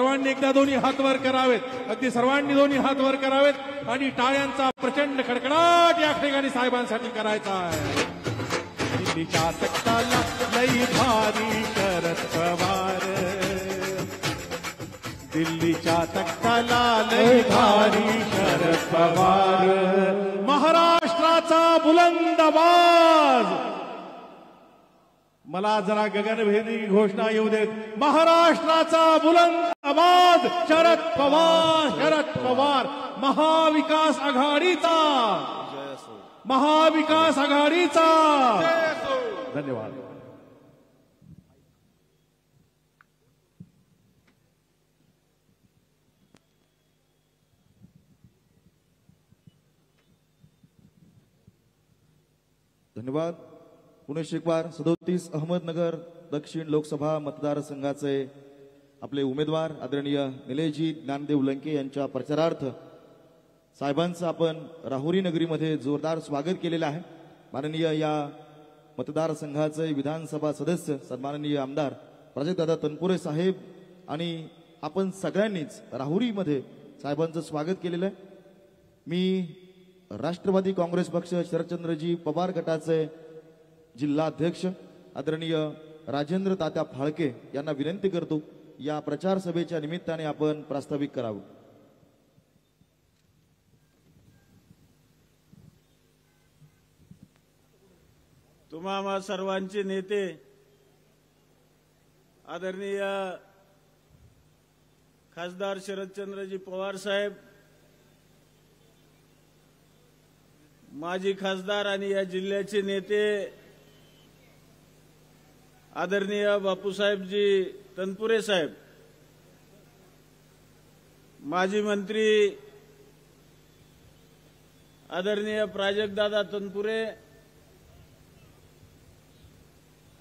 सर्वांनी एकदा दोन्ही हात वर करावेत, अगदी सर्वांनी दोन्ही हात वर करावेत आणि टाळ्यांचा प्रचंड खडखडाट या ठिकाणी साहेबांसाठी करायचा आहे. दिल्लीच्या तख्ताला लई भारी शरद पवार, दिल्लीच्या तख्ताला लई भारी शरद पवार, महाराष्ट्राचा बुलंद आवाज. मला जरा गगनभेदी घोषणा येऊ देत. महाराष्ट्राचा बुलंद आवाज शरद पवार, शरद पवार. महाविकास आघाडीचा, महाविकास आघाडीचा. धन्यवाद. धन्यवाद. पुणे शिकवार 37 अहमदनगर दक्षिण लोकसभा मतदारसंघाचे आपले उमेदवार आदरणीय निलेशजी ज्ञानदेव लंके यांच्या प्रचारार्थ साहेबांचं आपण राहुरी नगरीमध्ये जोरदार स्वागत केलेलं आहे. माननीय या मतदारसंघाचे विधानसभा सदस्य सन्माननीय आमदार प्राजक्तदादा तनपुरे साहेब आणि आपण सगळ्यांनीच राहुरीमध्ये साहेबांचं स्वागत केलेलं आहे. मी राष्ट्रवादी काँग्रेस पक्ष शरदचंद्रजी पवार गटाचे जिल्हाध्यक्ष आदरणीय राजेंद्र तात्या फाळके यांना विनंती करतो या प्रचार सभेच्या निमित्ताने आपण प्रास्ताविक करावं. तुम्हा सर्वांचे नेते आदरणीय खासदार शरदचंद्रजी पवार साहेब, माजी खासदार आणि या जिल्ह्याचे नेते आदरणीय बापूसाहेबजी तनपुरे साहेब, माजी मंत्री आदरणीय प्राजक्तदादा तनपुरे,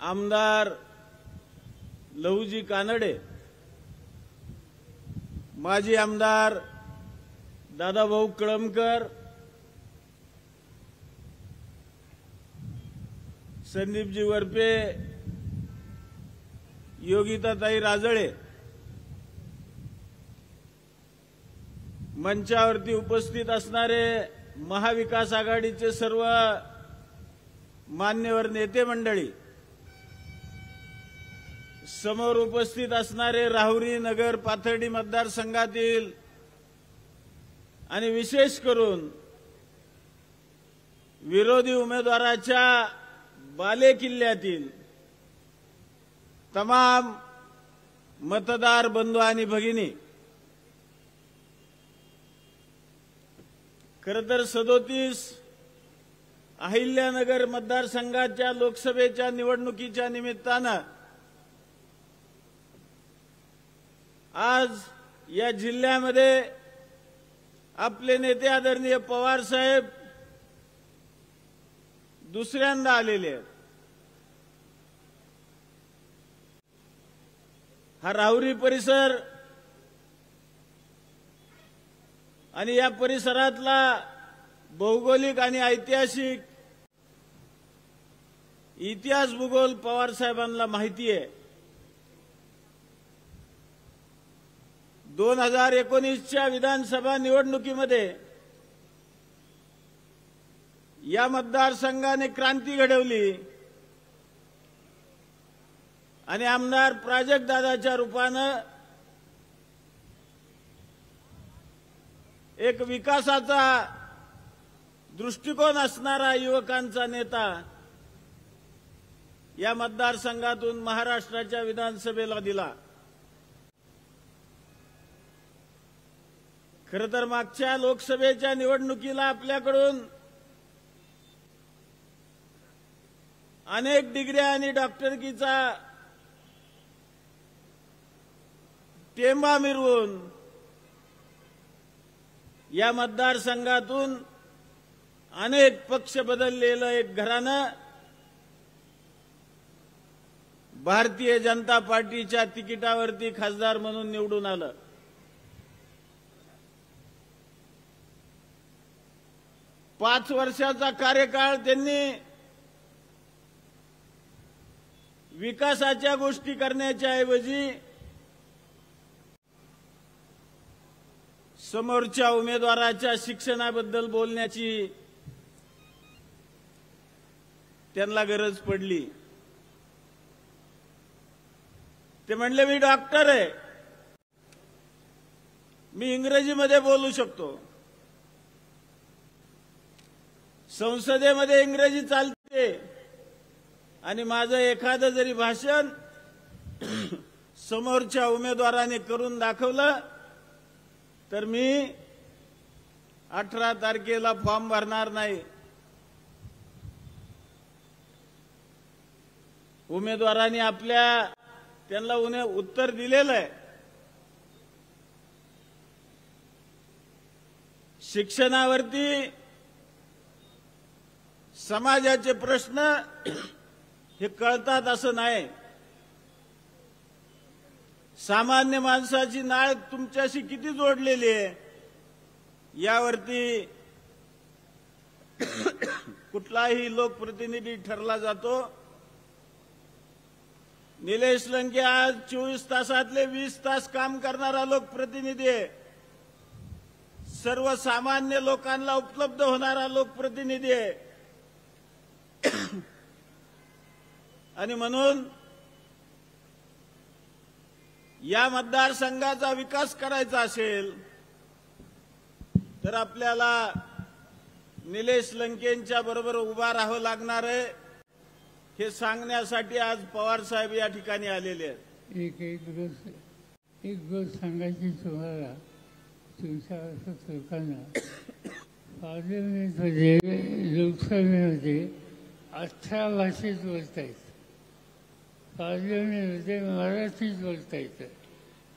आमदार लहूजी कानडे, माजी आमदार दादाभाऊ कळमकर, संदीपजी वरपे, योगिताताई राजळे, मंचावरती उपस्थित असणारे महाविकास आघाडीचे सर्व मान्यवर नेते मंडळी, समोर उपस्थित असणारे राहुरी नगर पाथर्डी मतदारसंघातील आणि विशेष करून विरोधी उमेदवाराच्या बाले किल्ल्यातील तमाम मतदार बंधू आणि भगिनी, खरं तर 37 अहिल्यानगर मतदारसंघाच्या लोकसभेच्या निवडणुकीच्या निमित्तानं आज या जिल्ह्यामध्ये आपले नेते आदरणीय पवार साहेब दुसऱ्यांदा आलेले आहेत. हा राहुरी परिसर आणि या परिसरातला भौगोलिक आणि ऐतिहासिक इतिहास भूगोल पवार साहेबांना माहिती आहे. 2019च्या विधानसभा निवडणुकीमध्ये या मतदारसंघाने क्रांती घडवली आणि आमदार प्राजक्तदादाच्या रूपानं एक विकासाचा दृष्टिकोन असणारा युवकांचा नेता या मतदारसंघातून महाराष्ट्राच्या विधानसभेला दिला. खरं तर मागच्या लोकसभेच्या निवडणुकीला आपल्याकडून अनेक डिग्र्या आणि डॉक्टरकीचा टेंबा मिरवून या मतदारसंघातून अनेक पक्ष बदललेलं एक घराणं भारतीय जनता पार्टीच्या तिकिटावरती खासदार म्हणून निवडून आलं. पाच वर्षाचा कार्यकाळ त्यांनी विकासाच्या गोष्टी करण्याच्या ऐवजी समोरच्या उमेदवाराच्या शिक्षणाबद्दल बोलण्याची त्यांना गरज पडली. ते म्हणले मी डॉक्टर आहे, मी इंग्रजीमध्ये बोलू शकतो, संसदेमध्ये इंग्रजी चालते आणि माझं एखादं जरी भाषण समोरच्या उमेदवाराने करून दाखवलं तर मी 18 तारखेला फॉर्म भरणार नाही. उमेदवारांनी त्यांना उत्तर दिलेलं आहे. शिक्षणावरती समाजाचे प्रश्न हे कळतात असं नाही. सामान्य माणसाची नाळ तुमच्याशी किती जोडलेली आहे यावरती कुठलाही लोकप्रतिनिधी ठरला जातो. निलेश लंके आज 24 तासातले 20 तास काम करणारा लोकप्रतिनिधी आहे. सर्वसामान्य लोकांना उपलब्ध होणारा लोकप्रतिनिधी आहे. आणि म्हणून या मतदारसंघाचा विकास करायचा असेल तर आपल्याला निलेश लंकेंच्या बरोबर उभा राहावं लागणार आहे हे सांगण्यासाठी आज पवार साहेब या ठिकाणी आलेले आहेत. एक गोष्ट सांगायची तुम्हाला, तुमच्या लोकांना. पार्लमेंटमध्ये लोकसभेमध्ये 18 भाषेत बोलता येतं. पार्लमेंटमध्ये मराठीत बोलता येतं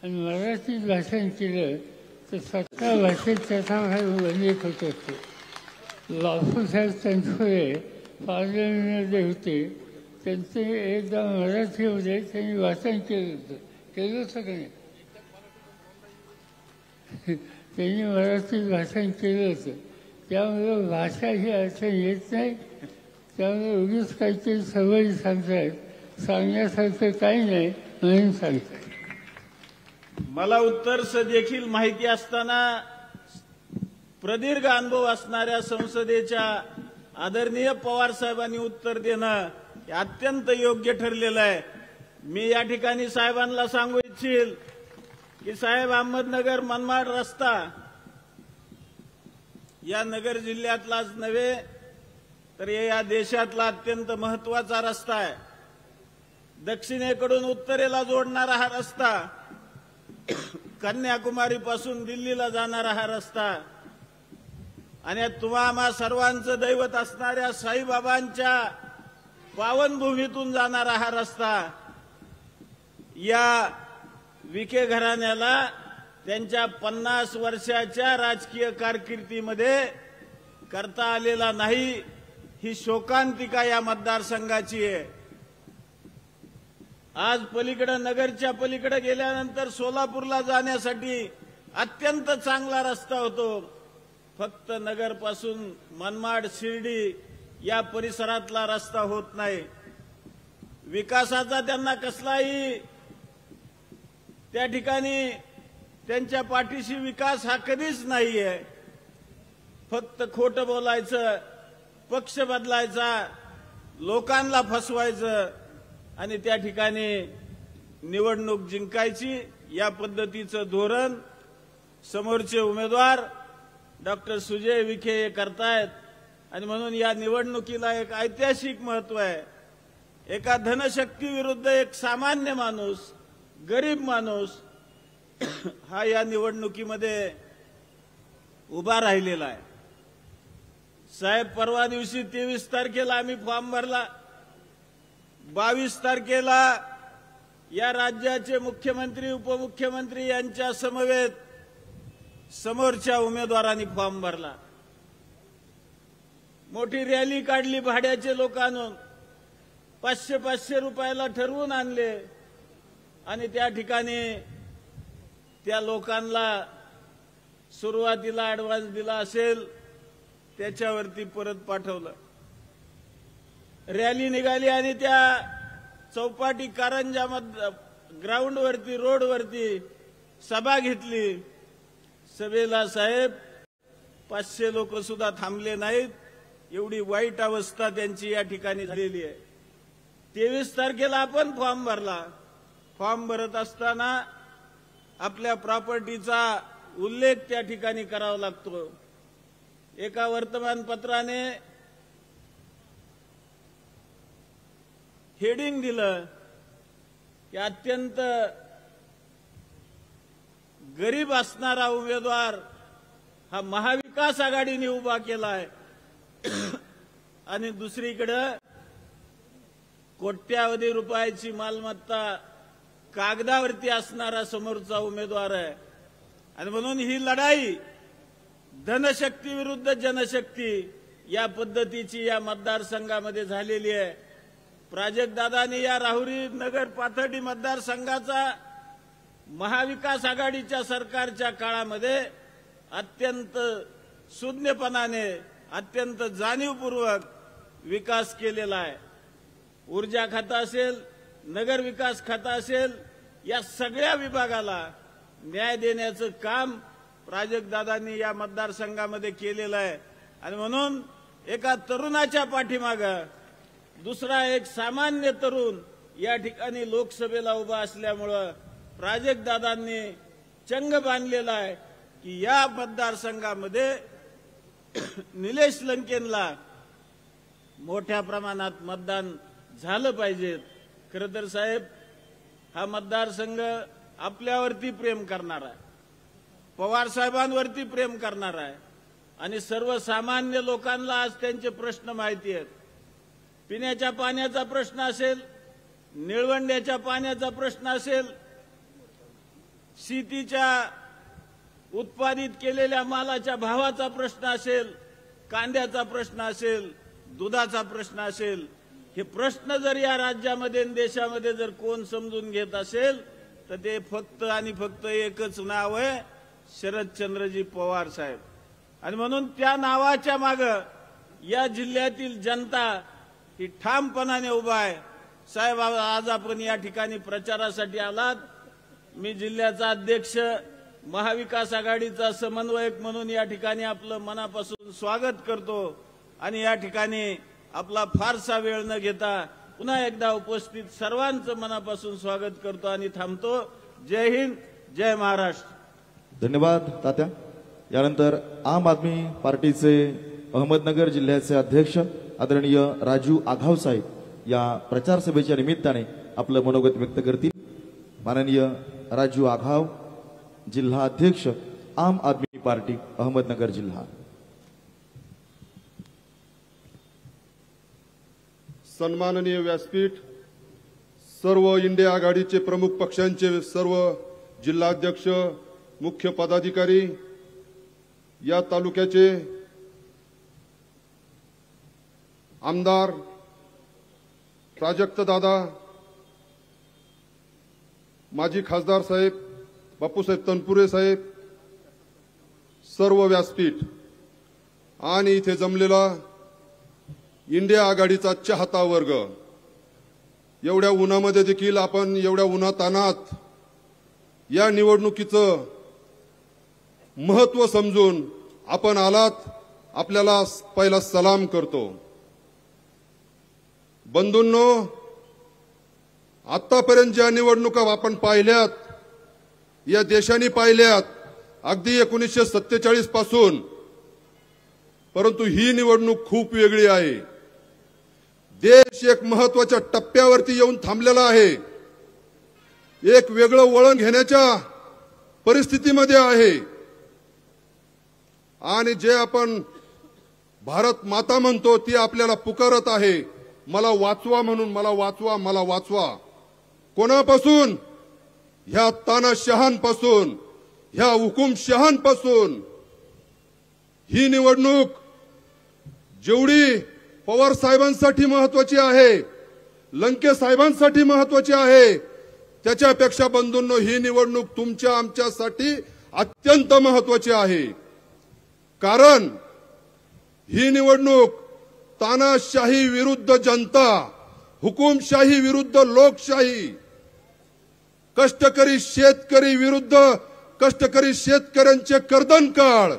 आणि मराठीत भाषण केलं तर 17 भाषेत त्याचा उल्लेख होत असतो. बापूसाहेब तनपुरे पार्लमेंटमध्ये होते, त्यांचे एकदा मराठीमध्ये त्यांनी भाषण केलं होतं का नाही? त्यांनी मराठीत भाषण केलं होतं. त्यामुळे भाषा ही अडचण येत नाही. त्यामुळे उगीच काहीतरी सवयी सांगण्यासारखं काही नाही म्हणून सांगतात. मला उत्तर देखील माहिती असताना प्रदीर्घ अनुभव असणाऱ्या संसदेच्या आदरणीय पवार साहेबांनी उत्तर देणं हे अत्यंत योग्य ठरलेलं आहे. मी या ठिकाणी साहेबांना सांगू इच्छिल की साहेब, अहमदनगर मनमाड रस्ता या नगर जिल्ह्यातलाच नव्हे तर या देशातला अत्यंत महत्वाचा रस्ता आहे. दक्षिणेकडून उत्तरेला जोडणारा हा रस्ता, कन्याकुमारी पासून दिल्लीला जाणारा हा रस्ता आणि तुम्हा सर्वांचं दैवत असणाऱ्या साईबाबांच्या पावनभूमीतून जाणारा हा रस्ता या विखे घराण्याला त्यांच्या 50 वर्षाच्या राजकीय कारकिर्दीमध्ये करता आलेला नाही. ही शोकांतिका या मतदारसंघाची आहे. आज पलीकडे, नगरच्या पलीकडे गेल्यानंतर सोलापूरला जाण्यासाठी अत्यंत चांगला रस्ता होतो. फक्त नगरपासून मनमाड, शिर्डी या परिसरातला रस्ता होत नाही. विकासाचा त्यांना कसलाही त्या ठिकाणी त्यांच्या पाठीशी विकास हा कधीच नाहीये. फक्त खोटं बोलायचं, पक्ष बदलायचा, लोकांना फसवायचं आणि त्या ठिकाणी निवडणूक जिंकायची या पद्धतीचं धोरण समोरचे उमेदवार डॉक्टर सुजय विखे हे करतायत. आणि म्हणून या निवडणुकीला एक ऐतिहासिक महत्व आहे. एका धनशक्ती विरुद्ध एक सामान्य माणूस, गरीब माणूस हा या निवडणुकीमध्ये उभा राहिलेला आहे. साहेब, परवा दिवशी 23 तारखेला आम्ही फॉर्म भरला. 22 तारखेला या राज्याचे मुख्यमंत्री, उपमुख्यमंत्री यांच्या समवेत समोरच्या उमेदवारांनी फॉर्म भरला. मोठी रॅली काढली भाड्याचे लोक आणून, 500-500 रुपयाला ठरवून आणले आणि त्या ठिकाणी त्या लोकांना सुरुवातीला ऍडव्हान्स दिला असेल त्याच्यावरती परत पाठवलं. रॅली निघाली आणि त्या चौपाटी कारंजा ग्राउंडवरती, रोडवरती सभा घेतली. सभेला साहेब 500 लोक सुद्धा थांबले नाहीत. एवढी वाईट अवस्था त्यांची या ठिकाणी झालेली आहे. 23 तारखेला आपण फॉर्म भरला. फॉर्म भरत असताना आपल्या प्रॉपर्टीचा उल्लेख त्या ठिकाणी करावा लागतो. एका वर्तमानपत्राने हेडिंग दिलं की अत्यंत गरीब असणारा उमेदवार हा महाविकास आघाडीने उभा केलाय आणि दुसरीकडे कोट्यावधी रुपयाची मालमत्ता कागदावरती असणारा समोरचा उमेदवार आहे. आणि म्हणून ही लढाई धनशक्ती विरुद्ध जनशक्ती या पद्धतीची या मतदारसंघामध्ये झालेली आहे. प्राजक्तदादांनी या राहुरी नगर पाथर्डी मतदारसंघाचा महाविकास आघाडीच्या सरकारच्या काळामध्ये अत्यंत शून्यपणाने अत्यंत जाणीवपूर्वक विकास केलेला आहे. ऊर्जा खातं असेल, नगर विकास खातं असेल, या सगळ्या विभागाला न्याय देण्याचं काम प्राजक्तदादांनी या मतदारसंघामध्ये केलेलं आहे. आणि म्हणून एका तरुणाच्या पाठीमागं दुसरा एक सामान्य तरुण या ठिकाणी लोकसभेला उभा असल्यामुळं प्राजक्तदादांनी चंग बांधलेला आहे की या मतदारसंघामध्ये निलेश लंकेंना मोठ्या प्रमाणात मतदान झालं पाहिजे. खरं तर साहेब, हा मतदारसंघ आपल्यावरती प्रेम करणार आहे, पवार साहेबांवरती प्रेम करणार आहे आणि सर्वसामान्य लोकांना आज त्यांचे प्रश्न माहिती आहेत. पिण्याच्या पाण्याचा प्रश्न असेल, निळवंड्याच्या पाण्याचा प्रश्न असेल, शेतीच्या उत्पादित केलेल्या मालाच्या भावाचा प्रश्न असेल, कांद्याचा प्रश्न असेल, दुधाचा प्रश्न असेल, हे प्रश्न जर या राज्यामध्ये आणि देशामध्ये जर कोण समजून घेत असेल तर ते फक्त आणि फक्त एकच नाव आहे, शरदचंद्रजी पवार साहेब. आणि म्हणून त्या नावाच्या मागे या जिल्ह्यातील जनता ही ठामपणाने उभा आहे. साहेब, आज आपण या ठिकाणी प्रचारासाठी आलात. मी जिल्ह्याचा अध्यक्ष, महाविकास आघाडीचा समन्वयक म्हणून या ठिकाणी आपलं मनापासून स्वागत करतो आणि या ठिकाणी आपला फारसा वेळ न घेता पुन्हा एकदा उपस्थित सर्वांचं मनापासून स्वागत करतो आणि थांबतो. जय हिंद, जय महाराष्ट्र. धन्यवाद तात्या. यानंतर आम आदमी पार्टीचे अहमदनगर जिल्ह्याचे अध्यक्ष आदरणीय राजू आघाव साहेब या प्रचार सभेच्या निमित्ताने आपलं मनोगत व्यक्त करतील. माननीय राजू आघाव, जिल्हा अध्यक्ष आम आदमी पार्टी अहमदनगर जिल्हा. सन्माननीय व्यासपीठ, सर्व इंडिया आघाडीचे प्रमुख पक्षांचे सर्व जिल्हाध्यक्ष, मुख्य पदाधिकारी, या तालुक्याचे आमदार प्राजक्तदादा, माजी खासदार साहेब बापूसाहेब तनपुरे साहेब, सर्व व्यासपीठ आणि इथे जमलेला इंडिया आघाडीचा चाहता वर्ग, एवढ्या उन्हामध्ये देखील आपण एवढ्या उन्हातानात या निवडणुकीचं महत्त्व समजून आपण आलात, आपल्याला पहिला सलाम करतो. बंधूंनो, आतापर्यंत ज्या निवडणुका आपण पाहिल्यात, या देशाने पाहिल्यात अगदी 1947 पासून, परंतु ही निवडणूक खूप वेगळी आहे. देश एक महत्त्वाच्या टप्प्यावरती येऊन थांबलेला आहे, एक वेगळं वळण घेण्याच्या परिस्थितीमध्ये आहे. आणि जे आपण भारत माता म्हणतो ती आपल्याला पुकारत आहे, मला वाचवा म्हणून, मला वाचवा, मला वाचवा. कोणापासून? ह्या तानाशहांपासून, ह्या हुकुमशहांपासून. ही निवडणूक जेवढी पवार साहेबांसाठी महत्वाची आहे, लंके साहेबांसाठी महत्वाची आहे, त्याच्यापेक्षा बंधूंनो ही निवडणूक तुमच्या आमच्यासाठी अत्यंत महत्वाची आहे. कारण ही निवडणूक तानाशाही विरुद्ध जनता, हुकुमशाही विरुद्ध लोकशाही, कष्टकरी शेतकरी विरुद्ध कष्टकरी शेतकऱ्यांचे कर्दन काळ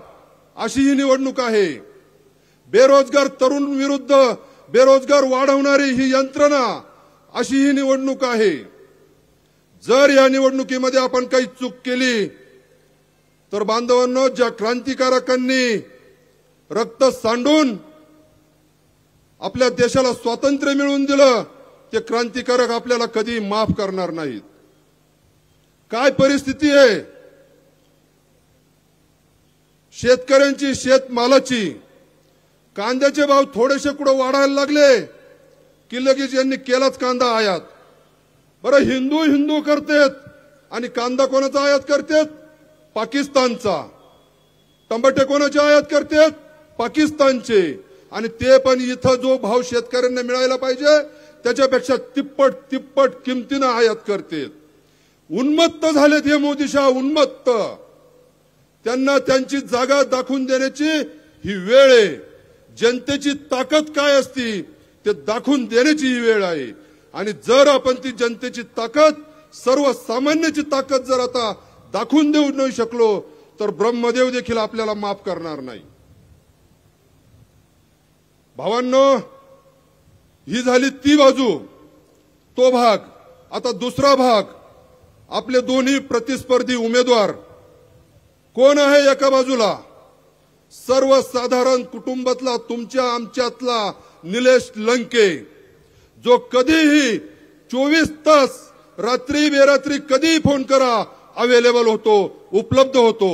अशी ही निवडणूक आहे. बेरोजगार तरुण विरुद्ध बेरोजगार वाढवणारी ही यंत्रणा अशी ही निवडणूक आहे. जर या निवडणुकीमध्ये आपण काही चूक केली तर बांधवांनो, ज्या क्रांतिकारकांनी रक्त सांडून आपल्या देशाला स्वातंत्र्य मिळवून दिलं ते क्रांतिकारक आपल्याला कधी माफ करणार नाहीत. काय परिस्थिती आहे शेतकऱ्यांची, शेतमालाची. कांद्याचे भाव थोडेसे कुठं वाढायला लागले की लगेच यांनी केलाच कांदा आयात. बरं, हिंदू हिंदू करतेत आणि कांदा कोणाचा आयात करतेत? पाकिस्तानचा. टमाटे कोणाचे आयात करतेत? पाकिस्तानचे. आणि ते पण इथं जो भाव शेतकऱ्यांना मिळायला पाहिजे त्याच्यापेक्षा तिप्पट किमतीनं आयात करतेत. उन्मत्त झालेत हे मोदी शाह, उन्मत्त. त्यांना त्यांची जागा दाखवून देण्याची ही वेळ आहे. जनतेची ताकद काय असती ते दाखवून देण्याची ही वेळ आहे. आणि जर आपण ती जनतेची ताकद, सर्वसामान्याची ताकद जर आता दाखवून देऊ नाही शकलो तर ब्रह्मदेव देखील आपल्याला माफ करणार नाही. भावांनो, ही झाली ती बाजू, तो भाग. आता दुसरा भाग, आपले दोन्ही प्रतिस्पर्धी उमेदवार कोण आहे? एका बाजूला सर्वसाधारण कुटुंबातला, तुमच्या आमच्यातला निलेश लंके, जो कधीही 24 तास रात्री बेरात्री कधीही फोन करा अवेलेबल होतो, उपलब्ध होतो.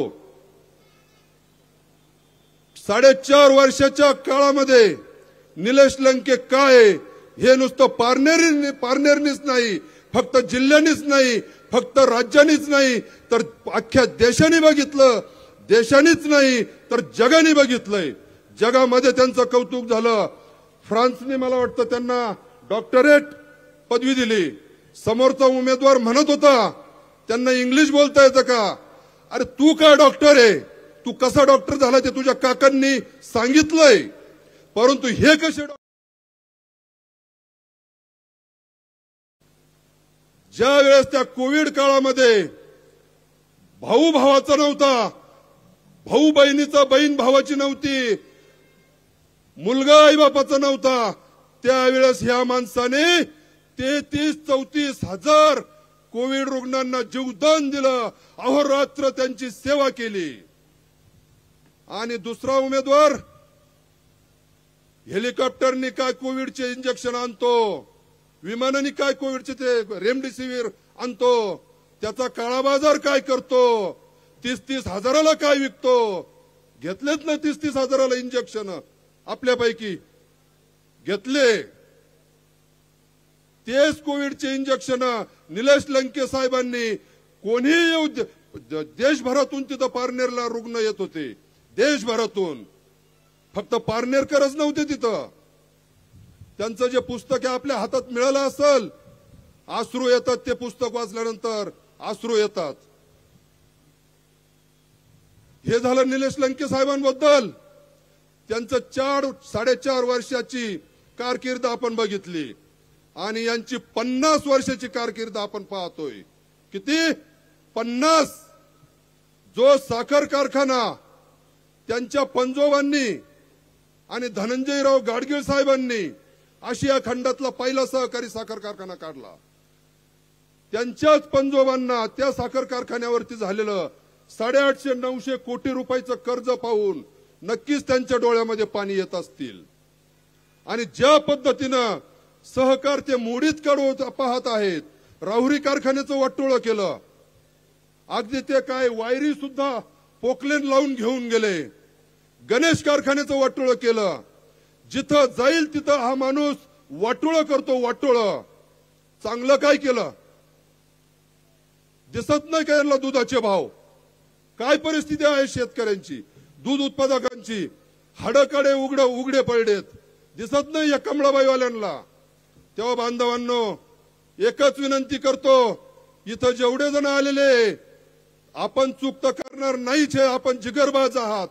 4.5 वर्षाच्या काळामध्ये निलेश लंके काय हे नुसतं पारनेरनीच नाही, फक्त जिल्ह्यांनीच नाही, फक्त राज्यांनीच नाही तर अख्ख्या देशाने बघितलं. देशानेच नाही तर जगाने बघितलंय. जगामध्ये त्यांचं कौतुक झालं. फ्रान्सने मला वाटतं त्यांना डॉक्टरेट पदवी दिली. समोरचा उमेदवार म्हणत होता त्यांना इंग्लिश बोलता येतं का? अरे तू काय डॉक्टर आहे? तू कसा डॉक्टर झाला ते तुझ्या काकांनी सांगितलंय. परंतु हे कसे? ज्या वेळेस त्या कोविड काळामध्ये भाऊ भावाचा नव्हता, भाऊ बहिणीचा, बहीण भावाची नव्हती, मुलगा आई बापाचा नव्हता, त्यावेळेस ह्या माणसाने 33-34 हजार कोविड रुग्णांना जीवदान दिलं. अहोरात्र त्यांची सेवा केली. आणि दुसरा उमेदवार हेलिकॉप्टरनी काय कोविडचे इंजेक्शन आणतो, विमानाने काय कोविडचे ते रेमडेसिवीर आणतो, त्याचा काळा बाजार काय करतो, 30-30 हजाराला काय विकतो. घेतलेत ना 30-30 हजाराला इंजेक्शन आपल्यापैकी घेतले. तेच कोविडचे इंजेक्शन निलेश लंके साहेबांनी कोणीही येऊ देशभरातून तिथं पारनेरला रुग्ण येत होते. देशभरातून, फक्त पारनेरकरच नव्हते तिथं. त्यांचं जे पुस्तक आहे आपल्या हातात मिळालं असेल, अश्रू येतात. ते पुस्तक वाचल्यानंतर अश्रू येतात. हे झालं निलेश लंके साहेबांबद्दल. त्यांचं 4-4.5 वर्षाची कारकीर्द आपण बघितली आणि यांची 50 वर्षाची कारकीर्द आपण पाहतोय. किती? 50. जो साखर कारखाना त्यांच्या पंजोबांनी आणि धनंजयराव गाडगीळ साहेबांनी आशिया खंडातला पहिला सहकारी साखर कारखाना काढला, त्यांच्याच पंजोबांना त्या साखर कारखान्यावरती झालेलं 850-900 कोटी रुपयाचं कर्ज पाहून नक्कीच त्यांच्या डोळ्यामध्ये पाणी येत असतील. आणि ज्या पद्धतीनं सहकार ते मोडीत काढून पाहत आहेत. राहुरी कारखान्याचं वाटोळं केलं. अगदी ते काय वायरी सुद्धा पोकलेन लावून घेऊन गेले. गणेश कारखान्याचं वाटोळं केलं. जिथं जाईल तिथं हा माणूस वाटोळं करतो. वाटोळं. चांगलं काय केलं? दिसत नाही का यांना दुधाचे भाव? काय परिस्थिती आहे शेतकऱ्यांची, दूध उत्पादकांची? हाडकडे उघडे पडलेत. दिसत नाही या कमळाबाईवाल्यांना. तेव्हा बांधवांनो, एकच विनंती करतो, इथं जेवढे जण आलेले, आपण चूक तर करणार नाहीच आहे, आपण जिगरबाज आहात,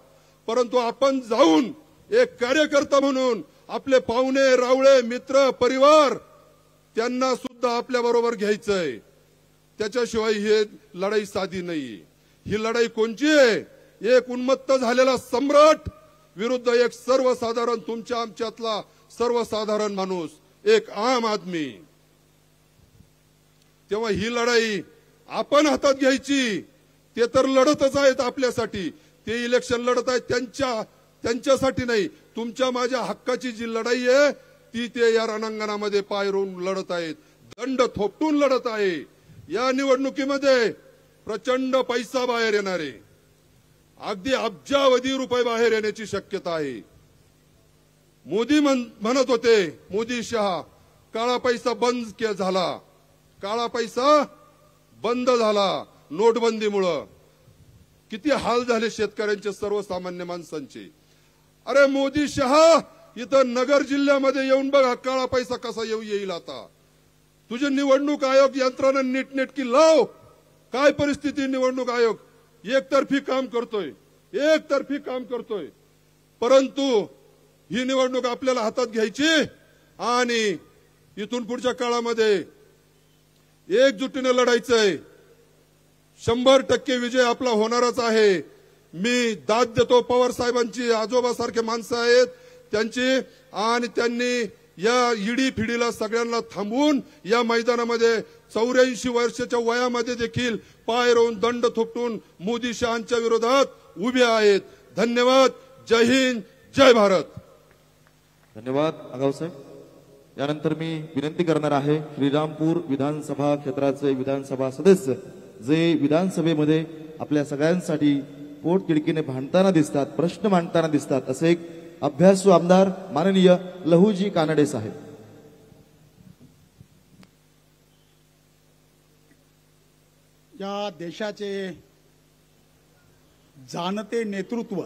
परंतु आपण जाऊन एक कार्यकर्ता म्हणून आपले पाहुणे रावळे मित्र परिवार त्यांना सुद्धा आपल्या बरोबर घ्यायचंय. त्याच्याशिवाय हे लढाई साधी नाही. ही लढाई कोणची आहे? एक उन्मत्त झालेला सम्राट विरुद्ध एक सर्वसाधारण, तुमच्या आमच्यातला सर्वसाधारण माणूस, एक आम आदमी. तेव्हा ही लढाई आपण हातात घ्यायची. ते तर लढतच आहेत आपल्यासाठी, ते इलेक्शन लढत आहेत त्यांच्यासाठी नाही. तुमच्या माझ्या हक्काची जी लढाई आहे ती ते या रणांगणामध्ये पाय रोवून लढत आहेत, दंड थोपटून लढत आहे. या निवडणुकीमध्ये प्रचंड पैसा बाहेर येणार आहे, अगदी अब्जावधी रुपये बाहेर येण्याची शक्यता आहे. मोदी म्हणत होते, मोदी शहा, काळा पैसा बंद झाला, काळा पैसा बंद झाला नोटबंदीमुळं. किती हाल झाले शेतकऱ्यांचे, सर्वसामान्य माणसांचे. अरे मोदी शहा, इथं नगर जिल्ह्यामध्ये येऊन बघा काळा पैसा कसा येईल. आता तुझे निवडणूक आयोग यंत्रणा नीटनेटकी लाव. काय परिस्थिती निवडणूक आयोग एकतर्फी काम करतोय. परंतु ही निवडणूक आपल्याला हातात घ्यायची आणि इथून पुढच्या काळामध्ये एकजुटीने लढायचंय. 100% विजय आपला होणारच आहे. मी दाद देतो पवार साहेबांची, आजोबासारखे माणसं आहेत त्यांची, आणि त्यांनी या ईडी फिडीला सगळ्यांना थांबवून या मैदानामध्ये 84 वर्षाच्या वयामध्ये देखील पाय रोवून दंड थोपटून मोदी शहांच्या विरोधात उभे आहेत. धन्यवाद. जय हिंद, जय भारत. धन्यवाद आगाव साहेब. यानंतर मी विनंती करणार आहे श्रीरामपूर विधानसभा क्षेत्राचे विधानसभा सदस्य जे विधानसभेमध्ये आपल्या सगळ्यांसाठी पोटतिडकीने भांडताना दिसतात, प्रश्न मांडताना दिसतात, असे एक अभ्यासू आमदार माननीय लहूजी कानडे साहेब. या देशाचे जाणते नेतृत्व,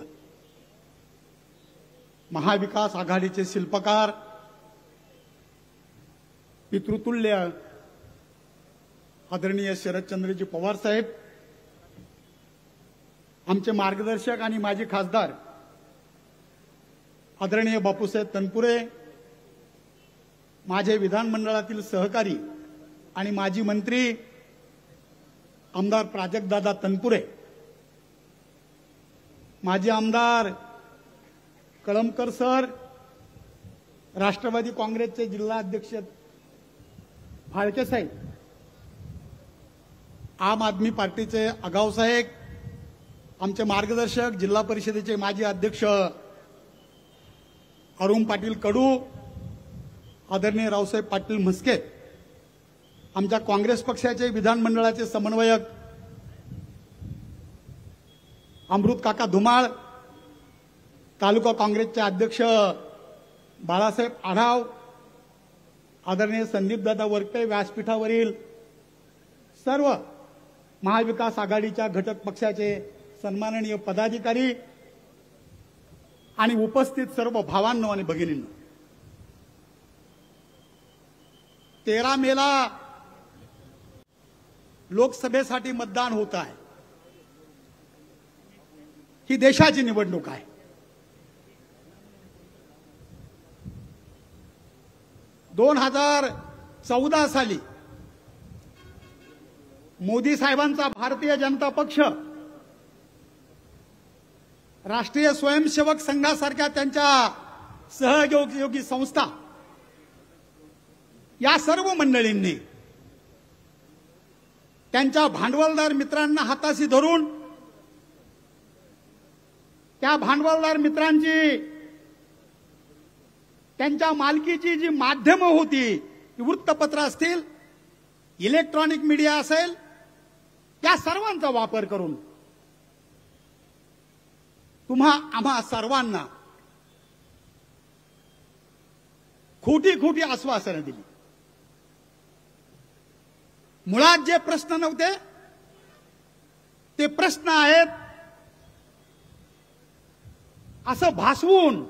महाविकास आघाडीचे शिल्पकार, पितृतुल्य आदरणीय शरदचंद्रजी पवार साहेब, आमचे मार्गदर्शक आणि माजी खासदार आदरणीय बापूसाहेब तनपुरे, माझे विधानमंडळातील सहकारी आणि माजी मंत्री आमदार प्राजक्तदादा तनपुरे, माजी आमदार कळमकर सर, राष्ट्रवादी काँग्रेसचे जिल्हा अध्यक्ष फाळके साहेब, आम आदमी पार्टीचे आगाव साहेब, आमचे मार्गदर्शक जिल्हा परिषदेचे माजी अध्यक्ष अरुण पाटील कडू, आदरणीय रावसाहेब पाटील म्हस्के, आमच्या काँग्रेस पक्षाचे विधानमंडळाचे समन्वयक अमृत काका धुमाळ, तालुका काँग्रेसचे अध्यक्ष बाळासाहेब आढाव, आदरणीय संदीपदादा वरपे, व्यासपीठावरील सर्व महाविकास आघाडीच्या घटक पक्षाचे सन्माननीय पदाधिकारी आणि उपस्थित सर्व भावांनो आणि भगिनींनो, 13 मेला लोकसभेसाठी मतदान होत आहे. ही देशाची निवडणूक आहे. दोन 2014 साली मोदी साहेबांचा भारतीय जनता पक्ष राष्ट्रीय स्वयंसेवक संघासारख्या त्यांच्या सहयोगी संस्था या सर्व मंडळींनी त्यांच्या भांडवलदार मित्रांना हाताशी धरून त्या भांडवलदार मित्रांची त्यांच्या मालकीची जी माध्यमं होती, वृत्तपत्र असतील, इलेक्ट्रॉनिक मीडिया असेल, त्या सर्वांचा वापर करून आम्हा सर्वांना खोटी आश्वासनं दिली. मुळात जे प्रश्न नव्हते ते प्रश्न आहेत असं भासवून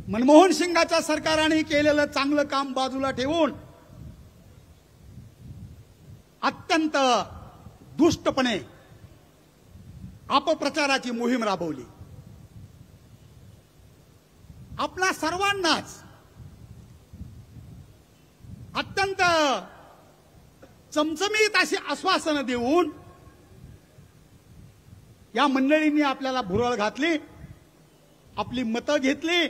मनमोहन सिंगाच्या सरकारने केलेलं चांगलं काम बाजूला ठेवून अत्यंत दुष्टपणे अपप्रचाराची मोहीम राबवली. आपल्या सर्वांनाच अत्यंत चमचमीत अशी आश्वासनं देऊन या मंडळींनी आपल्याला भुरळ घातली, आपली मतं घेतली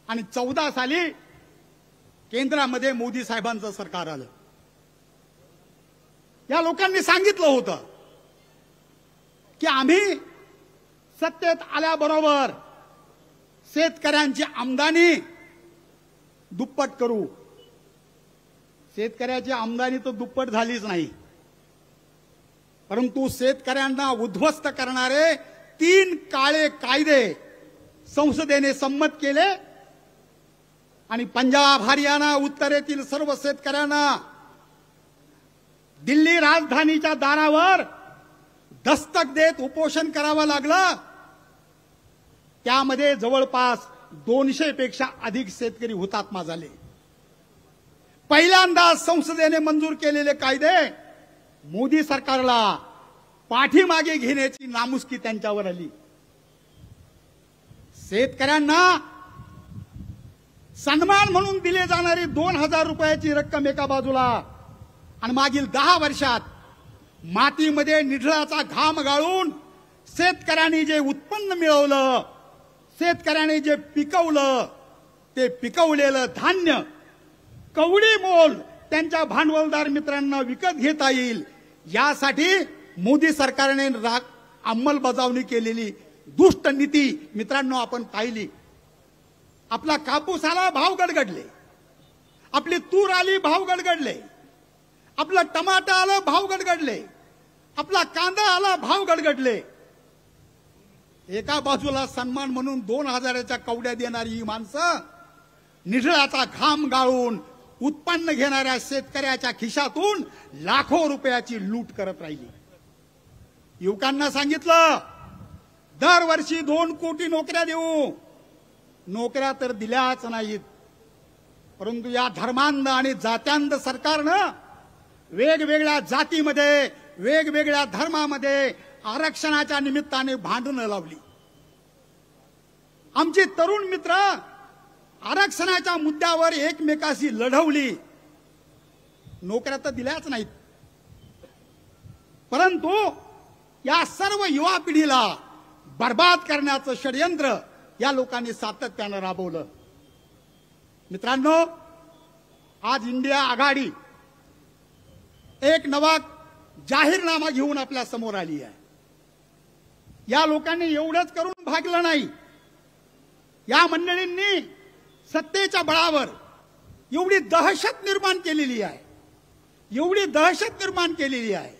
आणि 14 साली केंद्रामध्ये मोदी साहेबांचं सरकार आलं. या लोकांनी सांगितलं होतं की आम्ही सत्तेत आल्याबरोबर शेतकऱ्यांची आमदानी दुप्पट करू. शेतकऱ्याची आमदानी तर दुप्पट झालीच नाही, परंतु शेतकऱ्यांना उद्ध्वस्त करणारे 3 काळे कायदे संसदेने संमत केले आणि पंजाब, हरियाणा, उत्तरेतील सर्व शेतकऱ्यांना दिल्ली राजधानीच्या दारावर दस्तक देत उपोषण करावं लागलं. त्यामध्ये जवळपास 200 पेक्षा अधिक शेतकरी हुतात्मा झाले. पहिल्यांदा संसदेने मंजूर केलेले कायदे मोदी सरकारला पाठीमागे घेण्याची नामुष्की त्यांच्यावर आली. शेतकऱ्यांना सन्मान म्हणून दिले जाणारी 2000 रुपयाची रक्कम एका बाजूला आणि मागील 10 वर्षात मातीमध्ये निढळाचा घाम गाळून शेतकऱ्यांनी जे उत्पन्न मिळवलं, शेतकऱ्यांनी जे पिकवलं, ते पिकवलेलं धान्य कवडी मोल त्यांच्या भांडवलदार मित्रांना विकत घेता येईल यासाठी मोदी सरकारने अंमलबजावणी केलेली दुष्ट नीती मित्रांनो आपण पाहिली. आपला कापूस आला, भाव गडगडले. आपली तूर आली, भाव गडगडले. आपला टमाटा आला, भाव गडगडले. आपला कांदा आला, भाव गडगडले. एका बाजूला सन्मान म्हणून 2000च्या कवड्या देणारी ही माणसं निढळाचा घाम गाळून उत्पन्न घेणाऱ्या शेतकऱ्याच्या खिशातून लाखो रुपयाची लूट करत राहिली. युवकांना सांगितलं दरवर्षी 2 कोटी नोकऱ्या देऊ. नोकऱ्या तर दिल्याच नाहीत, परंतु या धर्मांध आणि जात्यांध सरकारनं वेगवेगळ्या जातीमध्ये, वेगवेगळ्या धर्मामध्ये आरक्षणाच्या निमित्ताने भांडणं लावली. आमची तरुण मित्र आरक्षणाच्या मुद्द्यावर एकमेकाशी लढवली. नोकऱ्या तर दिल्याच नाहीत, परंतु या सर्व युवा पिढीला बर्बाद करण्याचं षडयंत्र या लोकांनी सातत्यानं राबवलं. मित्रांनो, आज इंडिया आघाडी एक नवा जाहीरनामा घेऊन आपल्या समोर आली आहे. या लोकांनी एवढंच करून भागलं नाही. या मंडळींनी सत्तेच्या बळावर एवढी दहशत निर्माण केलेली आहे, एवढी दहशत निर्माण केलेली आहे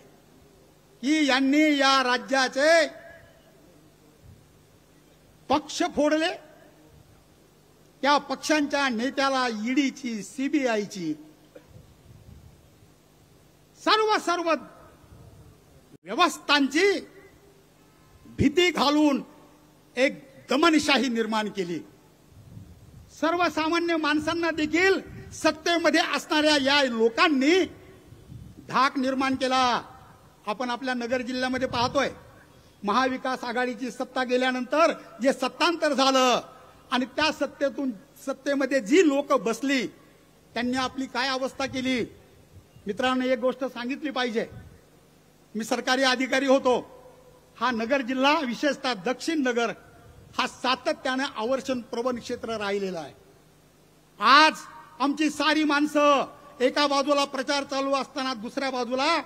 की यांनी या राज्याचे पक्ष फोडले. त्या पक्षांच्या नेत्याला ईडीची, सीबीआयची सर्व व्यवस्थांची भीती घालून एक दमनशाही निर्माण केली. सर्वसामान्य माणसांना देखील सत्तेमध्ये असणाऱ्या या लोकांनी धाक निर्माण केला. आपण आपल्या नगर जिल्ह्यामध्ये पाहतोय, महाविकास आघाडीची सत्ता गेल्यानंतर जे सत्तांतर झालं आणि त्या सत्तेमध्ये जी लोक बसली त्यांनी आपली काय अवस्था केली. मित्रांनो, एक गोष्ट सांगितली पाहिजे. मी सरकारी अधिकारी होतो. हा नगर जिल्हा, विशेषतः दक्षिण नगर, हा सातत्याने आवर्षण प्रवण क्षेत्र राहिलेला आहे. आज आमची सारी माणसं एका बाजूला प्रचार चालू असताना दुसऱ्या बाजूला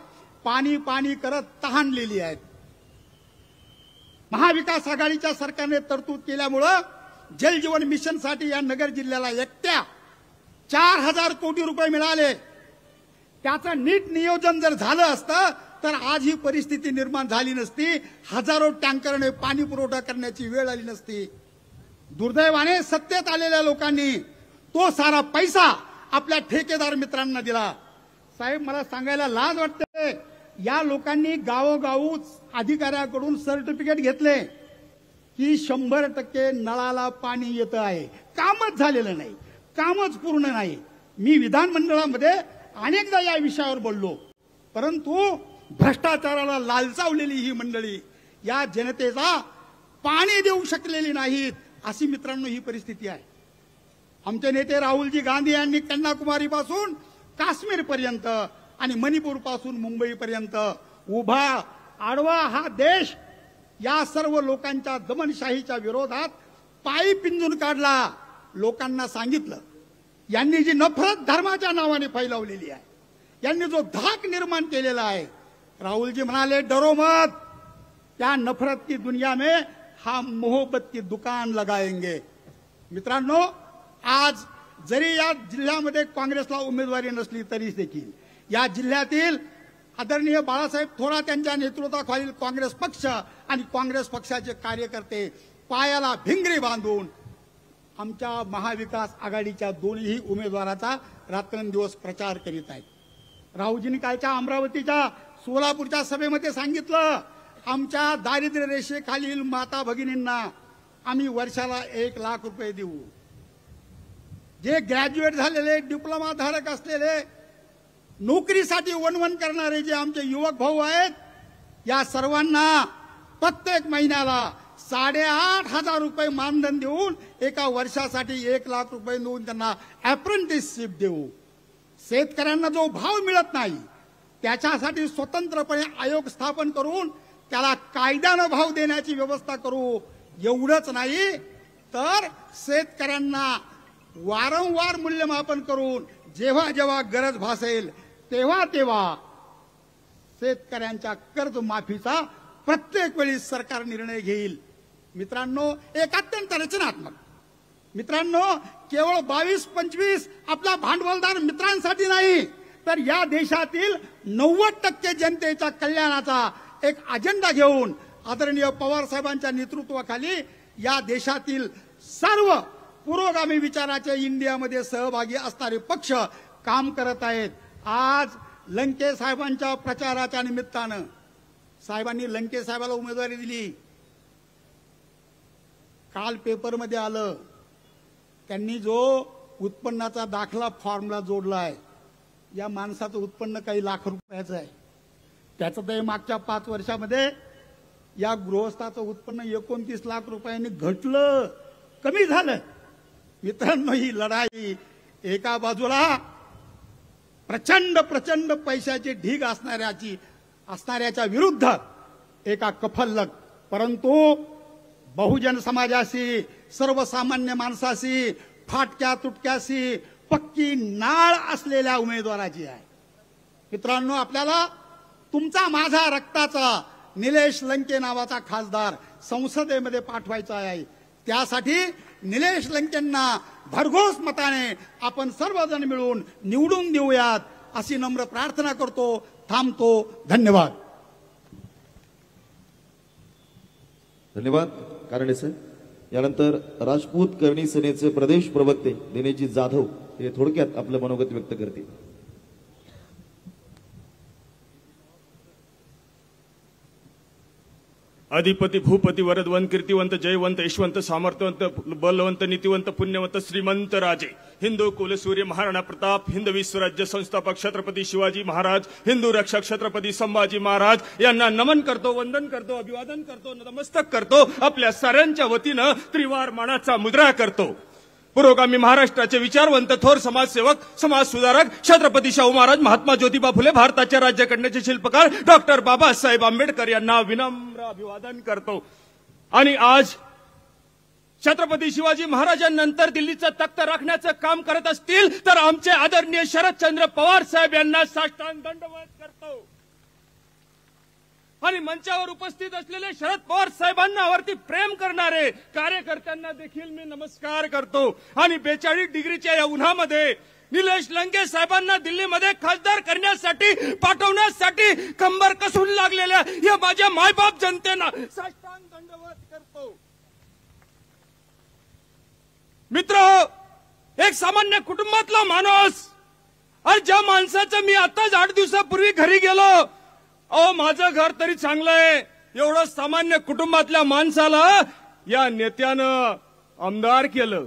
पाणी पाणी करत तहानलेली आहेत. महाविकास आघाडीच्या सरकारने तरतूद केल्यामुळं जल जीवन मिशनसाठी या नगर जिल्ह्याला एकट्या 4000 कोटी रुपये मिळाले. त्याचं नीट नियोजन जर झालं असतं तर आज ही परिस्थिती निर्माण झाली नसती. हजारो टँकरने पाणी पुरवठा करण्याची वेळ आली नसती. दुर्दैवाने सत्तेत आलेल्या लोकांनी तो सारा पैसा आपल्या ठेकेदार मित्रांना दिला. साहेब, मला सांगायला लाज वाटते, या लोकांनी गावोगाव अधिकाऱ्याकडून सर्टिफिकेट घेतले की 100% नळाला पाणी येतं आहे. कामच झालेलं नाही, कामच पूर्ण नाही. मी विधानमंडळामध्ये अनेकदा या विषयावर बोललो, परंतु भ्रष्टाचाराला लालचावलेली ही मंडळी या जनतेला पाणी देऊ शकलेली नाहीत. अशी मित्रांनो ही परिस्थिती आहे. आमचे नेते राहुलजी गांधी यांनी कन्याकुमारी पासून काश्मीर पर्यंत आणि मणिपूर पासून मुंबईपर्यंत उभा आडवा हा देश या सर्व लोकांच्या दमनशाहीच्या विरोधात पायी पिंजून काढला. लोकांना सांगितलं, यांनी जी नफरत धर्माच्या नावाने फैलावलेली आहे, यांनी जो धाक निर्माण केलेला आहे, राहुलजी म्हणाले डरो मत, त्या नफरत की दुनिया में हम मोहब्बत की दुकान लगाएंगे. मित्रांनो, आज जरी या जिल्ह्यामध्ये काँग्रेसला उमेदवारी नसली तरी देखील या जिल्ह्यातील आदरणीय बाळासाहेब थोरात यांच्या नेतृत्वाखालील काँग्रेस पक्ष आणि काँग्रेस पक्षाचे कार्यकर्ते पायाला भिंगरी बांधून आमच्या महाविकास आघाडीच्या दोन्ही उमेदवाराचा रात्रंदिवस प्रचार करीत आहेत. राहुलजींनी कालच्या अमरावतीच्या सोलापूरच्या सभेमध्ये सांगितलं, आमच्या दारिद्र्य रेषेखालील माता भगिनींना आम्ही वर्षाला 1 लाख रुपये देऊ. जे ग्रॅज्युएट झालेले, डिप्लोमा धारक असलेले, नोकरीसाठी वणवण करणारे जे आमचे युवक भाऊ आहेत, या सर्वांना प्रत्येक महिन्याला 8,500 रुपये मानधन देऊन एका वर्षासाठी 1 लाख रुपये देऊन त्यांना अप्रेंटिसशिप देऊ. शेतकऱ्यांना जो भाव मिळत नाही त्याच्यासाठी स्वतंत्रपणे आयोग स्थापन करून त्याला कायद्यानं भाव देण्याची व्यवस्था करू. एवढंच नाही तर शेतकऱ्यांना वारंवार मूल्यमापन करून जेव्हा जेव्हा गरज भासेल तेव्हा तेव्हा शेतकऱ्यांच्या कर्जमाफीचा प्रत्येक वेळी सरकार निर्णय घेईल. मित्रांनो, एक अत्यंत रचनात्मक, मित्रांनो, केवळ 22-25 आपला भांडवलदार मित्रांसाठी नाही तर या देशातील 90% जनतेच्या कल्याणाचा एक अजेंडा घेऊन आदरणीय पवार साहेबांच्या नेतृत्वाखाली या देशातील सर्व पुरोगामी विचाराचे इंडियामध्ये सहभागी असणारे पक्ष काम करत आहेत. आज लंके साहेबांच्या प्रचाराच्या निमित्तानं साहेबांनी लंके साहेबाला उमेदवारी दिली. काल पेपरमध्ये आलं, त्यांनी जो उत्पन्नाचा दाखला फॉर्मला जोडलाय, या माणसाचं उत्पन्न काही लाख रुपयाचं आहे. त्याचं ते मागच्या 5 वर्षामध्ये या गृहस्थाचं उत्पन्न 29 लाख रुपयांनी घटलं, कमी झालं. मित्रांनो, ही लढाई एका बाजूला प्रचंड पैशाची ढीग असणाऱ्याच्या विरुद्ध एका कफल्लक परंतु बहुजन समाजाशी, सर्वसामान्य माणसाशी, फाटक्या तुटक्याशी पक्की नाळ असलेल्या उमेदवाराची आहे. मित्रांनो, आपल्याला तुमचा माझा रक्ताचा निलेश लंके नावाचा खासदार संसदेमध्ये पाठवायचा आहे. त्यासाठी निलेश लंकेंना भरघोस मताने आपण सर्वजण मिळून निवडून देऊयात अशी नम्र प्रार्थना करतो. थांबतो. धन्यवाद. धन्यवाद कारणे सर. यानंतर राजपूत करणी सेनेचे प्रदेश प्रवक्ते दिनेशजी जाधव हे थोडक्यात आपलं मनोगत व्यक्त करतील. अधिपती भूपती वरदवंत कीर्तिवंत जयवंत यशवंत सामर्थ्यवंत बलवंत नीतिवंत पुण्यवंत श्रीमंत राजे हिंदू कुलसूर्य महाराणा प्रताप हिंदवी स्वराज्य संस्थापक छत्रपती शिवाजी महाराज हिंदू रक्षक छत्रपती संभाजी महाराज यांना नमन करतो, वंदन करतो, अभिवादन करतो, नतमस्तक करतो. आपल्या साऱ्यांच्या वतीनं त्रिवार मानाचा मुद्रा करतो. पुरोगामी महाराष्ट्राचे विचारवंत थोर समाजसेवक, समाज सुधारक छत्रपती शाहू महाराज, महात्मा ज्योतिबा फुले, भारताच्या राज्यघटनेचे शिल्पकार डॉक्टर बाबासाहेब आंबेडकर यांना विनम्र अभिवादन करतो. आणि आज छत्रपती शिवाजी महाराजांनंतर दिल्लीचं तख्त राखण्याचं काम करत असतील तर आमचे आदरणीय शरदचंद्र पवार साहेब यांना साष्टांग दंडवत करतो. आणि मंचावर उपस्थित असलेले शरद पवार साहेबांना वरती प्रेम करणारे कार्यकर्त्यांना देखील मी नमस्कार करतो. आणि 42 डिग्रीच्या या उन्हामध्ये निलेश लंके साहेबांना दिल्लीमध्ये खासदार करण्यासाठी पाठवण्यासाठी कंबर कसून लागलेल्या या माझ्या मायबाप जनतेना साष्टांग दंडवत करतो. मित्र, एक सामान्य कुटुंबातला माणूस आणि ज्या माणसाचं मी आताच 8 दिवसापूर्वी घरी गेलो, माझं घर तरी चांगलं आहे, एवढं सामान्य कुटुंबातल्या माणसाला या नेत्यानं आमदार केलं.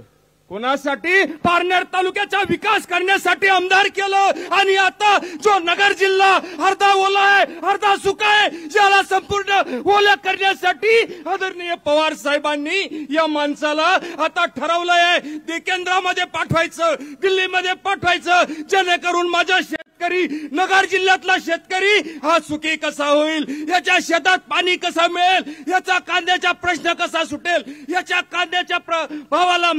कोणासाठी? पारनेर तालुक्याचा विकास करण्यासाठी आमदार केलं. आणि आता जो नगर जिल्हा अर्धा ओला आहे अर्धा सुका आहे, ज्याला संपूर्ण ओला करण्यासाठी आदरणीय पवार साहेबांनी या माणसाला आता ठरवलंय केंद्रामध्ये पाठवायचं, दिल्लीमध्ये पाठवायचं, जेणेकरून माझ्या शेतकरी, नगर जिल्ह्यातला शेतकरी हा सुखी कसा होईल, याच्या शेतात पाणी कसं मिळेल, याचा कांद्याचा प्रश्न कसा सुटेल, याच्या कांद्याच्या भावाला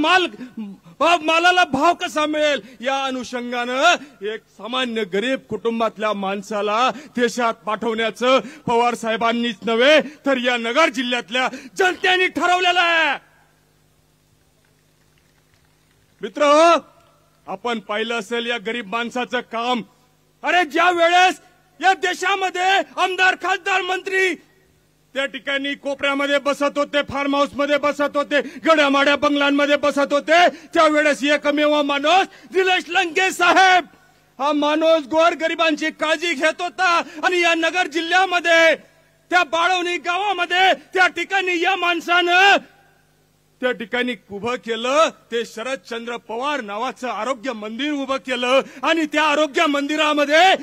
मालाला भाव कसा मिळेल, या अनुषंगानं एक सामान्य गरीब कुटुंबातल्या माणसाला देशात पाठवण्याचं पवार साहेबांनीच नव्हे तर या नगर जिल्ह्यातल्या जनतेने ठरवलेलं आहे. मित्र, आपण पाहिलं असेल या गरीब माणसाचं काम. अरे ज्या वेळेस या देशामध्ये आमदार, खासदार, मंत्री त्या ठिकाणी कोपऱ्यामध्ये बसत होते, फार्म हाऊस मध्ये बसत होते, गड्यामाड्या बंगलांमध्ये बसत होते, त्यावेळेस एकमेव माणूस निलेश लंके साहेब, हा माणूस गोरगरिबांची काळजी घेत होता. आणि या नगर जिल्ह्यामध्ये त्या बाळवणी गावामध्ये त्या ठिकाणी या माणसानं त्या ठिकाणी उभं केलं ते शरदचंद्र पवार नावाचं आरोग्य मंदिर उभं केलं. आणि त्या आरोग्य मंदिरामध्ये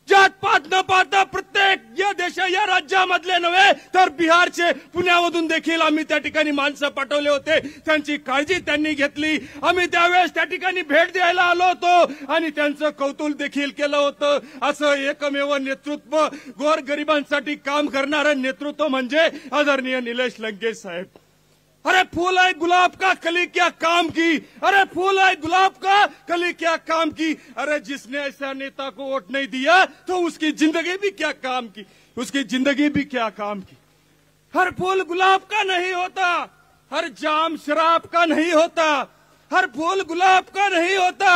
जात पात न पाहता प्रत्येक या राज्यामधले नव्हे तर बिहारचे, पुण्यामधून देखील आम्ही त्या ठिकाणी माणसं पाठवले होते. त्यांची काळजी त्यांनी घेतली. आम्ही त्यावेळेस त्या ठिकाणी भेट द्यायला आलो होतो आणि त्यांचं कौतुक देखील केलं होतं. असं एकमेव नेतृत्व, गोरगरिबांसाठी काम करणारं नेतृत्व म्हणजे आदरणीय निलेश लंके साहेब. अरे फूल है गुलाब का कली क्या काम की, अरे फूल है गुलाब का कली क्या काम की. अरे जिसने ऐसा नेता को वोट नहीं दिया तो उसकी जिंदगी भी क्या काम की, उसकी जिंदगी भी क्या काम की. हर फूल गुलाब का नहीं होता, हर जाम शराब का नहीं होता, हर फूल गुलाब का नहीं होता,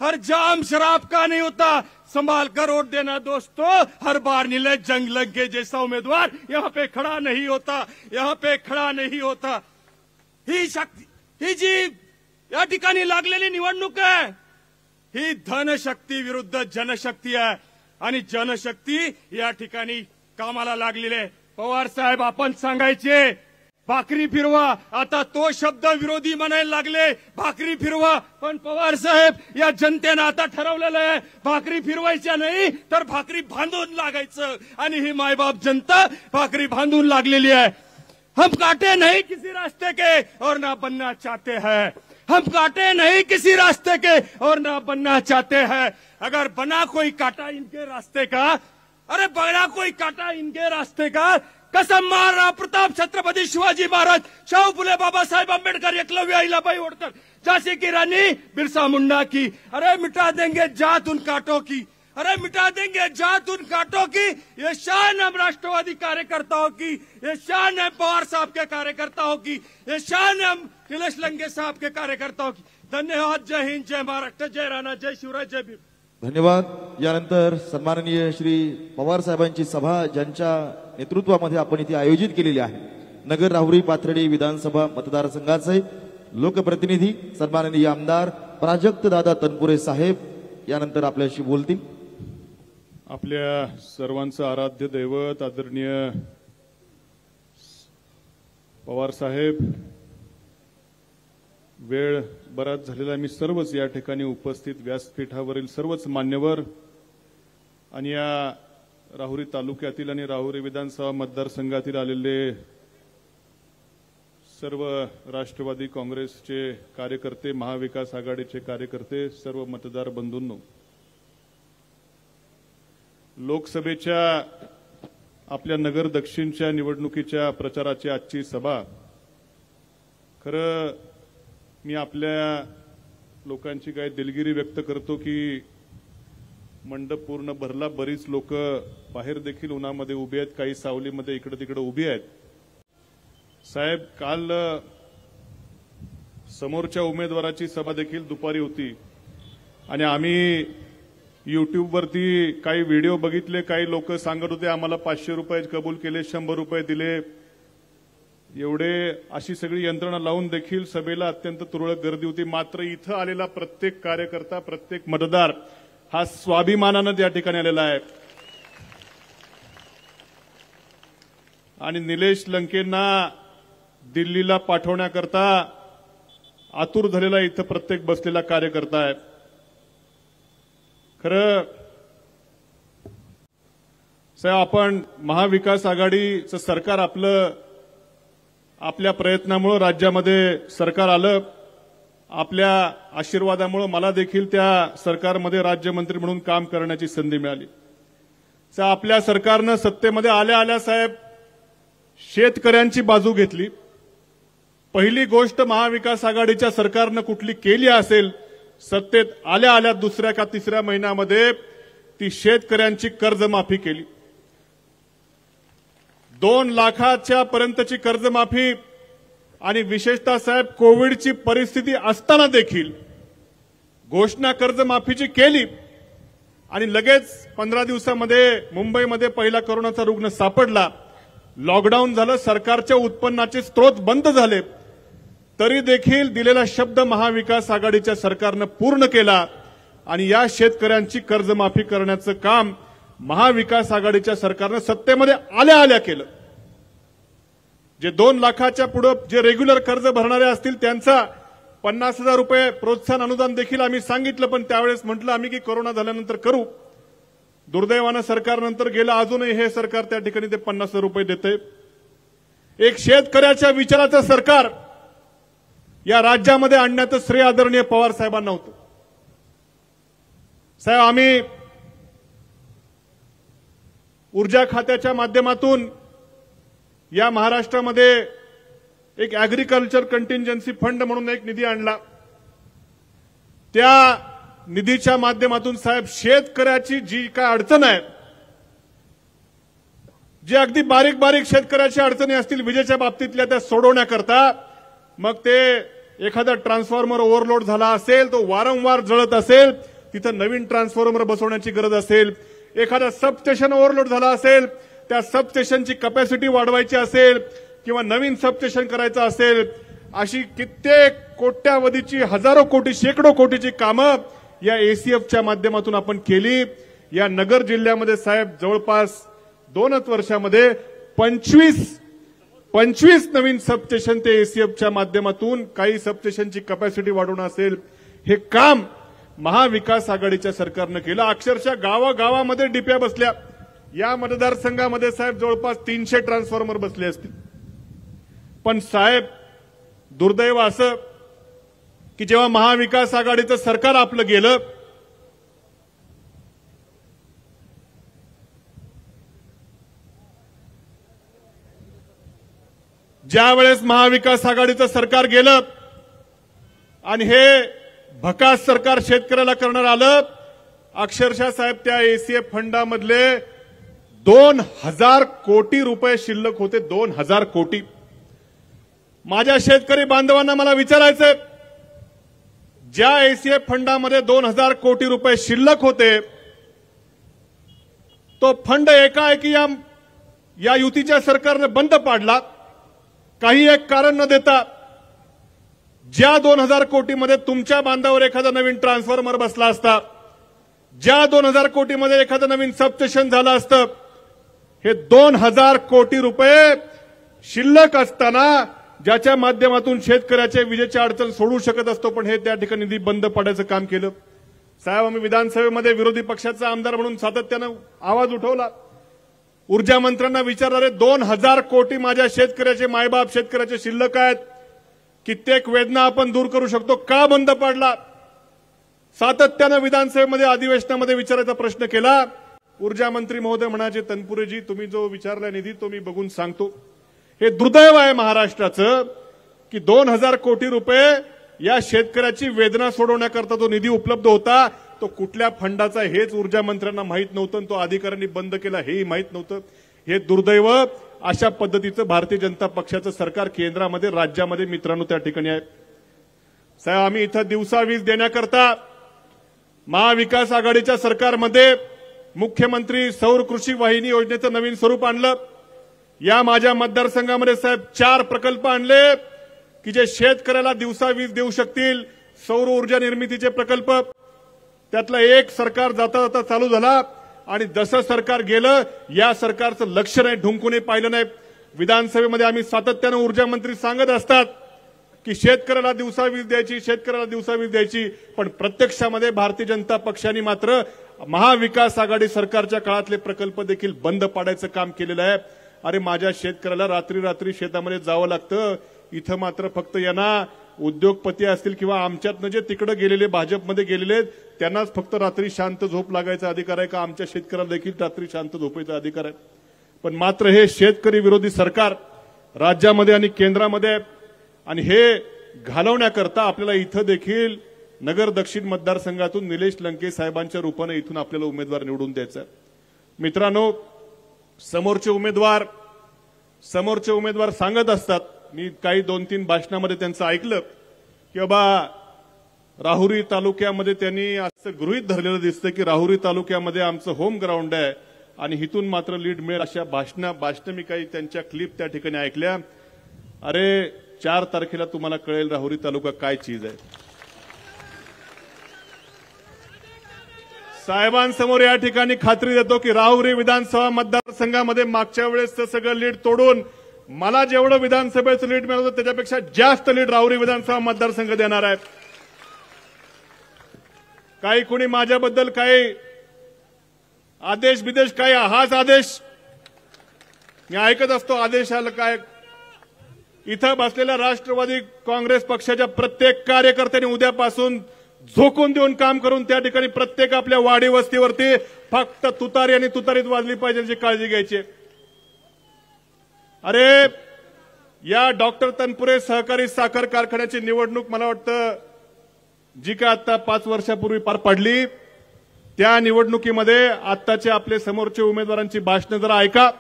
हर जाम शराब का नहीं होता. संभाल कर वोट देना दोस्तों, हर बार नीलेश जंग लंके जैसा उम्मीदवार यहाँ पे खड़ा नहीं होता, यहाँ पे खड़ा नहीं होता. ही जी या ठिकाणी लागलेली निवडणूक आहे, ही धनशक्ती विरुद्ध जनशक्ती आहे. आणि जनशक्ती या ठिकाणी कामाला लागलेली आहे. पवार साहेब आपण सांगायचे भाकरी फिरवा, आता तो शब्द विरोधी म्हणायला लागले, भाकरी फिरवा. पण पवार साहेब या जनतेनं आता ठरवलेलं आहे, भाकरी फिरवायच्या नाही तर भाकरी बांधून लागायचं. आणि ही मायबाप जनता भाकरी बांधून लागलेली आहे. हम काटे नहीं किसी रास्ते के और ना बनना चाहते हैं, हम काटे नहीं किसी रास्ते के और ना बनना चाहते हैं. अगर बना कोई काटा इनके रास्ते का, अरे बना कोई काटा इनके रास्ते का, कसम मार रहा प्रताप छत्रपति शिवाजी महाराज, शाहू फुले, बाबासाहेब आंबेडकर, एकलव्य, अहिल्याबाई होळकर, झांसी की रानी बिरसा मुंडा की. अरे मिटा देंगे जात उन कांटों की, अरे मिटा देंगे जात उन कांटों की. ये शान हम राष्ट्रवादी कार्यकर्ताओं की, ये शान है पवार साहब के कार्यकर्ताओं की, ये शान है हम निलेश लंके साहब के कार्यकर्ताओं की. धन्यवाद. जय हिंद, जय महाराष्ट्र, जय राणा, जय शिवराय, जय भीम. धन्यवाद. यानंतर सन्माननीय श्री पवार साहेबांची सभा ज्यांच्या नेतृत्वामध्ये आपण इथे आयोजित केलेली आहे, नगर राहुरी पाथर्डी विधानसभा मतदारसंघाचे लोकप्रतिनिधी सन्माननीय आमदार प्राजक्त दादा तनपुरे साहेब यानंतर आपल्याशी बोलतील. आपल्या सर्वांचं आराध्य दैवत आदरणीय पवार साहेब, वेळ बराच झालेला, मी सर्वच या ठिकाणी उपस्थित व्यासपीठावरील सर्वच मान्यवर आणि या राहुरी तालुक्यातील आणि राहुरी विधानसभा मतदारसंघातील आलेले सर्व राष्ट्रवादी काँग्रेसचे कार्यकर्ते, महाविकास आघाडीचे कार्यकर्ते, सर्व मतदार बंधूंनो, लोकसभेच्या आपल्या नगर दक्षिणच्या निवडणुकीच्या प्रचाराची आजची सभा, खरं मी आपल्या लोकांची काय दिलगिरी व्यक्त करतो की मंडप पूर्ण भरला, बरीच लोक बाहेर देखील उन्हामध्ये उभी आहेत, काही सावलीमध्ये इकडे तिकडे उभी आहेत. साहेब, काल समोरच्या उमेदवाराची सभा देखील दुपारी होती आणि आम्ही युट्यूबवरती काही व्हिडिओ बघितले. काही लोक सांगत होते आम्हाला 500 रुपये कबूल केले, 100 रुपये दिले, एवढे अशी सगळी यंत्रणा लावून देखील सभेला अत्यंत तुरळक गर्दी होती. मात्र इथं आलेला प्रत्येक कार्यकर्ता, प्रत्येक मतदार हा स्वाभिमानानं त्या ठिकाणी आलेला आहे आणि निलेश लंकेंना दिल्लीला पाठवण्याकरता आतुर झालेला इथं प्रत्येक बसलेला कार्यकर्ता आहे. खरं साहेब, आपण महाविकास आघाडीचं सरकार आपल्या प्रयत्नामुळे राज्यामध्ये सरकार आलं आपल्या आशीर्वादामुळे मला देखील त्या सरकारमध्ये राज्यमंत्री म्हणून काम करण्याची संधी मिळाली. आपल्या सरकारनं सत्तेमध्ये आल्या आल्या साहेब शेतकऱ्यांची बाजू घेतली. पहिली गोष्ट महाविकास आघाडीच्या सरकारनं कुठली केली असेल सत्तेत आल्या आल्या दुसऱ्या का तिसऱ्या महिन्यामध्ये ती शेतकऱ्यांची कर्जमाफी केली. 2 लाखाच्या पर्यंतची कर्जमाफी आणि विशेषतः साहेब कोविडची परिस्थिती असताना देखील घोषणा कर्जमाफीची केली आणि लगेच 15 दिवसामध्ये मुंबईमध्ये पहिला कोरोनाचा रुग्ण सापडला. लॉकडाऊन झालं, सरकारच्या उत्पन्नाचे स्रोत बंद झाले, तरी देखील दिलेला शब्द महाविकास आघाडीच्या सरकारनं पूर्ण केला आणि या शेतकऱ्यांची कर्जमाफी करण्याचं काम महाविकास आघाडीच्या सरकारनं सत्तेमध्ये आल्या आल्या केलं. जे 2 लाखाच्या पुढे जे रेग्युलर कर्ज भरणारे असतील त्यांचा 50,000 रुपये प्रोत्साहन अनुदान देखील आम्ही सांगितलं, पण त्यावेळेस म्हटलं आम्ही की कोरोना झाल्यानंतर करू. दुर्दैवानं सरकार नंतर गेलं, अजूनही हे सरकार त्या ठिकाणी ते 50,000 रुपये देते. एक शेतकऱ्याच्या विचाराचं सरकार या राज्यामध्ये आणण्याचं श्रेय आदरणीय पवार साहेबांना होतं. साहेब, आम्ही ऊर्जा खात्याच्या माध्यमातून या महाराष्ट्रामध्ये एक ऍग्रीकल्चर कंटिंजन्सी फंड म्हणून एक निधी आणला. त्या निधीच्या माध्यमातून साहेब शेतकऱ्याची जी काय अडचण आहे, जे अगदी बारीक बारीक शेतकऱ्याच्या अडचणी असतील विजेच्या बाबतीतल्या, त्या सोडवण्याकरता, मग ते एखादा ट्रान्सफॉर्मर ओव्हरलोड झाला असेल, तो वारंवार जळत असेल, तिथं नवीन ट्रान्सफॉर्मर बसवण्याची गरज असेल, एखादा सबस्टेशन ओव्हरलोड झाला असेल, त्या सबस्टेशनची कॅपॅसिटी वाढवायची असेल किंवा नवीन सबस्टेशन करायचं असेल, अशी कित्येक कोट्यावधीची, हजारो कोटी, शेकडो कोटीची कामं या एसीएफच्या माध्यमातून आपण केली. या नगर जिल्ह्यामध्ये साहेब जवळपास 2च वर्षामध्ये 25 नवीन सबस्टेशन ते एसीएफच्या माध्यमातून, काही सबस्टेशनची कॅपॅसिटी वाढवणं असेल, हे काम महाविकास आघाडीच्या सरकारनं केलं. अक्षरशः गावागावामध्ये डिप्या बसल्या. या मतदारसंघामध्ये साहेब जवळपास 300 ट्रान्सफॉर्मर बसले असतील. पण साहेब दुर्दैव असं की जेव्हा महाविकास आघाडीचं सरकार आपलं गेलं, ज्या वेळेस महाविकास आघाडीचं सरकार गेलं आणि हे भकास सरकार शेतकऱ्याला करणार आलं, अक्षरशः साहेब त्या एसीएफ फंडामधले 2,000 कोटी रुपये शिल्लक होते. 2,000 कोटी. माझ्या शेतकरी बांधवांना मला विचारायचंय, ज्या एसीएफ फंडामध्ये 2,000 कोटी रुपये शिल्लक होते, तो फंड एकाएकी या युतीच्या सरकारनं बंद पाडला, काही एक कारण न देता. ज्या 2,000 कोटीमध्ये तुमच्या बांधावर एखादा नवीन ट्रान्सफॉर्मर बसला असता, ज्या 2,000 कोटीमध्ये एखादं नवीन सबस्टेशन झालं असतं, हे 2,000 कोटी रुपये शिल्लक असताना ज्याच्या माध्यमातून शेतकऱ्याच्या विजेची अडचण सोडू शकत असतो, पण हे त्या ठिकाणी निधी बंद पाडायचं काम केलं. साहेब, आम्ही विधानसभेमध्ये विरोधी पक्षाचा आमदार म्हणून सातत्यानं आवाज उठवला. ऊर्जा मंत्र्यांना विचारणारे 2,000 कोटी माझ्या शेतकऱ्याचे मायबाप शेतकऱ्याचे शिल्लक आहेत, कित्येक वेदना आपण दूर करू शकतो, का बंद पाडला? सातत्यानं विधानसभेमध्ये अधिवेशनामध्ये विचारायचा प्रश्न केला. ऊर्जा मंत्री महोदय म्हणाले, तनपुरेजी तुम्ही जो विचारला निधी तो मी बघून सांगतो. हे दुर्दैव आहे महाराष्ट्राचं की 2,000 कोटी रुपये या शेतकऱ्याची वेदना सोडवण्याकरता जो निधी उपलब्ध होता, तो कुठल्या फंडाचा हेच ऊर्जा मंत्र्यांना माहीत नव्हतं, तो अधिकाऱ्यांनी बंद केला हेही माहीत नव्हतं. हे दुर्दैव. अशा पद्धतीचं भारतीय जनता पक्षाचं सरकार केंद्रामध्ये, राज्यामध्ये मित्रांनो त्या ठिकाणी आहे. साहेब, आम्ही इथं दिवसा वीज देण्याकरता महाविकास आघाडीच्या सरकारमध्ये मुख्यमंत्री सौर कृषी वाहिनी योजनेचं नवीन स्वरूप आणलं. या माझ्या मतदारसंघामध्ये साहेब 4 प्रकल्प आणले की जे शेतकऱ्याला दिवसा वीज देऊ शकतील. सौर ऊर्जा निर्मितीचे प्रकल्प, त्यातला एक सरकार जाता जाता चालू झाला आणि जसं सरकार गेलं, या सरकारचं लक्ष नाही, ढुंकूनही पाहिलं नाही. विधानसभेमध्ये आम्ही सातत्यानं ऊर्जा मंत्री सांगत असतात की शेतकऱ्याला दिवसा वीज द्यायची, शेतकऱ्याला दिवसा वीज द्यायची, पण प्रत्यक्षामध्ये भारतीय जनता पक्षाने मात्र महाविकास आघाडी सरकारच्या काळातले प्रकल्प देखील बंद पाडायचं काम केलेलं आहे. अरे, माझ्या शेतकऱ्याला रात्री रात्री शेतामध्ये जावं लागतं, इथं मात्र फक्त यांना उद्योगपती असतील किंवा आमच्यातनं जे तिकडे गेलेले भाजपमध्ये गेलेले आहेत त्यांनाच फक्त रात्री शांत झोप लागायचा अधिकार आहे का आमच्या शेतकऱ्याला देखील रात्री शांत झोपायचा अधिकार आहे? पण मात्र हे शेतकरी विरोधी सरकार राज्यामध्ये आणि केंद्रामध्ये आहे आणि हे घालवण्याकरता आपल्याला इथं देखील नगर दक्षिण मतदारसंघातून निलेश लंके साहेबांच्या रूपाने इथून आपल्याला उमेदवार निवडून द्यायचा आहे. मित्रांनो, समोरचे उमेदवार सांगत असतात, मी काही 2-3 भाषणामध्ये त्यांचं ऐकलं की बाबा राहुरी तालुक्यामध्ये त्यांनी असं गृहीत धरलेलं दिसतं की राहुरी तालुक्यामध्ये आमचं होम ग्राउंड आहे आणि इथून मात्र लीड मिळेल. अशा भाषणं मी काही त्यांच्या क्लिप त्या ठिकाणी ऐकल्या. अरे 4 तारखेला तुम्हाला कळेल राहुरी तालुका काय चीज आहे. साहेबांसमोर या ठिकाणी खात्री देतो की राहुरी विधानसभा मतदारसंघामध्ये मागच्या वेळेसचं सगळं लीड तोडून मला जेवढं विधानसभेचं लीड मिळालं होतं त्याच्यापेक्षा जास्त लीड राहुरी विधानसभा मतदारसंघ देणार आहे. काही कुणी माझ्याबद्दल काही आदेश बिदेश काय, हाच आदेश मी ऐकत असतो. आदेशाला काय, इथं बसलेल्या राष्ट्रवादी काँग्रेस पक्षाच्या प्रत्येक कार्यकर्त्यांनी उद्यापासून झोकून देऊन काम करून त्या ठिकाणी प्रत्येक आपल्या वाडी वस्तीवरती फक्त तुतारी आणि तुतारीत वाजली पाहिजे याची काळजी घ्यायची. अरे या डॉक्टर तनपुरे सहकारी साखर कारखान्याची निवडणूक मला वाटतं जी काय आता 5 वर्षापूर्वी पार पडली, त्या निवडणुकीमध्ये आत्ताचे आपले समोरचे उमेदवारांची भाषणं जरा ऐका.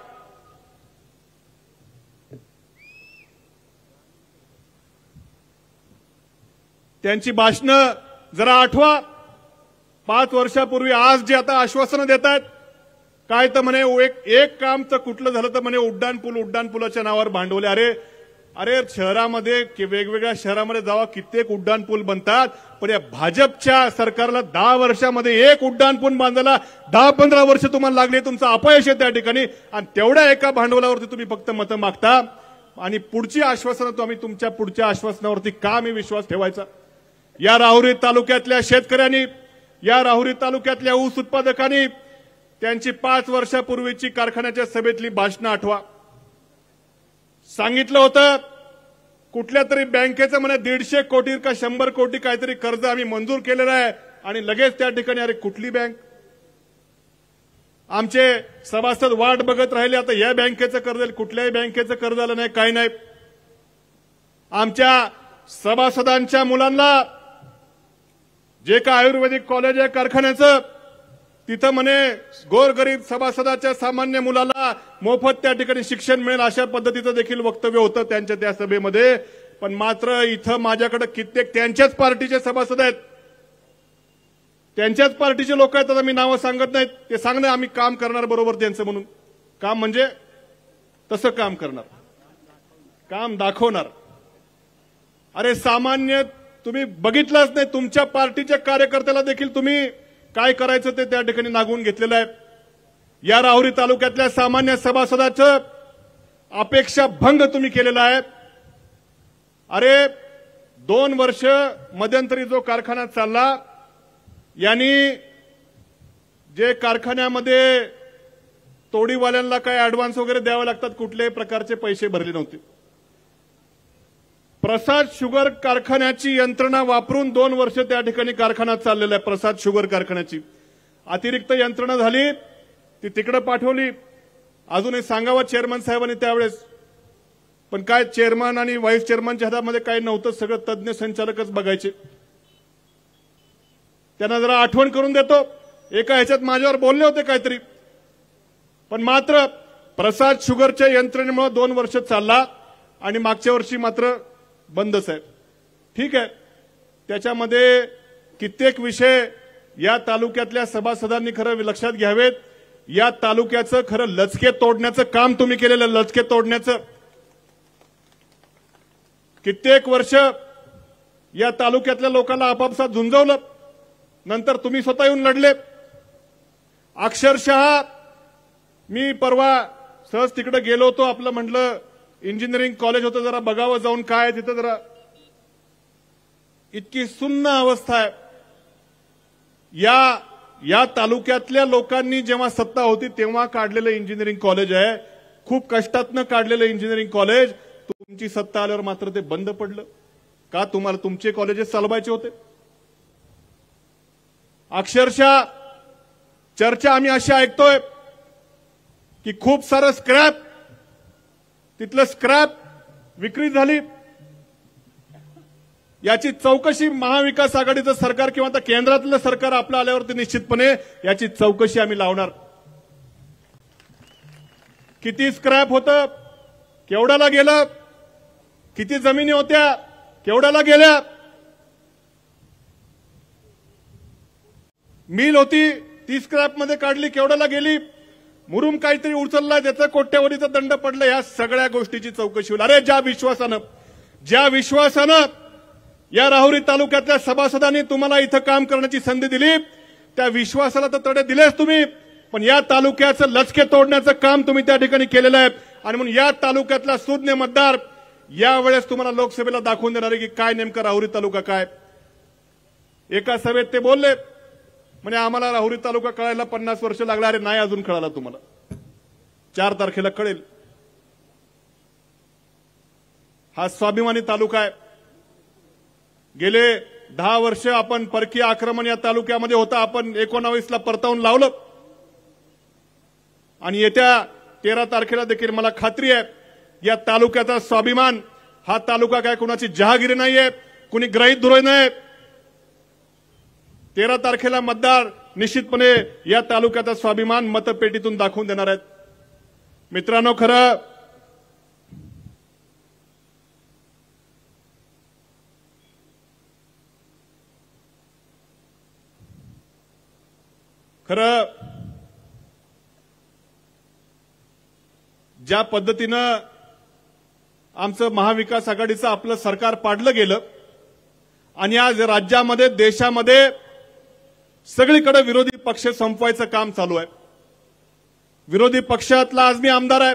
त्यांची भाषणं जरा आठवा. 5 वर्षापूर्वी आज जे आता आश्वासनं देत आहेत, काय तर म्हणे एक काम तर कुठलं झालं तर म्हणे उड्डाणपुलाच्या नावावर भांडवले. अरे शहरामध्ये वेगवेगळ्या शहरामध्ये जावा, कित्येक उड्डाणपूल बनतात, पण या भाजपच्या सरकारला 10 वर्षामध्ये एक उड्डाणपूल बांधायला 10-15 वर्ष तुम्हाला लागले. तुमचं अपयश आहे त्या ठिकाणी आणि तेवढ्या एका भांडवलावरती तुम्ही फक्त मतं मागता आणि पुढची आश्वासनं तुम्ही तुमच्या पुढच्या आश्वासनावरती का मी विश्वास ठेवायचा. या राहुरी तालुक्यातल्या शेतकऱ्यांनी, या राहुरी तालुक्यातल्या ऊस उत्पादकांनी त्यांची 5 वर्षापूर्वीची कारखान्याच्या सभेतली भाषणं आठवा. सांगितलं होतं कुठल्या तरी बँकेचं म्हणे 150 कोटी का 100 कोटी काहीतरी कर्ज आम्ही मंजूर केलेलं आहे आणि लगेच त्या ठिकाणी अरे कुठली बँक, आमचे सभासद वाट बघत राहिले आता या बँकेचं कर्ज, कुठल्याही बँकेचं कर्ज आलं नाही, काही नाही. आमच्या सभासदांच्या मुलांना जे का आयुर्वेदिक कॉलेज आहे कारखान्याचं, तिथं म्हणे गोरगरीब सभासदाच्या सामान्य मुलाला मोफत त्या ठिकाणी शिक्षण मिळेल अशा पद्धतीचं देखील वक्तव्य होतं त्यांच्या त्या सभेमध्ये. पण मात्र इथं माझ्याकडे कित्येक त्यांच्याच पार्टीचे सभासद आहेत, त्यांच्याच पार्टीचे लोक आहेत. आता मी नावं सांगत नाहीत, ते सांगणं आम्ही काम करणार बरोबर त्यांचं म्हणून. काम म्हणजे तसं काम करणार, काम दाखवणार. अरे सामान्य तुम्ही बघितलंच नाही, तुमच्या पार्टीच्या कार्यकर्त्याला देखील तुम्ही काय करायचं ते त्या ठिकाणी नागवून घेतलेलं आहे. या राहुरी तालुक्यातल्या सामान्य सभासदाचं अपेक्षा भंग तुम्ही केलेला आहे. अरे 2 वर्ष मध्यंतरी जो कारखाना चालला, यांनी जे कारखान्यामध्ये तोडीवाल्यांना काय ऍडव्हान्स वगैरे द्यावे लागतात, कुठल्याही प्रकारचे पैसे भरले नव्हते. प्रसाद शुगर कारखान्याची यंत्रणा वापरून 2 वर्ष त्या ठिकाणी कारखाना चाललेला आहे. प्रसाद शुगर कारखान्याची अतिरिक्त यंत्रणा झाली, ती तिकडे पाठवली. अजूनही सांगावं चेअरमन साहेबांनी त्यावेळेस, पण काय चेअरमन आणि व्हाईस चेअरमनच्या हातामध्ये काही नव्हतं, सगळं तज्ज्ञ संचालकच बघायचे. त्यांना जरा आठवण करून देतो, एका ह्याच्यात माझ्यावर बोलले होते काहीतरी, पण मात्र प्रसाद शुगरच्या यंत्रणेमुळे 2 वर्ष चालला आणि मागच्या वर्षी मात्र बंदच आहे. ठीक आहे, त्याच्यामध्ये कित्येक विषय या तालुक्यातल्या सभासदांनी खरं लक्षात घ्यावेत. या तालुक्याचं खरं लचके तोडण्याचं काम तुम्ही केलेलं, लचके तोडण्याचं. कित्येक वर्ष या तालुक्यातल्या लोकांना आपापसात झुंजवलं, नंतर तुम्ही स्वतः येऊन लढले. अक्षरशः मी परवा सहज तिकडे गेलो होतो, आपलं म्हटलं इंजिनिअरिंग कॉलेज होतं, जरा बघावं जाऊन काय तिथं, जरा इतकी सुन्न अवस्था आहे. या तालुक्यातल्या लोकांनी जेव्हा सत्ता होती तेव्हा काढलेलं इंजिनिअरिंग कॉलेज आहे, खूप कष्टातनं काढलेलं इंजिनिअरिंग कॉलेज. तुमची सत्ता आल्यावर मात्र ते बंद पडलं. का तुम्हाला तुमचे कॉलेजेस चालवायचे होते? अक्षरशः चर्चा आम्ही अशी ऐकतोय की खूप सारं स्क्रॅप, तिथलं स्क्रॅप विक्री झाली. याची चौकशी महाविकास आघाडीचं सरकार किंवा आता केंद्रातलं सरकार आपलं आल्यावरती निश्चितपणे याची चौकशी आम्ही लावणार. किती स्क्रॅप होतं, केवढ्याला गेलं, किती जमिनी होत्या, केवढ्याला गेल्या. मिल होती ती स्क्रॅप मध्ये काढली, केवढ्याला गेली. मुरुम काहीतरी उचलला, त्याचा कोट्यवधीचा दंड पडला. या सगळ्या गोष्टीची चौकशी होईल. अरे ज्या विश्वासानं या राहुरी तालुक्यातल्या सभासदांनी तुम्हाला इथं काम करण्याची संधी दिली, त्या विश्वासाला तर तडे दिलेच तुम्ही, पण या तालुक्याचं लचके तोडण्याचं काम तुम्ही त्या ठिकाणी केलेलं आहे. आणि म्हणून या तालुक्यातला सुज्ञ मतदार यावेळेस तुम्हाला लोकसभेला दाखवून देणार आहे की काय नेमका राहुरी तालुका काय. एका सभेत ते बोलले, म्हणजे आम्हाला राहुरी तालुका कळायला 50 वर्ष लागला. अरे नाही, अजून कळाला तुम्हाला, 4 तारखेला कळेल. हा स्वाभिमानी तालुका आहे. गेले 10 वर्ष आपण परकीय आक्रमण या तालुक्यामध्ये होता, आपण 19ला परतावून लावलं. आणि येत्या 13 तारखेला देखील मला खात्री आहे या तालुक्याचा स्वाभिमान, हा तालुका काय कोणाची जहागिरी नाहीये, कुणी गृहीत धरू नये. 13 तारखेला मतदार निश्चितपणे या तालुक्याचा स्वाभिमान मतपेटीतून दाखवून देणार आहेत. मित्रांनो, खरं ज्या पद्धतीनं आमचं महाविकास आघाडीचं आपलं सरकार पाडलं गेलं आणि आज राज्यामध्ये देशामध्ये सगळीकडे विरोधी पक्ष संपवायचं काम चालू आहे. विरोधी पक्षातला आज मी आमदार आहे.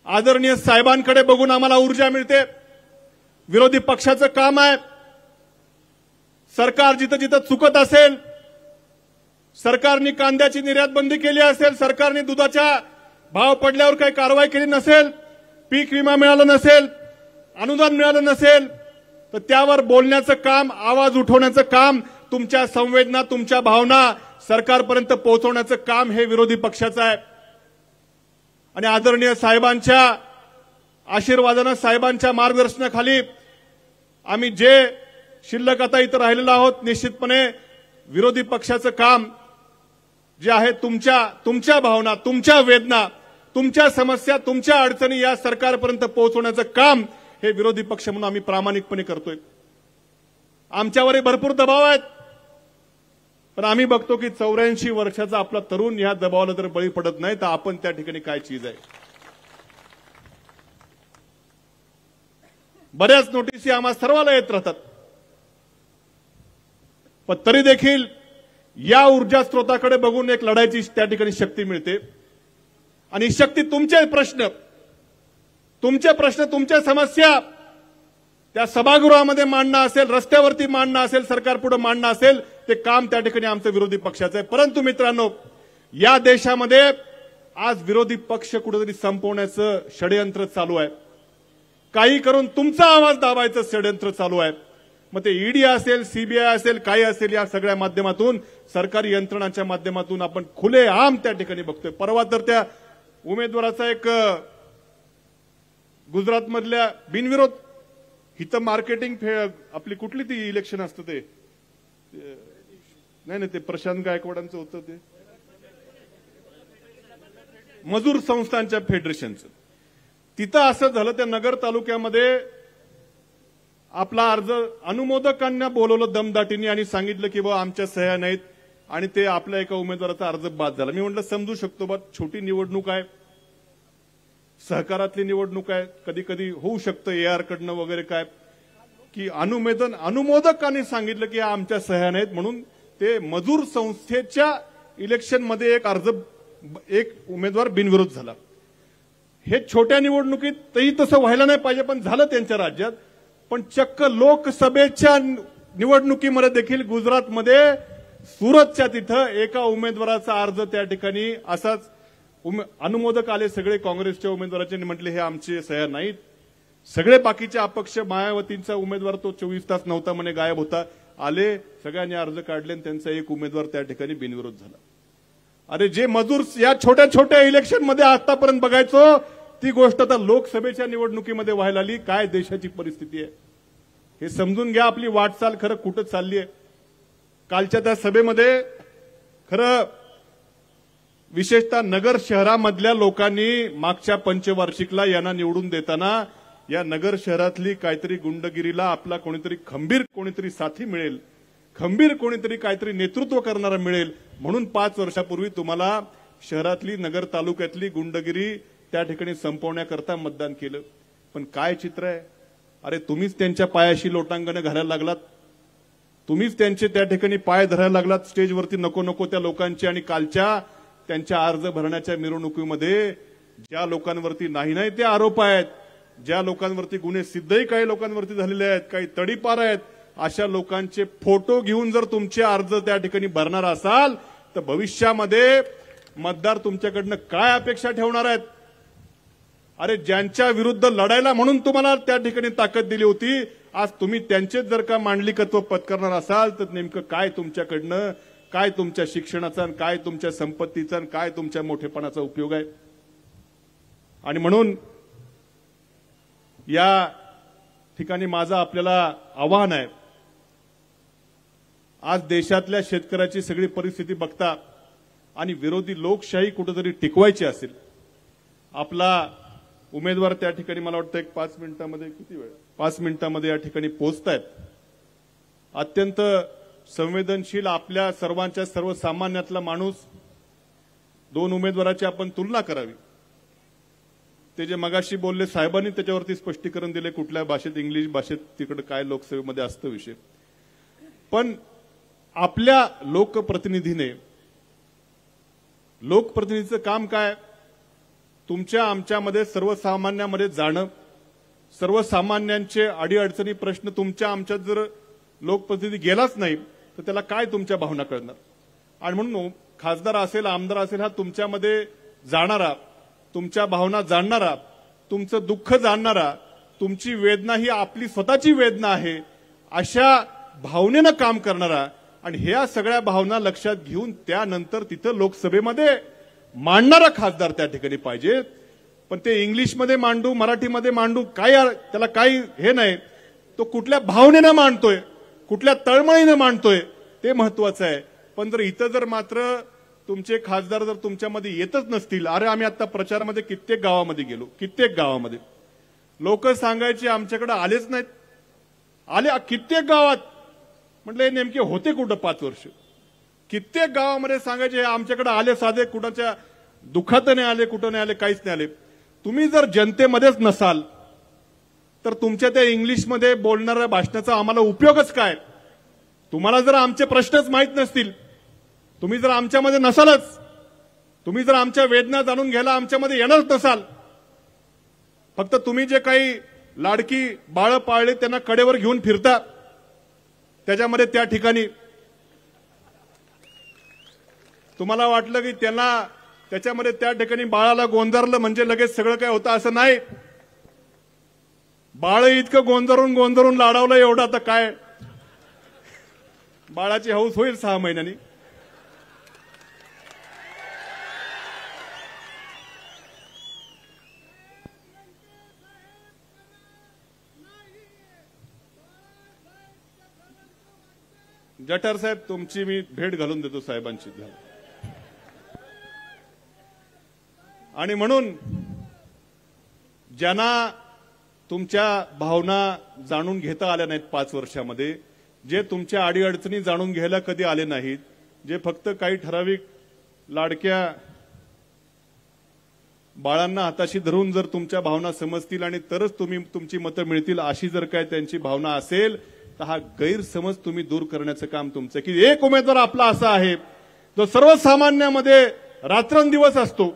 आदरणीय साहेबांकडे बघून आम्हाला ऊर्जा मिळते. विरोधी पक्षाचं काम आहे, सरकार जिथं जिथं चुकत असेल, सरकारने कांद्याची निर्यात बंदी केली असेल, सरकारने दुधाच्या भाव पडल्यावर काही कारवाई केली नसेल, पीक विमा मिळाला नसेल, अनुदान मिळालं नसेल, तर त्यावर बोलण्याचं काम, आवाज उठवण्याचं काम, तुमच्या संवेदना, तुमच्या भावना सरकारपर्यंत पोहोचवण्याचं काम हे विरोधी पक्षाचं आहे. आणि आदरणीय साहेबांच्या आशीर्वादानं, साहेबांच्या मार्गदर्शनाखाली आम्ही जे शिल्लक आता इथं राहिलेलो आहोत, निश्चितपणे विरोधी पक्षाचं काम जे आहे, तुमच्या भावना, तुमच्या वेदना, तुमच्या समस्या, तुमच्या अडचणी या सरकारपर्यंत पोहोचवण्याचं काम हे विरोधी पक्ष म्हणून आम्ही प्रामाणिकपणे करतोय. आमच्यावरही भरपूर दबाव आहेत, पण आम्ही बघतो की 84 वर्षाचा आपला तरुण या दबावाला जर बळी पडत नाही तर आपण त्या ठिकाणी काय चीज आहे. बऱ्याच नोटिसी आम्हा सर्वाला येत राहतात, पण तरी देखील या ऊर्जा स्रोताकडे बघून एक लढायची त्या ठिकाणी शक्ती मिळते. आणि शक्ती तुमचे प्रश्न, तुमच्या समस्या त्या सभागृहामध्ये मांडणं असेल, रस्त्यावरती मांडणं असेल, सरकारपुढे मांडणं असेल, ते काम त्या ठिकाणी आमचं विरोधी पक्षाचं आहे. परंतु मित्रांनो, या देशामध्ये आज विरोधी पक्ष कुठेतरी संपवण्याचं षडयंत्र चालू आहे. काही करून तुमचा आवाज दाबायचं षडयंत्र चालू आहे. मग ते ईडी असेल, सीबीआय असेल, काही असेल, या सगळ्या माध्यमातून, सरकारी यंत्रणांच्या माध्यमातून आपण खुलेआम त्या ठिकाणी बघतोय. परवा तर त्या उमेदवाराचा एक गुजरातमधल्या बिनविरोध हिथं मार्केटिंग आपली कुठली ती इलेक्शन असतं ते नाही ते प्रशांत गायकवाडांचं होतं, ते मजूर संस्थांच्या फेडरेशनचं. तिथं असं झालं, त्या नगर तालुक्यामध्ये आपला अर्ज अनुमोदकांना बोलवलं दमदाटीने आणि सांगितलं की बाबा आमच्या सह्या नाहीत, आणि ते आपल्या एका उमेदवाराचा अर्ज बाद झाला. मी म्हटलं समजू शकतो, बा छोटी निवडणूक आहे, सहकारातली निवडणूक आहे, कधी कधी होऊ शकतं एआर कडनं वगैरे काय, की अनुमोदकांनी सांगितलं की आमच्या सह्या नाहीत, म्हणून ते मजूर संस्थेच्या इलेक्शनमध्ये एक उमेदवार बिनविरोध झाला. हे छोट्या निवडणुकीतही तसं व्हायला नाही पाहिजे, पण झालं त्यांच्या राज्यात. पण चक्क लोकसभेच्या निवडणुकीमध्ये देखील गुजरातमध्ये सुरतच्या तिथं एका उमेदवाराचा अर्ज त्या ठिकाणी असाच अनुमोदक आले, सगळे काँग्रेसच्या उमेदवाराचे, म्हटले हे आमचे सह्या नाहीत. सगळे बाकीचे अपक्ष, मायावतींचा उमेदवार तो 24 तास नव्हता म्हणे, गायब होता. आले, सगळ्यांनी अर्ज काढले आणि त्यांचा एक उमेदवार त्या ठिकाणी बिनविरोध झाला. अरे जे मजूर या छोट्या छोट्या इलेक्शन मध्ये आतापर्यंत बघायचो, ती गोष्ट आता लोकसभेच्या निवडणुकीमध्ये व्हायला आली. काय देशाची परिस्थिती आहे हे समजून घ्या. आपली वाटचाल खरं कुठं चालली आहे. कालच्या त्या सभेमध्ये खरं विशेषतः नगर शहरामधल्या लोकांनी मागच्या पंचवार्षिकला यांना निवडून देताना या नगर शहरातली काहीतरी गुंडगिरीला आपला कोणीतरी खंबीर कोणीतरी साथी मिळेल, खंबीर कोणीतरी काहीतरी नेतृत्व करणारा मिळेल म्हणून 5 वर्षापूर्वी तुम्हाला शहरातली, नगर तालुक्यातली गुंडगिरी त्या ठिकाणी संपवण्याकरता मतदान केलं. पण काय चित्र आहे. अरे तुम्हीच त्यांच्या पायाशी लोटांगण घालायला लागलात. तुम्हीच त्यांचे त्या ठिकाणी पाय धरायला लागलात स्टेजवरती नको नको त्या लोकांचे. आणि कालच्या त्यांच्या अर्ज भरण्याच्या मिरवणुकीमध्ये ज्या लोकांवरती नाही ते आरोप आहेत, ज्या लोकांवरती गुन्हे सिद्धही काही लोकांवरती झालेले आहेत, काही तडीपार आहेत, अशा लोकांचे फोटो घेऊन जर तुमचे अर्ज त्या ठिकाणी भरणार असाल तर भविष्यामध्ये मतदार तुमच्याकडनं काय अपेक्षा ठेवणार आहेत. अरे ज्यांच्या विरुद्ध लढायला म्हणून तुम्हाला त्या ठिकाणी ताकद दिली होती, आज तुम्ही त्यांचेच जर का मांडलिकत्व पत्करणार असाल तर नेमकं काय तुमच्याकडनं, काय तुमच्या शिक्षणाचा, काय तुमच्या संपत्तीचा, काय तुमच्या मोठेपणाचा उपयोग आहे. आणि म्हणून या ठिकाणी माझं आपल्याला आव्हान आहे. आज देशातल्या शेतकऱ्याची सगळी परिस्थिती बघता आणि विरोधी लोकशाही कुठेतरी टिकवायची असेल, आपला उमेदवार त्या ठिकाणी मला वाटतं एक 5 मिनिटांमध्ये, किती वेळ, 5 मिनिटांमध्ये या ठिकाणी पोहोचतायत. अत्यंत संवेदनशील, आपल्या सर्वांच्या, सर्वसामान्यातला माणूस. 2 उमेदवाराची आपण तुलना करावी. ते जे मगाशी बोलले साहेबांनी त्याच्यावरती स्पष्टीकरण दिले, कुठल्या भाषेत, इंग्लिश भाषेत, तिकडे काय लोकसेवेमध्ये असतं विषय. पण आपल्या लोकप्रतिनिधीचं काम काय, तुमच्या आमच्यामध्ये सर्वसामान्यामध्ये जाणं, सर्वसामान्यांचे अडीअडचणी प्रश्न तुमच्या आमच्यात जर लोकप्रतिनिधी गेलाच नाही तर त्याला काय तुमच्या भावना कळणार. आणि म्हणून खासदार असेल, आमदार असेल, हा तुमच्यामध्ये जाणारा, तुमच्या भावना जाणणारा, तुमचं दुःख जाणणारा, तुमची वेदना ही आपली स्वतःची वेदना आहे अशा भावनेनं काम करणारा आणि ह्या सगळ्या भावना लक्षात घेऊन त्यानंतर तिथं लोकसभेमध्ये मांडणारा खासदार त्या ठिकाणी पाहिजे. पण ते इंग्लिशमध्ये मांडू, मराठीमध्ये मांडू, काय त्याला काही हे नाही. तो कुठल्या भावनेनं मांडतोय, कुठल्या तळमळीनं मांडतोय ते महत्वाचं आहे. पण जर इथं जर मात्र तुमचे खासदार जर तुमच्यामध्ये येतच नसतील, अरे आम्ही आता प्रचारामध्ये कित्येक गावामध्ये गेलो, कित्येक गावामध्ये लोक सांगायचे आमच्याकडे आलेच नाहीत, आले कित्येक गावात. म्हटलं नेमके होते कुठं 5 वर्ष. कित्येक गावामध्ये सांगायचे आमच्याकडे आले, साधे कुणाच्या दुःखात नाही आले, कुठं नाही आले, काहीच नाही आले. तुम्ही जर जनतेमध्येच नसाल तर तुमच्या त्या इंग्लिशमध्ये बोलणाऱ्या भाषणाचा आम्हाला उपयोगच काय. तुम्हाला जर आमचे प्रश्नच माहीत नसतील, तुम्ही जर आमच्यामध्ये नसालच, तुम्ही जर आमच्या वेदना जाणून घ्यायला आमच्यामध्ये येणारच नसाल, फक्त तुम्ही जे काही लाडकी बाळं पाळले त्यांना कडेवर घेऊन फिरता, त्याच्यामध्ये त्या ठिकाणी तुम्हाला वाटलं की त्यांना त्याच्यामध्ये त्या ठिकाणी बाळाला गोंजारलं म्हणजे लगेच सगळं काय होतं असं नाही. बाळ इतकं गोंजारून लाडावलं एवढं आता काय, बाळाची हौस होईल 6 महिन्यांनी. जठार साहेब तुमची मी भेट घालून देतो साहेबांची. आणि म्हणून ज्यांना तुमच्या भावना जाणून घेता आल्या नाहीत 5 वर्षामध्ये, जे तुमच्या अडीअडचणी जाणून घ्यायला कधी आले नाहीत, जे फक्त काही ठराविक लाडक्या बाळांना हाताशी धरून जर तुमच्या भावना समजतील आणि तरच तुमची मतं मिळतील अशी जर काय त्यांची भावना असेल तर हा गैरसमज तुम्ही दूर करण्याचं काम तुमचं. की एक उमेदवार आपला असा आहे जो सर्वसामान्यामध्ये रात्रंदिवस असतो,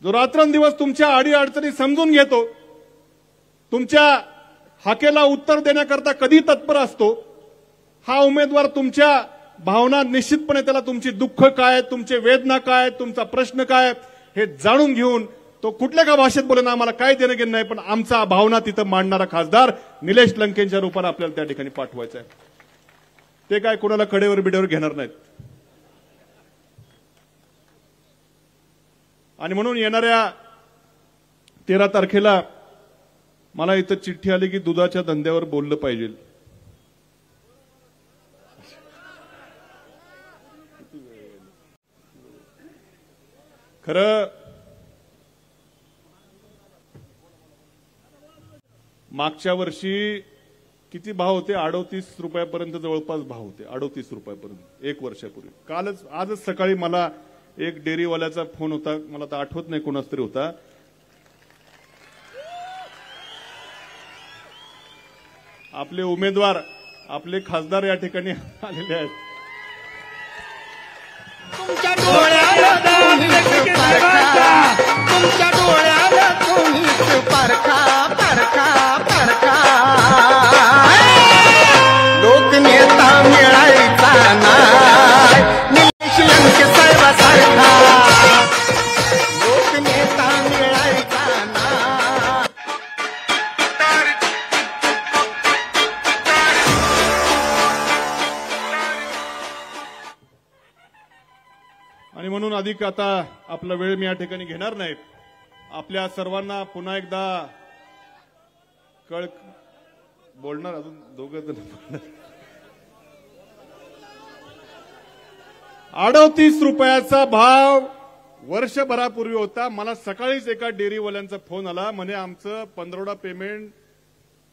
जो रात्रंदिवस तुमच्या अडीअडचणी समजून घेतो, तुमच्या हाकेला उत्तर देण्याकरता कधी तत्पर असतो. हा उमेदवार तुमच्या भावना निश्चितपणे त्याला तुमची दुःख काय, तुमचे वेदना काय, तुमचा प्रश्न काय हे जाणून घेऊन तो कुठल्या का भाषेत बोले ना आम्हाला काय देणं घेणं नाही, पण आमचा भावना तिथं मांडणारा खासदार निलेश लंकेंच्या रूपाने आपल्याला त्या ठिकाणी पाठवायचा आहे. ते काय कोणाला कडेवर बिडेवर घेणार नाहीत. आणि म्हणून येणाऱ्या 13 तारखेला मला इथं चिठ्ठी आली की दुधाच्या धंद्यावर बोललं पाहिजे. खरं मागच्या वर्षी किती भाव होते? 38 रुपयापर्यंत जवळपास भाव होते. 38 रुपयापर्यंत 1 वर्षापूर्वी. आजच सकाळी मला एक डेअरीवाल्याचा फोन होता, मला तर आठवत नाही कोणाच तरी होता. आपले उमेदवार, आपले खासदार या ठिकाणी आलेले आहेत. तुमच्या डोळ्याला तुमच्या डोळ्याला तुम्हीच परखा परखा परखा. लोकनेता मिळायचा नाही निलेश लंके साहेबासारखा. लोकनेता मिळायचा नाही. आणि म्हणून अधिक आता आपला वेळ मी या ठिकाणी घेणार नाही. आपल्या सर्वांना पुन्हा एकदा बोलणार, अजून दोघं जण. 38 रुपयाचा भाव वर्षभरापूर्वी होता. मला सकाळीच एका डेअरीवाल्यांचा फोन आला, म्हणे आमचं पंधरवडा पेमेंट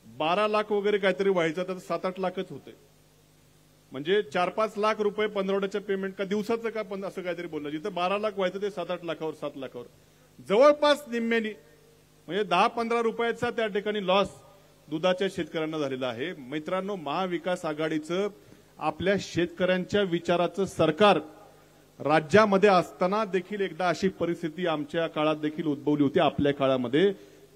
12 लाख वगैरे काहीतरी व्हायचं, तर 7-8 लाखच होते. म्हणजे 4-5 लाख रुपये पंधरवड्याचं पेमेंट का दिवसाचं का असं काहीतरी बोललं. जिथं 12 लाख व्हायचं ते 7-8 लाखावर 7 लाखावर जवळपास निम्म्यानी, म्हणजे 10-15 रुपयाचा त्या ठिकाणी लॉस दुधाच्या शेतकऱ्यांना झालेला आहे. मित्रांनो, महाविकास आघाडीचं आपल्या शेतकऱ्यांच्या विचाराचं सरकार राज्यामध्ये असताना देखील एकदा अशी परिस्थिती आमच्या काळात देखील उद्भवली होती. आपल्या काळामध्ये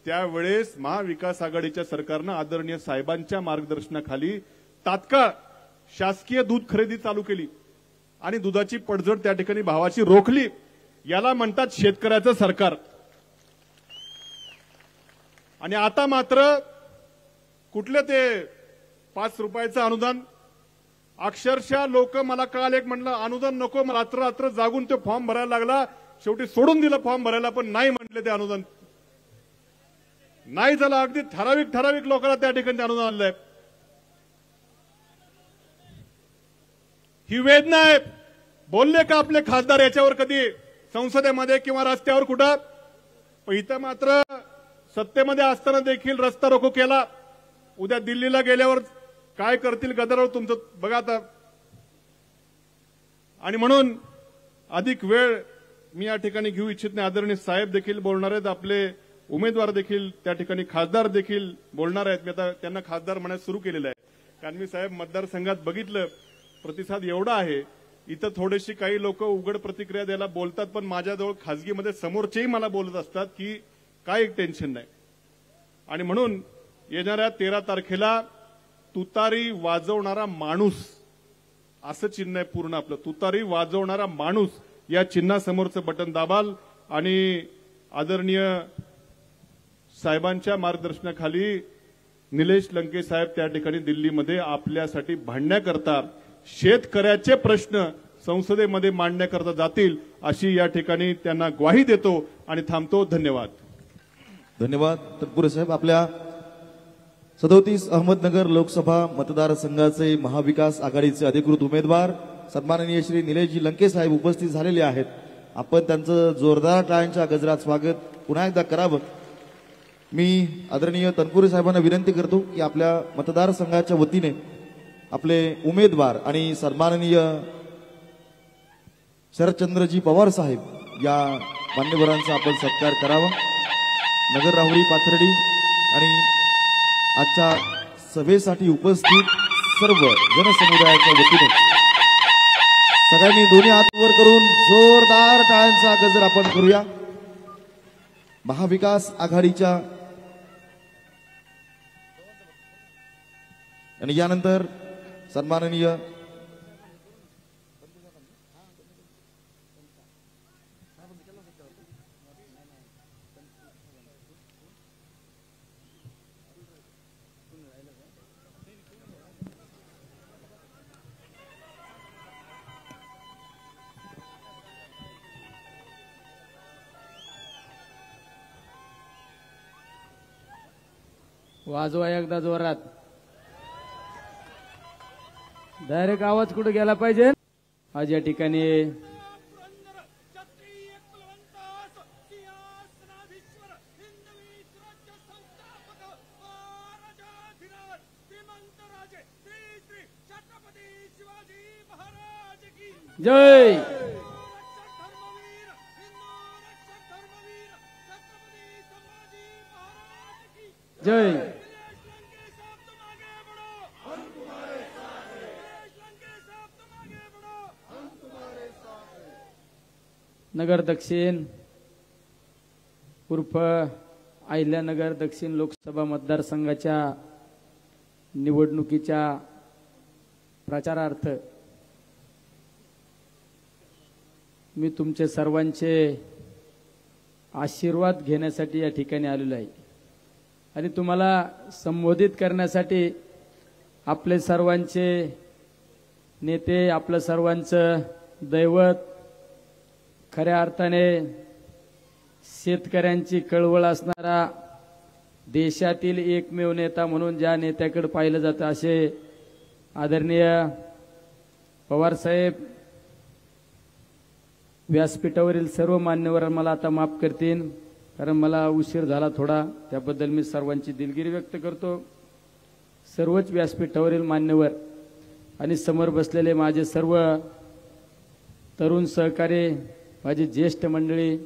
त्यावेळेस महाविकास आघाडीच्या सरकारनं आदरणीय साहेबांच्या मार्गदर्शनाखाली तात्काळ शासकीय दूध खरेदी चालू केली आणि दुधाची पडझड त्या ठिकाणी भावाची रोखली. याला म्हणतात शेतकऱ्याचं सरकार. आणि आता मात्र कुठले ते 5 रुपयाचं अनुदान, अक्षरशः लोक, मला काल एक म्हणलं अनुदान नको, रात्र रात्र जागून ते फॉर्म भरायला लागला. शेवटी सोडून दिलं फॉर्म भरायला, पण नाही म्हटले ते अनुदान नाही झालं. अगदी ठराविक लोकांना त्या ठिकाणी अनुदान आलंय. ही वेदना आहे. बोलले का आपले खासदार याच्यावर कधी संसदेमध्ये किंवा रस्त्यावर कुठं? पण इथं मात्र सत्तेमध्ये असताना देखील रस्ता रोको केला. उद्या दिल्लीला गेल्यावर काय करतील गदारोळ तुमचं बघा आता. आणि म्हणून अधिक वेळ मी या ठिकाणी घेऊ इच्छित नाही. आदरणीय साहेब देखील बोलणार आहेत, आपले उमेदवार देखील त्या ठिकाणी, खासदार देखील बोलणार आहेत. मी आता त्यांना खासदार म्हणायला सुरू केलेलं आहे, कारण मी साहेब मतदारसंघात बघितलं प्रतिसाद एवढा आहे. इथं थोडेशी काही लोक उघड प्रतिक्रिया द्यायला बोलतात, पण माझ्याजवळ खासगीमध्ये समोरचेही मला बोलत असतात की काय टेन्शन नाही. आणि म्हणून येणाऱ्या 13 तारखेला तुतारी वाजवणारा माणूस असं चिन्ह आहे पूर्ण आपलं. तुतारी वाजवणारा माणूस या चिन्हासमोरचं बटन दाबाल आणि आदरणीय साहेबांच्या मार्गदर्शनाखाली निलेश लंके साहेब त्या ठिकाणी दिल्लीमध्ये आपल्यासाठी भांडण्याकरता, शेतकऱ्याचे प्रश्न संसदेमध्ये मांडण्याकरता जातील अशी या ठिकाणी त्यांना ग्वाही देतो आणि थांबतो. धन्यवाद. धन्यवाद तत्पुरे साहेब. आपल्या 37 अहमदनगर लोकसभा मतदारसंघाचे महाविकास आघाडीचे अधिकृत उमेदवार सन्माननीय श्री निलेशजी लंके साहेब उपस्थित झालेले आहेत. आपण त्यांचं जोरदार टाळ्यांच्या गजरात स्वागत पुन्हा एकदा करावं. मी आदरणीय तनपुरे साहेबांना विनंती करतो की आपल्या मतदारसंघाच्या वतीने आपले उमेदवार आणि सन्माननीय शरदचंद्रजी पवार साहेब या मान्यवरांचा आपण सत्कार करावा. नगर राहुरी पाथर्डी आणि आजच्या सभेसाठी उपस्थित सर्व जनसमुदायाच्या वतीने सगळ्यांनी दोन्ही हात वर करून जोरदार टाळ्यांचा गजर आपण करूया. महाविकास आघाडीच्या आणि यानंतर सन्माननीय वाजवा एकदा जोरात. डायरेक्ट आवाज कुठे गेला पाहिजे. आज या ठिकाणी जय जय नगर दक्षिण उर्फ अहिल्यानगर दक्षिण लोकसभा मतदारसंघाच्या निवडणुकीच्या प्रचारार्थ मी तुमचे सर्वांचे आशीर्वाद घेण्यासाठी या ठिकाणी आलेलो आहे आणि तुम्हाला संबोधित करण्यासाठी आपले सर्वांचे नेते, आपलं सर्वांचं दैवत, खऱ्या अर्थाने शेतकऱ्यांची कळवळ असणारा देशातील एकमेव नेता म्हणून ज्या नेत्याकडे पाहिलं जातं असे आदरणीय पवारसाहेब, व्यासपीठावरील सर्व मान्यवर मला आता माफ करतील कारण मला उशीर झाला थोडा, त्याबद्दल मी सर्वांची दिलगिरी व्यक्त करतो. सर्वच व्यासपीठावरील मान्यवर आणि समोर बसलेले माझे सर्व तरुण सहकारी, माझी ज्येष्ठ मंडळी,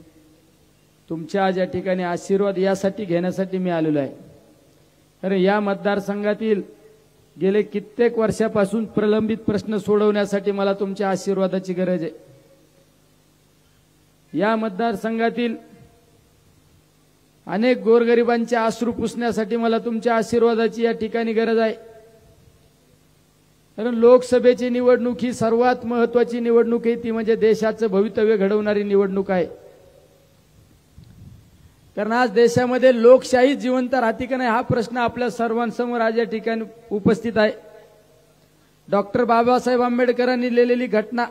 तुमच्या आज या ठिकाणी आशीर्वाद यासाठी घेण्यासाठी मी आलेलो आहे. अरे या मतदारसंघातील गेले कित्येक वर्षापासून प्रलंबित प्रश्न सोडवण्यासाठी मला तुमच्या आशीर्वादाची गरज आहे. या मतदारसंघातील अनेक गोरगरिबांचे अश्रू पुसण्यासाठी मला तुमच्या आशीर्वादाची या ठिकाणी गरज आहे. कारण लोकसभेची निवडणूक ही सर्वात महत्त्वाची निवडणूक आहे, ती म्हणजे देशाचं भवितव्य घडवणारी निवडणूक आहे. कारण आज देशामध्ये लोकशाही जिवंत राहते का नाही हा प्रश्न आपल्या सर्वांसमोर आज या ठिकाणी उपस्थित आहे. डॉक्टर बाबासाहेब आंबेडकरांनी लिहिलेली घटना,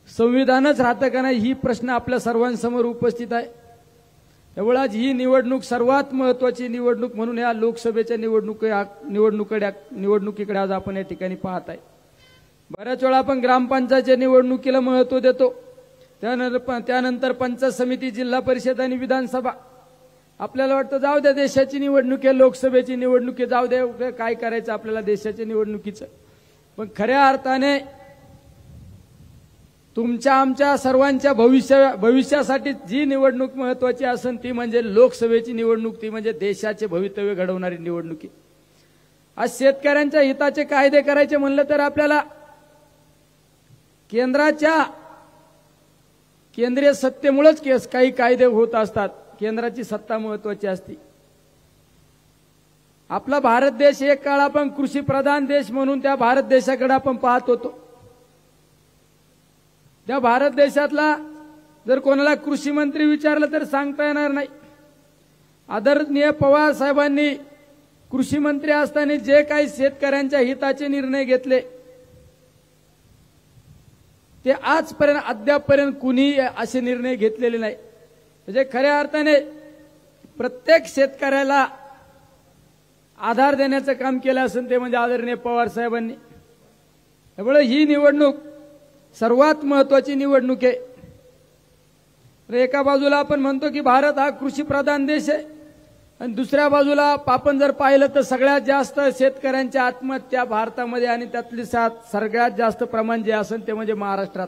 संविधानच राहतं का नाही ही प्रश्न आपल्या सर्वांसमोर उपस्थित आहे. त्यामुळे आज ही निवडणूक सर्वात महत्त्वाची निवडणूक म्हणून या लोकसभेच्या निवडणुकीकडे आज आपण या ठिकाणी पाहत आहे. बऱ्याच वेळा आपण ग्रामपंचायतच्या निवडणुकीला महत्त्व देतो, त्यानंतर पंचायत समिती, जिल्हा परिषद आणि विधानसभा. आपल्याला वाटतं जाऊ द्या देशाची निवडणूक आहे, लोकसभेची निवडणूक आहे, जाऊ द्या काय करायचं आपल्याला देशाच्या निवडणुकीचं. पण खऱ्या अर्थाने तुमच्या आमच्या सर्वांच्या भविष्यासाठी जी निवडणूक महत्त्वाची असेल ती म्हणजे लोकसभेची निवडणूक, ती म्हणजे देशाचे भवितव्य घडवणारी निवडणूक. आज शेतकऱ्यांच्या हिताचे कायदे करायचे म्हणलं तर आपल्याला केंद्रीय सत्तेमुळेच काही कायदे होत असतात. केंद्राची सत्ता महत्त्वाची असते. आपला भारत देश एक काळ आपण कृषी प्रधान देश म्हणून त्या भारत देशाकडे आपण पाहत होतो. त्या भारत देशातला जर कोणाला कृषी मंत्री विचारलं तर सांगता येणार नाही. आदरणीय पवार साहेबांनी कृषी मंत्री असताना जे काही शेतकऱ्यांच्या हिताचे निर्णय घेतले ते आजपर्यंत अद्यापपर्यंत कुणी असे निर्णय घेतलेले नाही. म्हणजे खऱ्या अर्थाने प्रत्येक शेतकऱ्याला आधार देण्याचं काम केलं असेल ते म्हणजे आदरणीय पवार साहेबांनी. त्यामुळे ही निवडणूक सर्वात महत्त्वाची निवडणूक आहे. एका बाजूला आपण म्हणतो की भारत हा कृषी प्रधान देश आहे आणि दुसऱ्या बाजूला आपण जर पाहिलं तर सगळ्यात जास्त शेतकऱ्यांच्या आत्महत्या भारतामध्ये आणि त्यातली सगळ्यात जास्त प्रमाण जे असेल ते म्हणजे महाराष्ट्रात.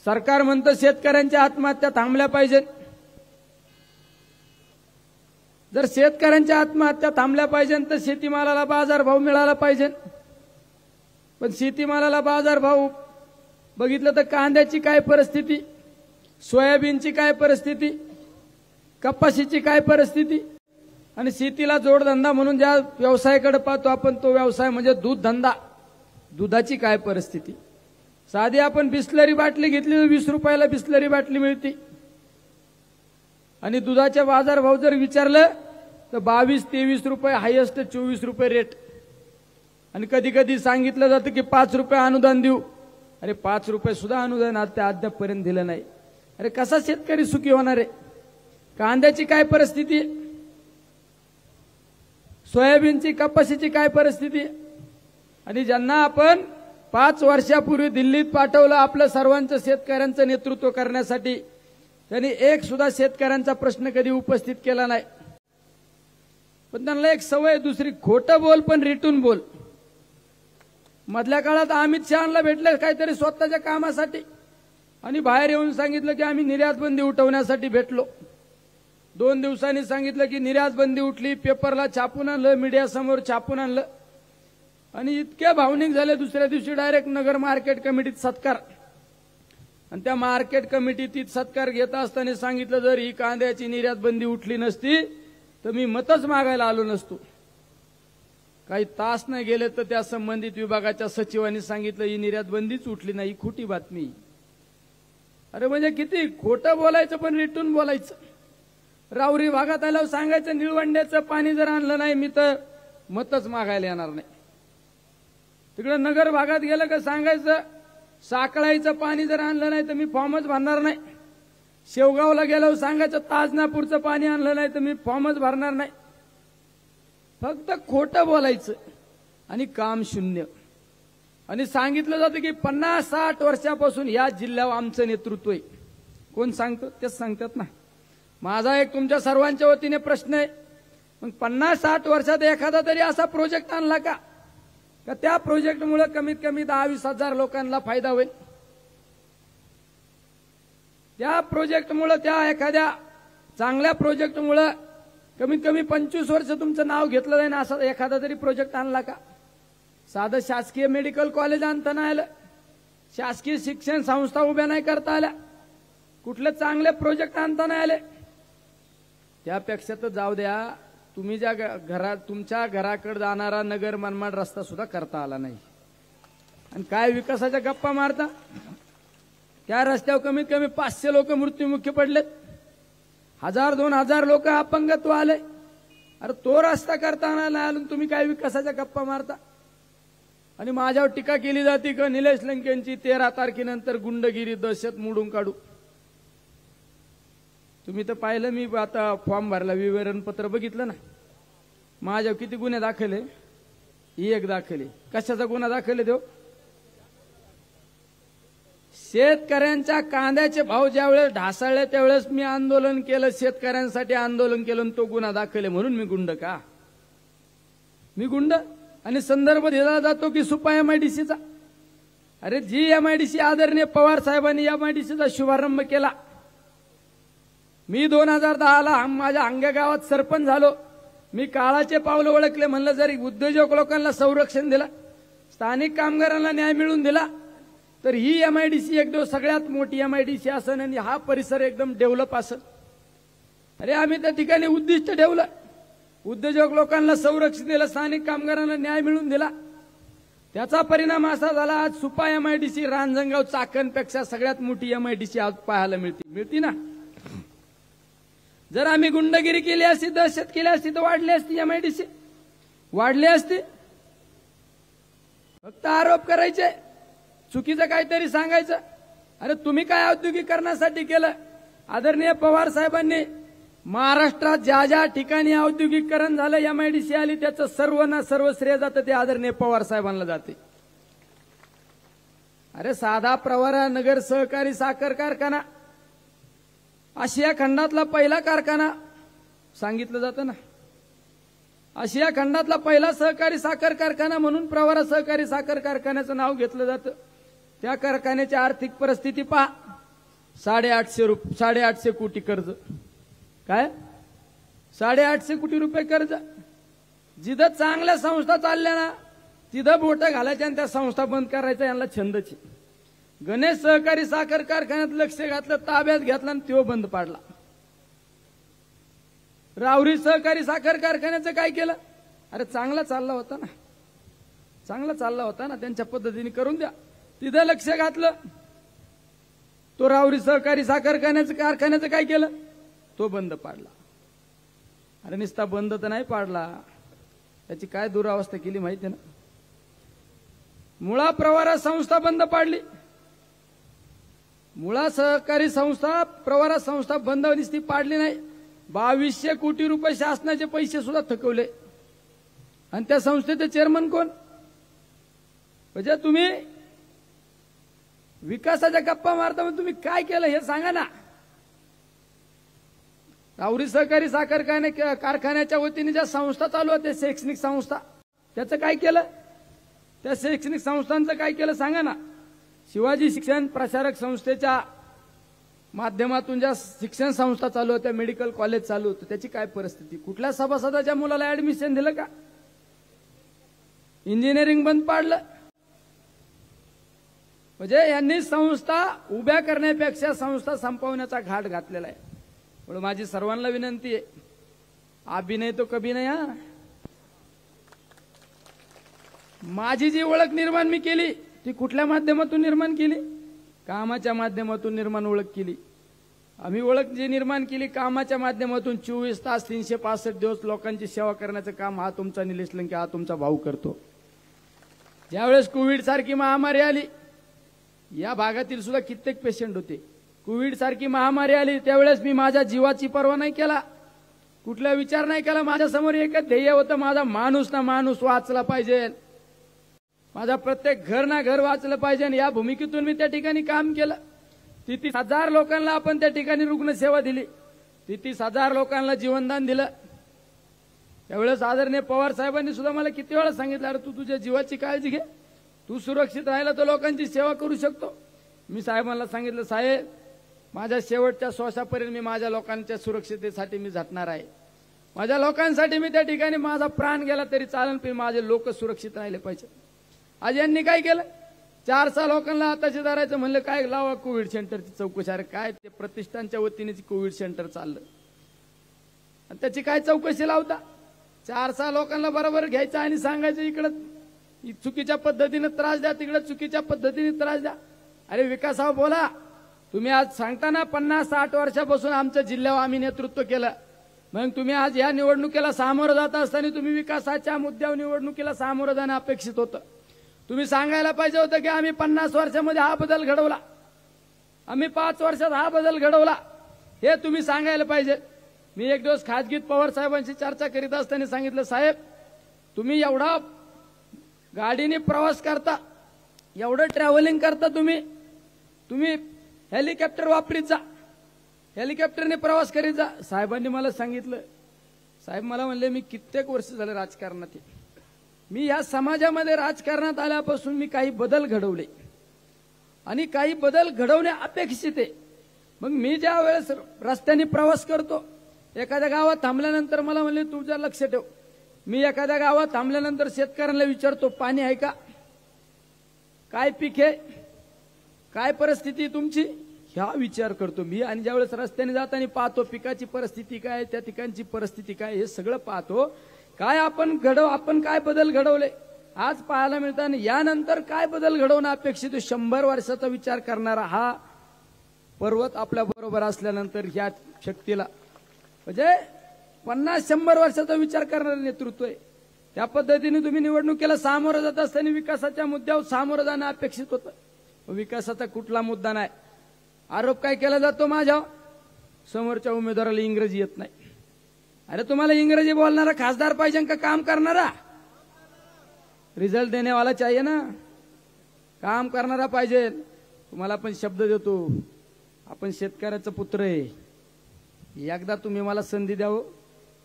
सरकार म्हणतं शेतकऱ्यांच्या आत्महत्या थांबल्या पाहिजे. जर शेतकऱ्यांच्या आत्महत्या थांबल्या पाहिजे तर शेतीमालाला बाजारभाव मिळाला पाहिजे. पण शेतीमालाला बाजारभाव बघितलं तर कांद्याची काय परिस्थिती, सोयाबीनची काय परिस्थिती, कपाशीची काय परिस्थिती आणि शेतीला जोडधंदा म्हणून ज्या व्यवसायाकडे पाहतो आपण तो व्यवसाय म्हणजे दूध धंदा, दुधाची काय परिस्थिती. साधी आपण बिस्लरी बाटली घेतली तर 20 रुपयाला बिस्लरी बाटली मिळते आणि दुधाच्या बाजारभाव जर विचारलं तर 22-23 रुपये, हायेस्ट 24 रुपये रेट. आणि कधी कधी सांगितलं जातं की 5 रुपये अनुदान देऊ. अरे 5 रुपये सुद्धा अनुदान अद्यापपर्यंत दिलं नाही. अरे कसा शेतकरी सुखी होणार आहे. कांद्याची काय परिस्थिती, सोयाबीनची कपाशीची काय परिस्थिती आहे? आणि ज्यांना आपण 5 वर्षापूर्वी दिल्लीत पाठवलं आपलं सर्वांचं शेतकऱ्यांचं नेतृत्व करण्यासाठी, त्यांनी एक सुद्धा शेतकऱ्यांचा प्रश्न कधी उपस्थित केला नाही. पण त्यांना एक सवय दुसरी, खोटं बोल पण रिटून बोल. मधल्या काळात अमित शहांना भेटले काहीतरी स्वतःच्या कामासाठी आणि बाहेर येऊन सांगितलं की आम्ही निर्यात बंदी उठवण्यासाठी भेटलो. 2 दिवसांनी सांगितलं की निर्यात बंदी उठली, पेपरला छापून आणलं, मीडियासमोर छापून आणलं आणि इतके भावनिक झाले. दुसऱ्या दिवशी डायरेक्ट नगर मार्केट कमिटीत सत्कार, आणि त्या मार्केट कमिटीत सत्कार घेत असताना सांगितलं जर ही कांद्याची निर्यात बंदी उठली नसती तर मी मतच मागायला आलो नसतो. काही तास नाही गेले तर त्या संबंधित विभागाच्या सचिवांनी सांगितलं ही निर्यात बंदीच उठली नाही, ही खोटी बातमी. अरे म्हणजे किती खोटं बोलायचं पण रिटून बोलायचं. राऊरी भागात आल्यावर सांगायचं निळवंड्याचं पाणी जर आणलं नाही मी तर मतच मागायला येणार नाही. तिकडे नगर भागात गेलं का सांगायचं साकळाईचं पाणी जर आणलं नाही तर मी फॉर्मच भरणार नाही. शेवगावला गेल्यावर सांगायचं ताजनापूरचं पाणी आणलं नाही तर मी फॉर्मच भरणार नाही. फक्त खोटं बोलायचं आणि काम शून्य. आणि सांगितलं जातं की 50-60 वर्षापासून या जिल्ह्यावर आमचं नेतृत्व आहे. कोण सांगतो? तेच सांगतात ना. माझा एक तुमच्या सर्वांच्या वतीने प्रश्न आहे, मग 50-60 वर्षात एखादा तरी असा प्रोजेक्ट आणला का त्या प्रोजेक्टमुळे कमीत कमी 10-20 हजार लोकांना फायदा होईल? त्या प्रोजेक्टमुळे, त्या एखाद्या चांगल्या प्रोजेक्टमुळे कमीत कमी 25 वर्ष तुमचं नाव घेतलं जाईल असा एखादा तरी प्रोजेक्ट आणला का? साधं शासकीय मेडिकल कॉलेज आणता नाही आलं, शासकीय शिक्षण संस्था उभ्या नाही करता आल्या, कुठले चांगले प्रोजेक्ट आणता नाही आले. त्यापेक्षा तर जाऊ द्या, तुम्ही ज्या घरात तुमच्या घराकडे जाणारा नगर मनमाड रस्ता सुद्धा करता आला नाही. आणि काय विकासाच्या गप्पा मारता? त्या रस्त्यावर कमीत कमी 500 लोक मृत्युमुखी पडलेत, 1000-2000 लोक अपंगत्व आले. अरे तो रस्ता करताना नाही आला, तुम्ही काय विकासाच्या गप्पा मारता? आणि माझ्यावर टीका केली जाते की निलेश लंकेंची 13 तारखेनंतर गुंडगिरी दहशत मोडून काढू. तुम्ही तर पाहिलं, मी आता फॉर्म भरला, विवरणपत्र बघितलं ना. माझ्यावर किती गुन्हे दाखले? एक दाखले. कशाचा गुन्हा दाखल देऊ? शेतकऱ्यांच्या कांद्याचे भाव ज्यावेळेस ढासळले त्यावेळेस मी आंदोलन केलं, शेतकऱ्यांसाठी आंदोलन केलं, तो गुन्हा दाखल म्हणून मी गुंड का? मी गुंड? आणि संदर्भ दिला जातो की सुपा एमआयडीसीचा. अरे जी एमआयडीसी आदरणीय पवार साहेबांनी एमआयडीसीचा शुभारंभ केला. मी 2010ला माझ्या अंग्या गावात सरपंच झालो. मी काळाचे पावलं ओळखले. म्हणलं जरी उद्योजक लोकांना संरक्षण दिलं, स्थानिक कामगारांना न्याय मिळवून दिला, तर ही एमआयडीसी एकदम सगळ्यात मोठी एमआयडीसी असेल आणि हा परिसर एकदम डेव्हलप असेल. अरे आम्ही त्या ठिकाणी उद्दिष्ट ठेवलं, उद्योजक लोकांना संरक्षण दिलं, स्थानिक कामगारांना न्याय मिळवून दिला. त्याचा परिणाम असा झाला आज सुपा एमआयडीसी रांजणगाव चाकणपेक्षा सगळ्यात मोठी एमआयडीसी आज पाहायला मिळती ना. जर आम्ही गुंडगिरी केली असती, दहशत केली असती तर वाढली असती एमआयडीसी, वाढली असती. फक्त आरोप करायचे, चुकीचं काहीतरी सांगायचं. अरे तुम्ही काय औद्योगिकरणासाठी केलं? आदरणीय पवार साहेबांनी महाराष्ट्रात ज्या ज्या ठिकाणी औद्योगिकरण झालं, एमआयडीसी आली, त्याचं सर्व श्रेय जातं ते आदरणीय पवार साहेबांना जाते. अरे साधा प्रवरा नगर सहकारी साखर कारखाना आशिया खंडातला पहिला कारखाना सांगितलं जातं ना. आशिया खंडातला पहिला सहकारी साखर कारखाना म्हणून प्रवरा सहकारी साखर कारखान्याचं नाव घेतलं जातं. त्या कारखान्याची आर्थिक परिस्थिती पहा, 850 कोटी कर्ज. काय 850 कोटी रुपये कर्ज. जिथं चांगल्या संस्था चालल्या ना तिथं बोटं घालायच्या आणि त्या संस्था बंद करायचा यांना छंदची. गणेश सहकारी साखर कारखान्यात लक्ष घातलं, ताब्यात घेतला आणि तो बंद पाडला. रावरी सहकारी साखर कारखान्याचं काय केलं? अरे चांगला चालला होता ना, चांगला चालला होता ना, त्यांच्या पद्धतीने करून द्या. तिथं लक्ष घातलं, तो रावरी सहकारी साखर कारखान्याचं काय केलं? तो बंद पाडला. अरे नुसता बंद तर नाही पाडला, त्याची काय दुरावस्था केली माहिती ना. मुळा प्रवरा संस्था बंद पाडली. मुळा सहकारी संस्था प्रवरा संस्था बंद नुसती पाडली नाही, 2200 कोटी रुपये शासनाचे पैसे सुद्धा थकवले. आणि त्या संस्थेचे चेअरमन कोण? म्हणजे तुम्ही विकासाच्या गप्पा मारता, मग तुम्ही काय केलं हे सांगा ना. राहुरी सहकारी साखर कारखान्याच्या वतीने ज्या संस्था चालू होत्या, शैक्षणिक संस्था, त्याचं काय केलं? त्या शैक्षणिक संस्थांचं काय केलं सांगा ना. शिवाजी शिक्षण प्रसारक संस्थेच्या माध्यमातून ज्या शिक्षण संस्था चालू होत्या, मेडिकल कॉलेज चालू होतं, त्याची काय परिस्थिती? कुठल्या सभासदाच्या मुलाला ऍडमिशन दिलं का? इंजिनिअरिंग बंद पाडलं. म्हणजे यांनी संस्था उभ्या करण्यापेक्षा संस्था संपवण्याचा घाट घातलेला आहे. म्हणून माझी सर्वांना विनंती आहे, अभिनय तो कभी नाही. हा, माझी जी ओळख निर्माण मी केली ती कुठल्या माध्यमातून निर्माण केली? कामाच्या माध्यमातून निर्माण ओळख केली. आम्ही ओळख जी निर्माण केली कामाच्या माध्यमातून, 24 तास 365 दिवस लोकांची सेवा करण्याचं काम हा तुमचा निलेश लंके, हा तुमचा भाऊ करतो. ज्यावेळेस कोविड सारखी महामारी आली, या भागातील सुद्धा कित्येक पेशंट होते. कोविड सारखी महामारी आली त्यावेळेस मी माझ्या जीवाची पर्वा नाही केला, कुठला विचार नाही केला. माझ्या समोर एकच ध्येय होतं, माझा माणूस ना माणूस वाचला पाहिजे, माझा प्रत्येक घर ना घर वाचलं पाहिजे. या भूमिकेतून मी त्या ठिकाणी काम केलं. 30,000 लोकांना आपण त्या ठिकाणी रुग्णसेवा दिली, 30,000 लोकांना जीवनदान दिलं. त्यावेळेस आदरणीय पवार साहेबांनी सुद्धा मला किती वेळा सांगितलं, अरे तू तुझ्या जीवाची काळजी घे, तू सुरक्षित राहिला तर लोकांची सेवा करू शकतो. मी साहेबांना सांगितलं, साहेब माझ्या शेवटच्या श्वासापर्यंत मी माझ्या लोकांच्या सुरक्षिततेसाठी मी झटणार आहे. माझ्या लोकांसाठी मी त्या ठिकाणी माझा प्राण गेला तरी चालेल, पण माझे लोक सुरक्षित राहिले पाहिजे. आज यांनी काय केलं? 400 लोकांना आताशी धरायचं म्हणलं, काय लावा कोविड सेंटरची चौकशी. अरे काय ते प्रतिष्ठानच्या वतीने कोविड सेंटर चाललं आणि त्याची काय चौकशी लावता? 400 लोकांना बरोबर घ्यायचं आणि सांगायचं इकडं चुकीच्या पद्धतीने त्रास द्या, तिकडे चुकीच्या पद्धतीने त्रास द्या. अरे विकासावर बोला. तुम्ही आज सांगताना 50-60 वर्षापासून आमच्या जिल्ह्यावर आम्ही नेतृत्व केलं, मग तुम्ही आज या निवडणुकीला सामोरं जात असताना तुम्ही विकासाच्या मुद्द्यावर निवडणुकीला सामोरं जाणं अपेक्षित होतं. तुम्ही सांगायला पाहिजे होतं की आम्ही 50 वर्षामध्ये हा बदल घडवला, आम्ही 5 वर्षात हा बदल घडवला, हे तुम्ही सांगायला पाहिजे. मी एक दिवस खाजगीत पवार साहेबांशी चर्चा करीत असताना सांगितलं, साहेब तुम्ही एवढा गाडीने प्रवास करता, एवढं ट्रॅव्हलिंग करता, तुम्ही हेलिकॉप्टर वापरीत जा, हेलिकॉप्टरने प्रवास करीत जा. साहेबांनी मला सांगितलं, साहेब मला म्हणले मी कित्येक वर्ष झालं राजकारणात आहे, मी या समाजामध्ये राजकारणात आल्यापासून मी काही बदल घडवले आणि काही बदल घडवणे अपेक्षित आहे. मग मी ज्या वेळेस रस्त्याने प्रवास करतो, एखाद्या गावात थांबल्यानंतर मला म्हणले तुझं लक्ष ठेव, मी एखाद्या गावात थांबल्यानंतर शेतकऱ्यांना विचारतो पाणी आहे का, काय पीक आहे, काय परिस्थिती तुमची, ह्या विचार करतो मी. आणि ज्यावेळेस रस्त्याने जाताना पाहतो पिकाची परिस्थिती काय, त्या ठिकाणची परिस्थिती काय, हे सगळं पाहतो. काय आपण काय बदल घडवले आज पाहायला मिळतात. यानंतर काय बदल घडवणं अपेक्षित, 100 वर्षाचा विचार करणारा हा पर्वत आपल्या बरोबर असल्यानंतर ह्या शक्तीला म्हणजे 50-100 वर्षाचा विचार करणारं नेतृत्व आहे. त्या पद्धतीने तुम्ही निवडणुकीला सामोरं जात असताना विकासाच्या मुद्द्यावर सामोरं जाणं अपेक्षित होतं. विकासाचा कुठला मुद्दा नाही. आरोप काय केला जातो माझ्या समोरच्या उमेदवाराला इंग्रजी येत नाही. अरे तुम्हाला इंग्रजी बोलणारा खासदार पाहिजे का काम करणारा? रिझल्ट देनेवाला चाहिए ना, काम करणारा पाहिजे. तुम्हाला पण शब्द देतो, आपण शेतकऱ्याचा पुत्र आहे, एकदा तुम्ही मला संधी द्यावं.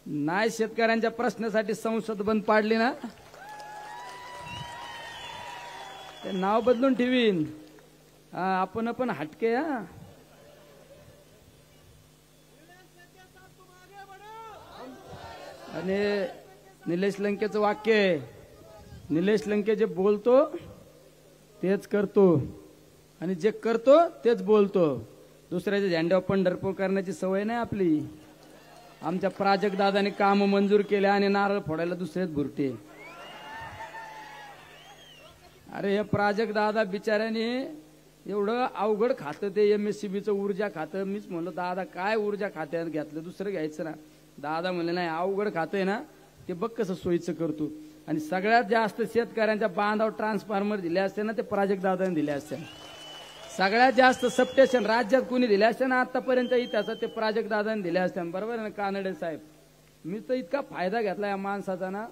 नाही शेतकऱ्यांच्या प्रश्नासाठी संसद बंद पाडली ना, ते नाव बदलून ठेवीन. आपण पण हटके. आणि निलेश लंकेचं वाक्य आहे, निलेश लंके जे बोलतो तेच करतो आणि जे करतो तेच बोलतो. दुसऱ्याच्या झेंड्यावर पंढरपूर करण्याची सवय नाही आपली. आमच्या प्राजक्त दादाने काम मंजूर केले आणि नारळ फोडायला दुसरेच भुरटे. अरे हे प्राजक्त दादा बिचाऱ्याने एवढं अवघड खातं ते MSCBचं ऊर्जा खातं. मीच म्हणलं दादा काय ऊर्जा खात्यात घेतलं, दुसरं घ्यायचं ना. दादा म्हणले नाही अवघड खातं आहे ना ते बघ कसं सोयीचं करतो. आणि सगळ्यात जास्त शेतकऱ्यांच्या बांधावर ट्रान्सफॉर्मर दिले असते ना ते प्राजक्त दादाने दिले असते. सगळ्यात जास्त सबस्टेशन राज्यात कोणी दिले असते ना आतापर्यंत इतिहासात ते प्राजक्त दादाने दिले असते. बरोबर आहे ना कानडे साहेब? मी तर इतका फायदा घेतला या माणसाचा ना.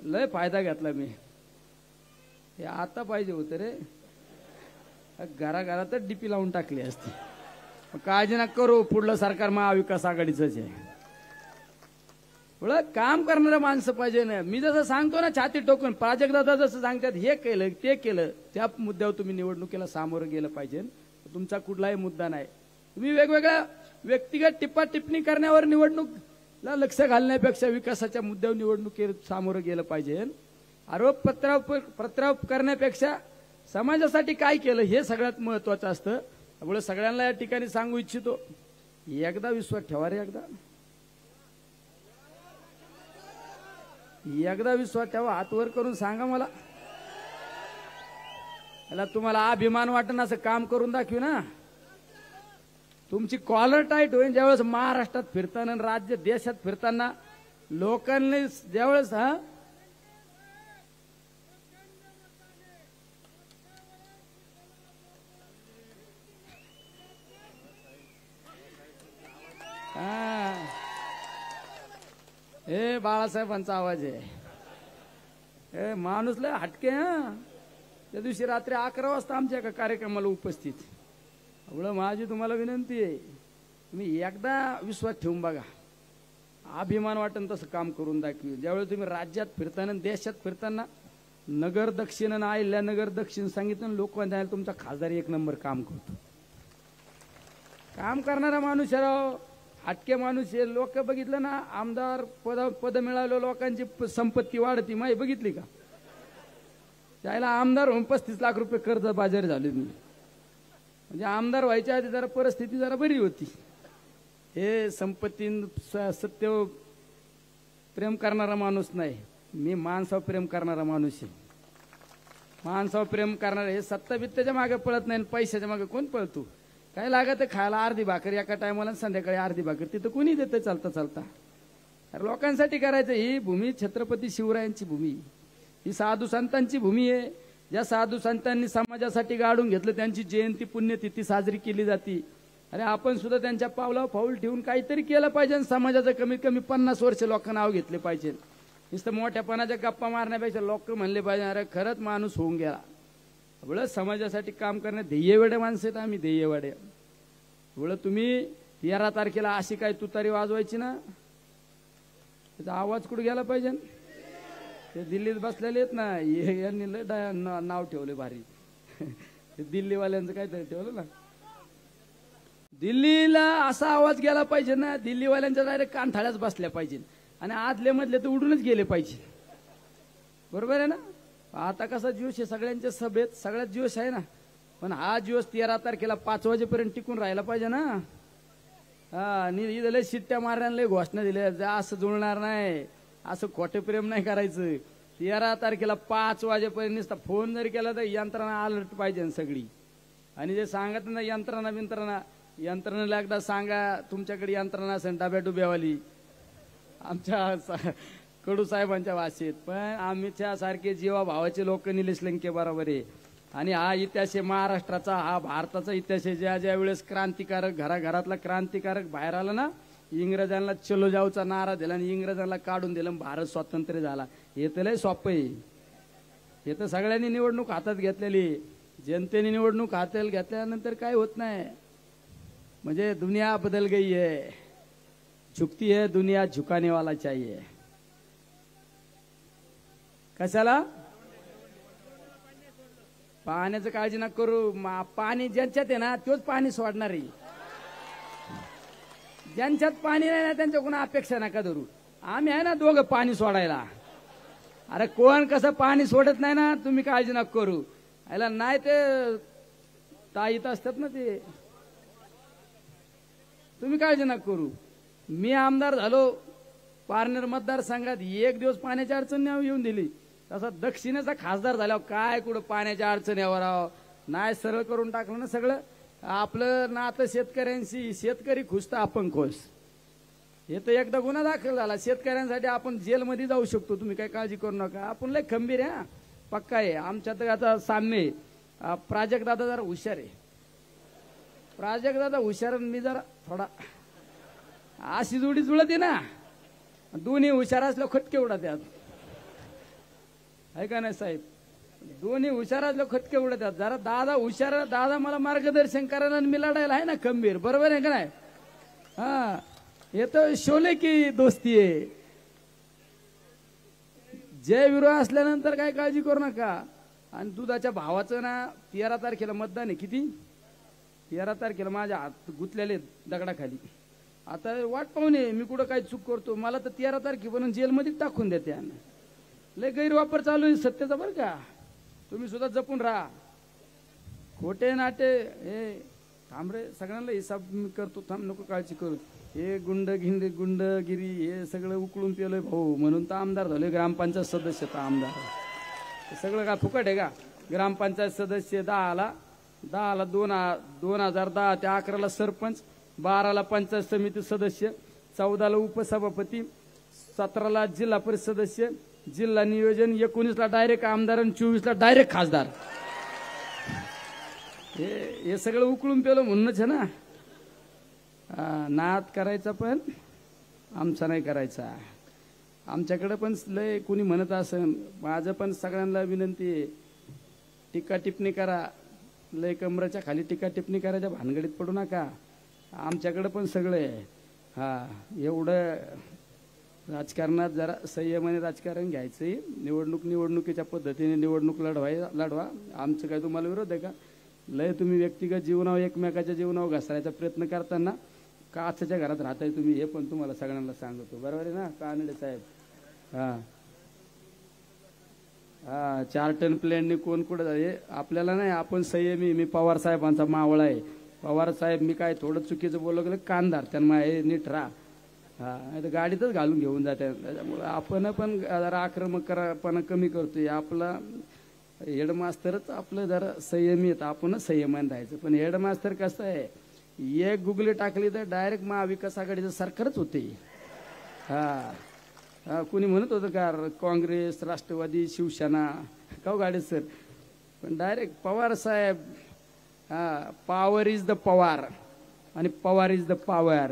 लय फायदा घेतला मी. हे आता पाहिजे होतं रे, घराघरातच डीपी लावून टाकली असती. काळजी नका करू, पुढलं सरकार महाविकास आघाडीच आहे. काम करणारे माणसं पाहिजे ना. मी जसं सांगतो ना छाती टोकून, प्राजक्तदादा जसं सांगतात हे केलं ते केलं, त्या मुद्द्यावर तुम्ही निवडणुकीला सामोरं गेलं पाहिजे. तुमचा कुठलाही मुद्दा नाही. तुम्ही वेगवेगळ्या व्यक्तिगत टिप्पा टिप्पणी करण्यावर निवडणूकला लक्ष घालण्यापेक्षा विकासाच्या मुद्द्यावर निवडणुकीला सामोरं गेलं पाहिजे. आरोप प्रत्यारोप करण्यापेक्षा समाजासाठी काय केलं हे सगळ्यात महत्वाचं असतं. त्यामुळे सगळ्यांना या ठिकाणी सांगू इच्छितो, एकदा विश्वास ठेवा रे, एकदा विश्वास ठेवा. हात वर करून सांगा मला. याला तुम्हाला अभिमान वाटणं असं काम करून दाखवी ना. तुमची कॉलर टाईट होईल ज्यावेळेस महाराष्ट्रात फिरताना, राज्य देशात फिरताना लोकांनी ज्यावेळेस हे बाळासाहेबांचा आवाज आहे. हे माणूस लय हटके. त्या दिवशी रात्री 11 वाजता आमच्या एका कार्यक्रमाला उपस्थित. एवढं माझी तुम्हाला विनंती आहे, तुम्ही एकदा विश्वास ठेवून बघा. अभिमान वाटन तसं काम करून दाखवी. ज्यावेळेस तुम्ही राज्यात फिरताना, देशात फिरताना नगर दक्षिण आणि अहिल्यानगर दक्षिण सांगितलं, लोक म्हणायला तुमचा खासदार एक नंबर काम करतो. काम करणारा माणूस राव, हटके माणूस आहे. लोक बघितलं ना, आमदार पद मिळालं, लोकांची संपत्ती वाढती. माही बघितली का? त्याला आमदार होऊन 35 लाख रुपये कर्ज बाजारी झाले. मी म्हणजे आमदार व्हायच्या आधी जरा परिस्थिती जरा बरी होती. हे संपत्ती सत्य प्रेम करणारा माणूस नाही, मी माणसावर प्रेम करणारा माणूस आहे. माणसावर प्रेम करणारा, हे सत्ता बित्त्याच्या मागे पळत नाही, पैशाच्या मागे कोण पळतो? काय लागत खायला अर्धी भाकर एका टायमाला, संध्याकाळी अर्धी भाकर तिथं कोणी देतं चालता चालता. लोकांसाठी करायचं. ही भूमी छत्रपती शिवरायांची भूमी, ही साधू संतांची भूमी आहे. ज्या साधू संतांनी समाजासाठी गाडून घेतलं त्यांची जयंती पुण्यतिथी साजरी केली जाते. अरे आपण सुद्धा त्यांच्या पावलावर पाऊल ठेवून काहीतरी केलं पाहिजे. समाजाचं कमीत कमी 50 वर्ष लोकांना नाव घेतले पाहिजे. नुसतं मोठ्यापणाच्या गप्पा मारण्यापेक्षा लोक म्हणले पाहिजे अरे खरंच माणूस होऊन गेला. एवढं समाजासाठी काम करणे ध्येयवेडे माणसं आहेत आम्ही, ध्येयवेडे. एवढं तुम्ही 13 तारखेला अशी काय तुतारी वाजवायची ना, त्याचा आवाज कुठे गेला पाहिजे. ते दिल्लीत बसलेले आहेत ना, यांनी लय नाव ठेवले भारी. दिल्लीवाल्यांचं काहीतरी ठेवलं ना, दिल्लीला असा आवाज गेला पाहिजे ना, दिल्लीवाल्यांच्या डायरेक्ट कानथाळ्याच बसल्या पाहिजे आणि आदले मधले तर उडूनच गेले पाहिजे. बरोबर आहे ना? आता कसा जोश आहे सगळ्यांच्या सभेत, सगळ्यात जोश आहे ना. पण हा जोश 13 तारखेला 5 वाजेपर्यंत टिकून राहायला पाहिजे ना. लय शिट्ट्या मारण्याला लय घोषणा दिल्या, असं जुळणार नाही, असं खोटे प्रेम नाही करायचं. 13 तारखेला 5 वाजेपर्यंत नुसता फोन जरी केला तर यंत्रणा अलर्ट पाहिजे सगळी. आणि जे सांगत ना यंत्रणेला एकदा सांगा तुमच्याकडे यंत्रणा असेल डब्या डुब्यावाली, आमच्या कडू साहेबांच्या भाषेत. पण आमच्या सारखे जीवा भावाचे लोक निलेश लंके बरोबर आहे. आणि हा इतिहास आहे महाराष्ट्राचा, हा भारताचा इतिहास आहे. ज्या ज्या वेळेस क्रांतिकारक घराघरातला क्रांतिकारक बाहेर आला ना, इंग्रजांना चलो जाऊचा नारा दिला आणि इंग्रजांना काढून दिलं, भारत स्वातंत्र्य झाला. हे तर लय सोपं आहे. हे तर सगळ्यांनी निवडणूक हातात घेतलेली, जनतेने निवडणूक हातात घेतल्यानंतर काय होत नाही. म्हणजे दुनिया बदल गई है, झुकती है दुनिया, झुकाने वाला चाहिए. कशाला? पाण्याचं काळजी नका करू. पाणी ज्यांच्यात आहे ना तोच पाणी सोडणार आहे. ज्यांच्यात पाणी नाही ना त्यांच्याकडून अपेक्षा नका धरू. आम्ही आहे ना दोघं पाणी सोडायला. अरे कोण कसं पाणी सोडत नाही ना, तुम्ही काळजी नका करू. याला नाही ते ताईत असतात ना, ते तुम्ही काळजी नका करू. मी आमदार झालो पारनेर मतदारसंघात, एक दिवस पाण्याची अडचण येऊन दिली. तसा दक्षिणेचा खासदार झाल्यावर काय कुठं पाण्याच्या अडचण यावर नाही, सरळ करून टाकलं ना सगळं. आपलं नातं शेतकऱ्यांशी, शेतकरी खुश तर आपण खुश. हे तर एकदा गुन्हा दाखल झाला शेतकऱ्यांसाठी, आपण जेलमध्ये जाऊ शकतो. तुम्ही काही काळजी करू नका, आपण लय खंबीर आहे, पक्का आहे. आमच्या तर आता साम्य प्राजक्त दादा जरा हुशार आहे. प्राजक्त दादा हुशार, मी जरा थोडा अशी जोडी जुळत आहे ना, दोन्ही हुशार असल्या खटके उडा त्यात. आहे का नाही साहेब? दोन्ही हुशारातले खटके उडतात. जरा दादा हुशार, दादा मला मार्गदर्शन करायला आणि मी लढायला आहे ना खंबीर, बरोबर आहे का नाही? हा, हे तर शोले की दोस्ती आहे. जय विरोध असल्यानंतर काय काळजी करू नका. आणि दुधाच्या भावाचं ना 13 तारखेला मतदान आहे. किती? 13 तारखेला माझ्या हात गुतलेले दगडाखाली. आता वाट पाहुणे मी कुठं काय चूक करतो, मला तर 13 तारखेपर्यंत जेलमध्ये टाकून देते. लय गैरवापर चालू आहे सत्तेचा बरं का. तुम्ही सुद्धा जपून राहा. खोटे नाटे हे थांब रे, सगळ्यांना हिसाब मी करतो, थांब, नको काळजी करू. हे गुंडगिरी हे सगळं उकळून पेलोय भाऊ, म्हणून तर आमदार झालोय, ग्रामपंचायत सदस्य तर आमदार. सगळं का फुकट आहे का? ग्रामपंचायत सदस्य 10ला 2010 ते 11ला सरपंच, 12ला पंचायत समिती सदस्य, 14ला उपसभापती, 17ला जिल्हा परिषद सदस्य, जिल्हा नियोजन, 19ला डायरेक्ट आमदार आणि 24ला डायरेक्ट खासदार. हे सगळं उकळून पेलो म्हणूनच आहे ना. नाद करायचा पण आमचा नाही करायचा. आमच्याकडे पण लय कोणी म्हणत असेल, माझं पण सगळ्यांना विनंती आहे, टीका टिप्पणी करा, लय कमराच्या खाली टीका टिप्पणी करायच्या भानगडीत पडू नका. आमच्याकडे पण सगळं आहे. हा, एवढं राजकारणात जरा संयमाने राजकारण घ्यायचंय. निवडणुकीच्या पद्धतीने निवडणूक लढवा. आमचं काय तुम्हाला विरोध आहे का? लय तुम्ही व्यक्तिगत जीवनावर एकमेकाच्या जीवनावर घसरायचा प्रयत्न करताना काचच्या घरात राहताय तुम्ही, हे पण तुम्हाला सगळ्यांना सांगतो, बरोबर आहे ना कानडे साहेब? हा, 4 टन प्लॅनने कोण कुठं जाते आपल्याला नाही. आपण संयमी. मी पवार साहेबांचा मावळा आहे. पवार साहेब मी काय थोडं चुकीचं बोललो गेलं कानदार त्यांना हे नीट राहा. हा, नाही तर गाडीतच घालून घेऊन जाते. त्याच्यामुळे आपण पण जरा आक्रमकपणा कमी करतोय. आपला हेडमास्तरच आपलं जरा संयमी येतं, आपणच संयमाने राहायचं. पण हेडमास्तर कसं आहे, एक गुगली टाकली तर डायरेक्ट महाविकास आघाडीचं सरकारच होते. हा, कुणी म्हणत होतं का काँग्रेस, राष्ट्रवादी, शिवसेना का गाडी सर, पण डायरेक्ट पवार साहेब. पॉवर इज द पवार आणि पवार इज द पॉवर.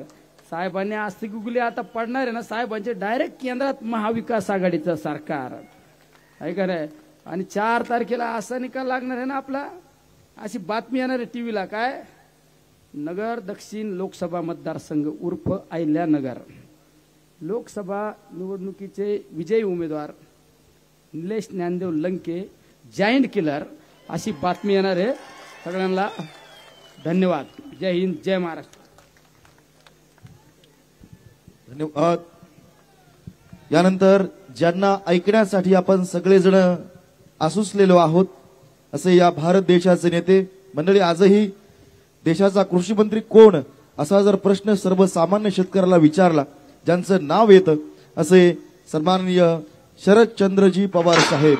साहेबांनी आस्ती गुगली आता पडणार आहे ना, साहेबांचे डायरेक्ट केंद्रात महाविकास आघाडीचं सरकार आहे का नाही? आणि 4 तारखेला असा निकाल लागणार आहे ना आपला, अशी बातमी येणार आहे टीव्हीला. काय? नगर दक्षिण लोकसभा मतदारसंघ उर्फ अहिल्यानगर लोकसभा निवडणुकीचे विजयी उमेदवार निलेश ज्ञानदेव लंके जायंट किलर, अशी बातमी येणार आहे. सगळ्यांना धन्यवाद. जय हिंद, जय महाराष्ट्र. धन्यवाद. यानंतर ज्यांना ऐकण्यासाठी आपण सगळेजण आसुसलेलो आहोत असे या भारत देशाचे नेते मंडळी, आजही देशाचा कृषी मंत्री कोण असा जर प्रश्न सर्वसामान्य शेतकऱ्याला विचारला, ज्यांचं नाव येतं असे सन्माननीय शरदचंद्रजी पवार साहेब,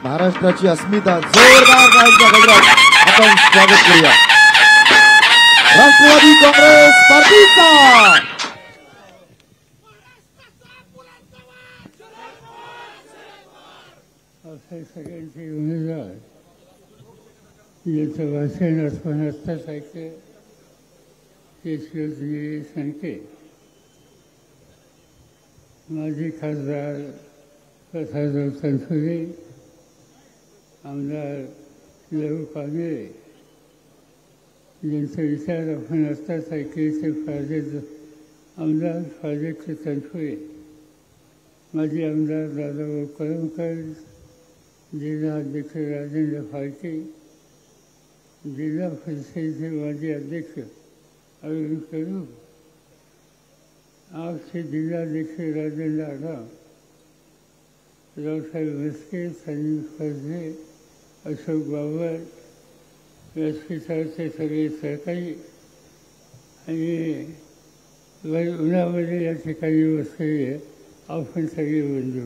महाराष्ट्राची अस्मिता, जोरदार टाळ्यांच्या गजरात आपण स्वागत करूया. राष्ट्रवादी काँग्रेस पार्टीचा सगळ्यांचे उमेदवार याचं भाषण आपण आत्ताच ऐकलं ते श्रोते सांगते. माजी खासदार प्रसादराव तनपुरे, आमदार लहू कांबळे यांचे विचार आपण आत्ताच ऐकले ते आमदार फाजेचे तनपुरे, माजी आमदार दादाभाऊ कळमकर, जिल्हा अध्यक्ष राजेंद्र फाळके, जिल्हा परिषदेचे माजी अध्यक्ष अरुण कडू, आपचे जिल्हाध्यक्ष राजेंद्र आढाव, रावसाहेब म्हस्के, संजीव फजले, अशोक बाबर, व्यासपीठाचे सगळे सहकारी आणि उन्हामध्ये या ठिकाणी बसलेले आपण सगळे बंधू.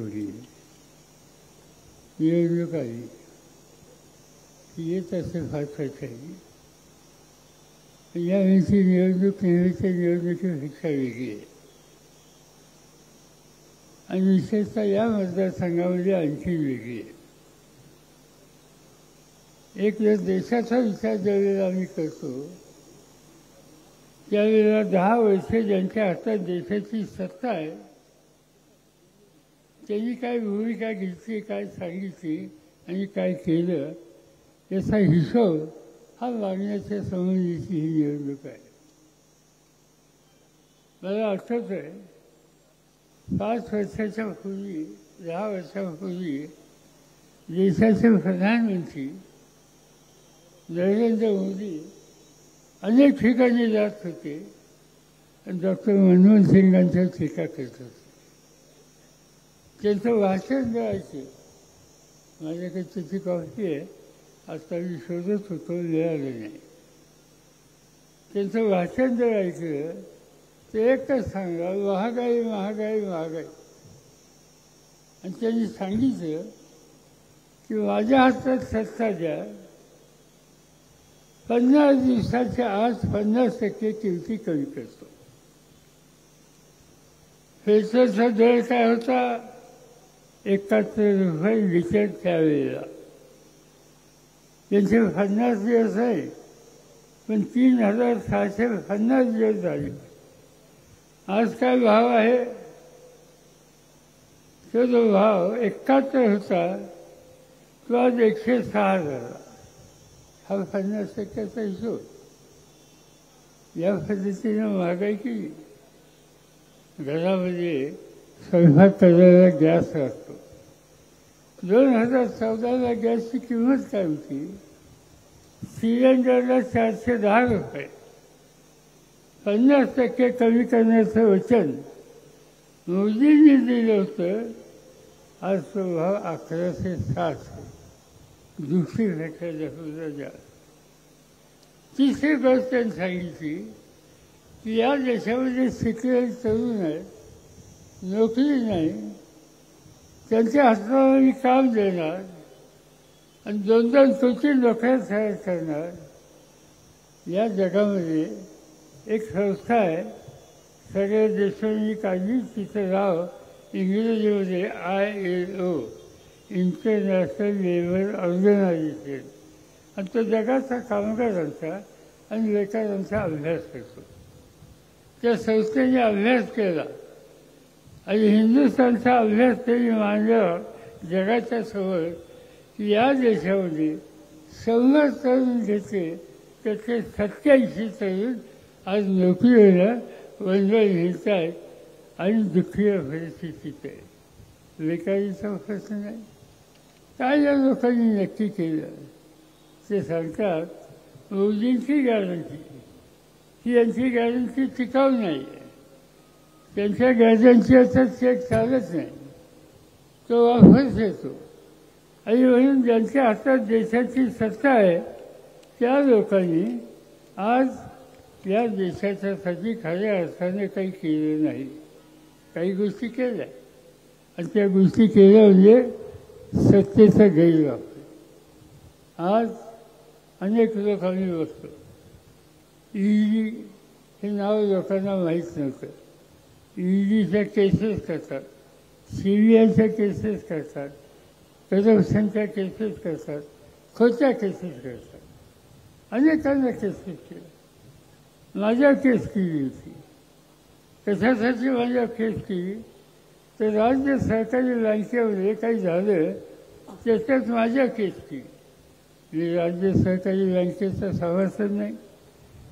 निवडणूक आली येत असे फार आहे. यावेळीची निवडणूक नेहमीच्या निवडणुकीपेक्षा वेगळी आहे आणि विशेषतः या मतदारसंघामध्ये आणखी वेगळी आहे. एक वेळ देशाचा विचार ज्यावेळेला आम्ही करतो त्यावेळेला 10 वर्षे ज्यांच्या हातात देशाची सत्ता आहे त्यांनी काय भूमिका घेतली, काय सांगितली आणि काय केलं याचा हिशोब हा लागण्याच्या संबंधीची ही निवडणूक आहे. मला आठवत आहे 5 वर्षाच्या पूर्वी 10 वर्षापूर्वी देशाचे प्रधानमंत्री नरेंद्र मोदी अनेक ठिकाणी जात होते आणि डॉक्टर मनमोहन सिंगांच्या टीका करत होते. त्यांचं भाषण द्यायचे. माझ्याकडे त्याची कॉपी आहे. आता मी शोधत होतो, मिळालं नाही. त्यांचं भाषण द्यायचं ते एकच सांगा, महागाई महागाई महागाई. आणि त्यांनी सांगितलं की माझ्या हातात सत्ता द्या, 50 दिवसाच्या आत 50% किमती कमी करतो. पेट्रोलचा दर काय होता 71 रुपये लिटर त्यावेळेला. त्यांचे 50 दिवस आहे, पण 3650 दिवस झाले. आज काय भाव आहे? तो जो भाव 71 होता तो आज 106 झाला. हा 50%चा हिशोब. या पद्धतीनं महागाई केली. घरामध्ये स्वयंपाक करायला गॅस लागतो. 2014ला गॅसची किंमत काय होती? सिलेंडरला 410 रुपये. 50% कमी करण्याचं वचन मोदींनी दिलं होतं. आज तो भाव 1160. दुसरी भेटायला सुद्धा जास्त. तिसरी गोष्ट त्यांनी सांगितली की या देशामध्ये शिकलेले तरुण आहेत, नोकरी नाही, त्यांच्या हाताला मी काम देणार आणि 2-2 कोटी नोकऱ्या तयार करणार. या जगामध्ये एक संस्था आहे, सगळ्या देशांनी काढली. तिचं नाव इंग्रजीमध्ये ILO, इंटरनॅशनल लेबर ऑर्गनायझेशन. आणि तो जगाचा कामगारांचा आणि बेकारांचा अभ्यास करतो. त्या संस्थेने अभ्यास केला आणि हिंदुस्थानचा अभ्यास त्यांनी मांडला जगाच्या समोर की या देशामध्ये 100 तरुण घेतले त्याचे 87 तरुण आज नोकरीला वंदळ घेत आहेत आणि दुःखी परिस्थितीत आहे. बेकारीचा प्रश्न नाही. काय या लोकांनी नक्की केलं ते सांगतात मोदींची गॅरंटी. ही यांची गॅरंटी टिकाऊ नाही आहे. त्यांच्या गॅरंटी आता चेक चालत नाही, तो वापस येतो. आणि म्हणून ज्यांच्या हातात देशाची सत्ता आहे त्या लोकांनी आज या देशाच्यासाठी खऱ्या अर्थाने काही केलं नाही. काही गोष्टी केल्या आणि त्या गोष्टी केल्या म्हणजे सत्तेचा गैरवापर. आज अनेक लोक आम्ही बघतो. ED हे नाव लोकांना माहीत नव्हतं. EDच्या केसेस करतात, CBIच्या केसेस करतात, करप्शनच्या केसेस करतात, खोट्या केसेस करतात. अनेकांना केसेस केल्या. माझ्या केस केली होती. कशासाठी माझ्या केस केली तर राज्य सरकारी बँकेमध्ये काही झालं त्याच्यात माझ्या केस केली. मी राज्य सहकारी बँकेचा सभासद नाही.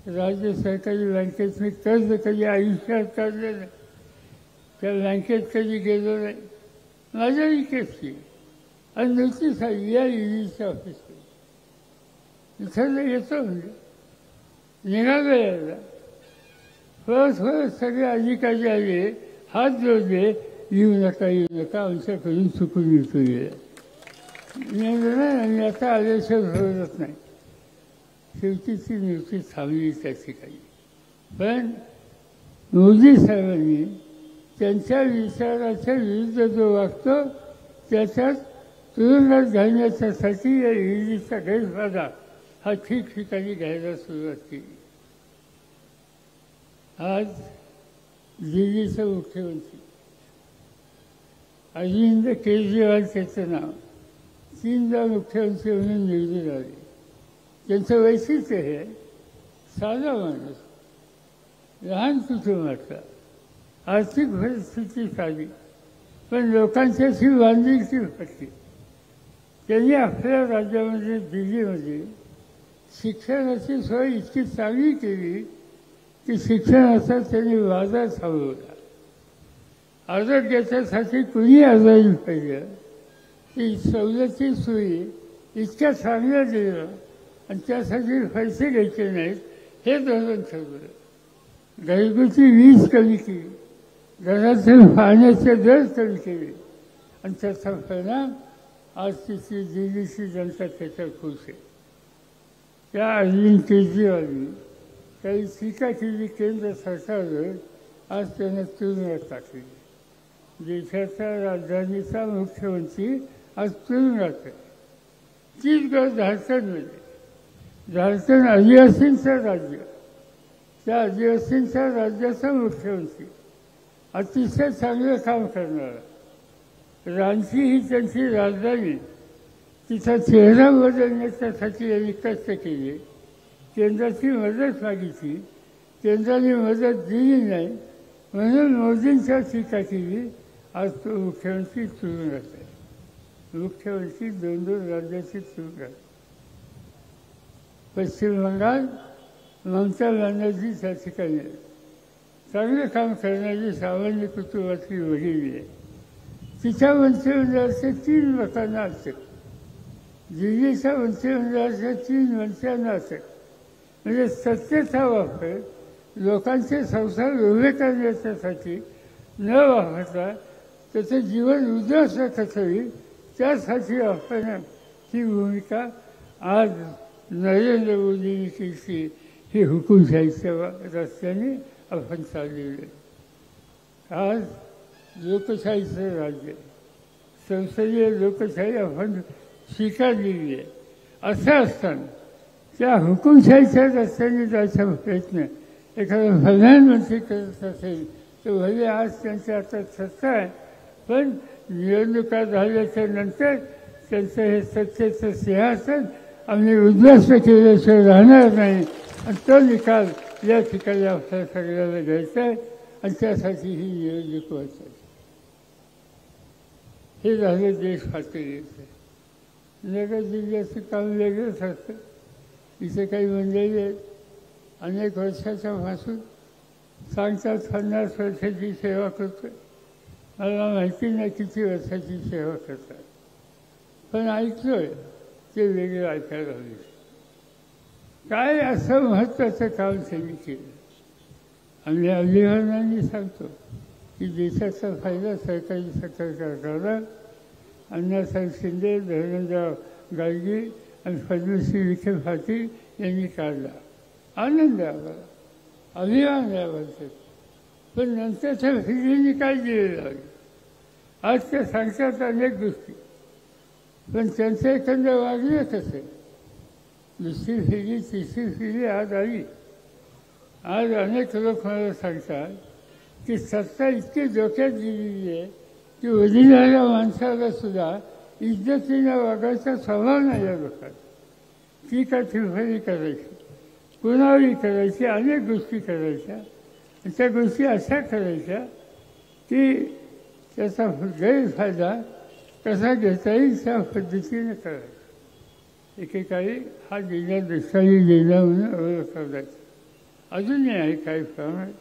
राज्य सहकारी बँकेत मी कर्ज कधी आयुष्यात काढलं नाही. त्या बँकेत कधी गेलो नाही. माझ्याही केस केली आणि नोटीस आली या EDच्या ऑफिसमध्ये. इथं येतो म्हणजे निघालो यायला. थोडं सगळे अधिकारी आले, हात जोडले, येऊ नका आमच्याकडून चुकून येतो गेला. मी आता आल्याशिवाय सोडत नाही. शेवटी ती नोटीस थांबली त्या ठिकाणी. पण मोदी साहेबांनी त्यांच्या विचाराच्या विरुद्ध जो वागतो त्याच्यात तुरुंगात घालण्याच्यासाठी या EDचा गैरफायदा हा ठिकठिकाणी घ्यायला सुरुवात केली. आज दिल्लीचे मुख्यमंत्री अरविंद केजरीवाल त्याचं नाव 3दा मुख्यमंत्री म्हणून निवडून आले. त्यांचं वैशिष्ट्य हे साधा माणूस, लहान कुटुंबाचा, आर्थिक परिस्थिती साधी, पण लोकांच्याशी बांधिलकी होती. त्यांनी आपल्या राज्यामध्ये दिल्लीमध्ये शिक्षणाची सोय इतकी चांगली केली की शिक्षणाचा त्यांनी बाजार थांबवला. आरोग्याच्यासाठी कुणी आजारी पाहिलं की सवलती सोयी इतक्या चांगल्या दिल्या आणि त्यासाठी पैसे घ्यायचे नाहीत हे धोरण ठरवलं. घरगुती वीज कमी केली, घरातील पाण्याचे दर कमी केले आणि त्याचा परिणाम आज तिची दिल्लीची जनता त्याच्यावर खुश आहे. त्या अरविंद केजरीवालनी काही टीका केली केंद्र सरकारवर, आज त्यांना तुरुंगात टाकली. देशाच्या राजधानीचा मुख्यमंत्री आज तुरुंगात आहे. तीच गोष्ट झारखंडमध्ये. झारखंड आदिवासींचं राज्य, त्या आदिवासींच्या राज्याचा मुख्यमंत्री अतिशय चांगलं काम करणारा. रांची ही त्यांची राजधानी, तिचा चेहरा बदलण्यासाठी यांनी कष्ट केले. केंद्राची मदत मागितली, केंद्राने मदत दिली नाही म्हणून मोदींच्या टीका केली. आज तो मुख्यमंत्री तुरुंगात आहे. मुख्यमंत्री 2 राज्याची तुरुंगात. पश्चिम बंगाल ममता बॅनर्जी त्या ठिकाणी आहे. चांगलं काम करणारी सामान्य कुटुंबातली वडील आहे. तिच्या मंत्रिमंडळाचे 3 लोकांना असेल, दिल्लीच्या मंत्रिमंडळाच्या 3 मंत्र्यांना असेल. म्हणजे सत्तेचा वापर लोकांचे संसार उभे करण्यासाठी न वापरता त्याचं जीवन उद्ध्वस्त कसं होईल त्यासाठी वापरण्यात ही भूमिका आज नरेंद्र मोदींनी केली. ही हुकुमशाहीच्या रस्त्याने आपण चाललेलं. आज लोकशाहीचं राज्य, संसदीय लोकशाही आपण स्वीकारलेली आहे. असं असताना त्या हुकुमशाहीच्या रस्त्याने जायचा प्रयत्न एखादा प्रधानमंत्री करत असेल तर भले आज त्यांच्या हातात सत्ता आहे, पण निवडणुका झाल्याच्या नंतर त्यांचं हे सत्तेचं सिंहासन आम्ही उद्ध्वस्त केल्याशिवाय राहणार नाही. आणि तो निकाल या ठिकाणी आपल्या सगळ्याला घ्यायचा आहे आणि त्यासाठी ही निवडणूक व्हायची. हे झालं देश पातळीचं. नगर जिल्ह्याचं काम वेगळंच असतं. इथे काही मंडळी आहेत अनेक वर्षाच्या पासून सांगतात 50 वर्षाची सेवा करतो. मला माहिती नाही किती वर्षाची सेवा करतात, पण ऐकतोय ते वेगळं ऐकायला हवे. काय असं महत्त्वाचं काम त्यांनी केलं. आम्ही अभिमानाने सांगतो की देशाचा फायदा सरकारी सरकारला अण्णासाहेब शिंदे, धर्मेंद्रराव गाडगे आणि पद्मश्री विखे पाटील यांनी काढला. आनंद आहे आम्हाला, अभिमान आहे आम्हाला. पण नंतरच्या पिढीने काय दिलेलं आहे. आज ते सांगतात अनेक गोष्टी, पण त्यांचं एखादं वागलं कसं. दुसरी पिढी, तिसरी पिढी आज आली. आज अनेक लोक मला सांगतात की सत्ता इतकी डोक्यात दिलेली आहे की वडिलांच्या माणसाला सुद्धा इज्जतीनं वागायचा स्वभाव नाही या लोकांना. ती का त्रिफळी करायची, कुणावरी करायची, अनेक गोष्टी करायच्या. त्या गोष्टी अशा करायच्या की त्याचा गैरफायदा कसा घेता येईल त्या पद्धतीने करायचा. एकेकाळी हा जिल्हा दुष्काळी जिल्हा म्हणून ओळखला जायचा. अजूनही आहे काही प्रमाणात.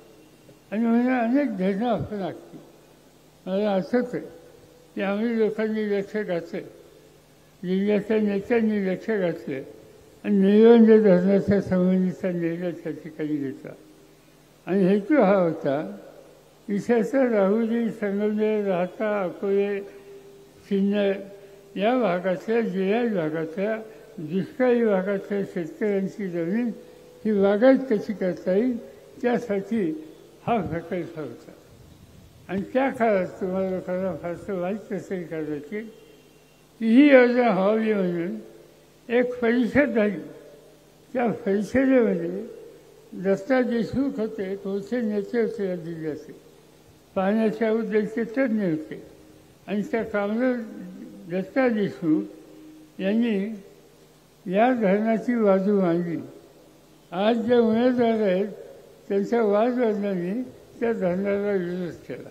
आणि म्हणून अनेक धरणं आपण लागतील. मला आठवतं आहे की आम्ही लोकांनी लक्ष घातलं, जिल्ह्याच्या नेत्यांनी लक्ष घातलं आणि निळवंज धरणाच्या संबंधीचा निर्णय त्या ठिकाणी घेतला. आणि हेतू हा होता विशेषतः राहुरी, संगमनेर, राहता, अकोले, सिन्नर या भागातल्या, जिल्हा भागातल्या, दुष्काळी भागातल्या शेतकऱ्यांची जमीन ही बागायत कशी करता येईल त्यासाठी हा प्रकल्प होता. आणि त्या काळात तुम्हाला लोकांना फारसं माहीत असेल कदाचित की ही योजना व्हावी म्हणून एक परिषद झाली. त्या परिषदेमध्ये दत्ता देशमुख होते, कोणते नेते होते या जिल्ह्याचे, पाण्याच्या उद्देश तज्ञ होते. आणि त्या कामगार दत्ता देशमुख यांनी या धरणाची बाजू मांडली. आज जे उमेदवार आहेत त्यांच्या वादवर्णाने त्या धरणाला विरोध केला.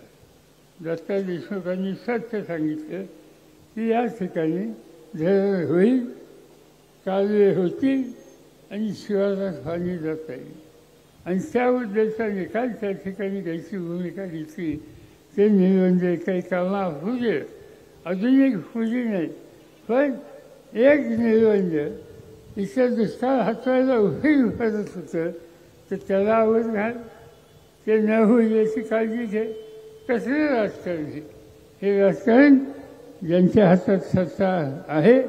दत्ता देशमुखांनी सत्य सांगितलं की या ठिकाणी धरण होईल, कालवे होतील आणि शिवाला पाणी जाता येईल आणि त्याबद्दलचा निकाल त्या ठिकाणी घ्यायची भूमिका घेतली. ते निबंध काही कामं होऊ दे, अजून एक फुली नाही, पण एक निबंध इथं दुष्काळ हाताळायला उपयोग करत होतं तर त्याला आवड घाल, ते न होईल याची काळजी घे. कसलं राजकारण हे राजकारण ज्यांच्या हातात सत्ता आहे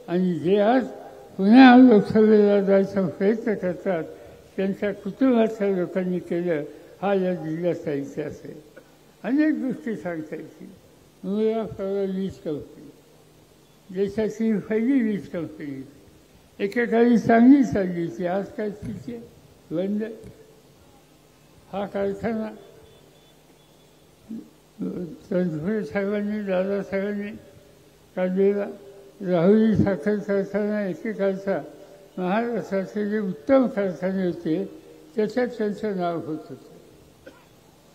आणि जे आज पुन्हा लोकसभेला जायचा प्रयत्न करतात त्यांच्या कुटुंबाच्या लोकांनी केलं, हा या जिल्ह्याचा इतिहास आहे. अनेक गोष्टी सांगता येतील. मुळा वीज कंपनी देशाची पहिली वीज कंपनी एकेकाळी चांगली चालली होती, आज काय स्थिती आहे? बंद. हा कारखाना तनपुरे साहेबांनी, दादासाहेबांनी काढलेला राहुरी साखर कारखाना एकेकाळचा महाराष्ट्राचे जे उत्तम कारखाने होते त्याच्यात त्यांचं नाव होत होतं.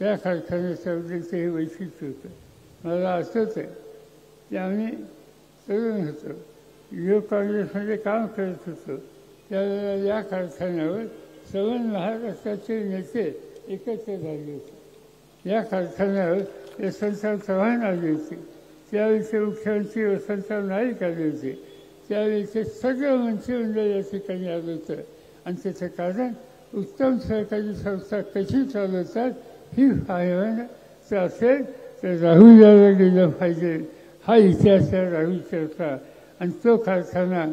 त्या कारखान्याच्याबद्दलचं हे वैशिष्ट्य होतं. मला आठवत आहे की आम्ही तरुण होतो, युवक काँग्रेसमध्ये काम करत होतो, त्यावेळेला या कारखान्यावर सवन महाराष्ट्राचे नेते एकत्र झाले होते. या कारखान्यावर यशवंतराव चव्हाण आले होते, त्यावेळीचे मुख्यमंत्री वसंतराव नाईक आले होते, त्यावेळीचे सगळं मंत्रिमंडळ या ठिकाणी आलं होतं. आणि त्याचं कारण उत्तम सरकारी संस्था कशी चालवतात ही पाहायला असेल तर राहुलला गेलं पाहिजे. हा इतिहास आहे राहुलचा होता आणि तो कारखाना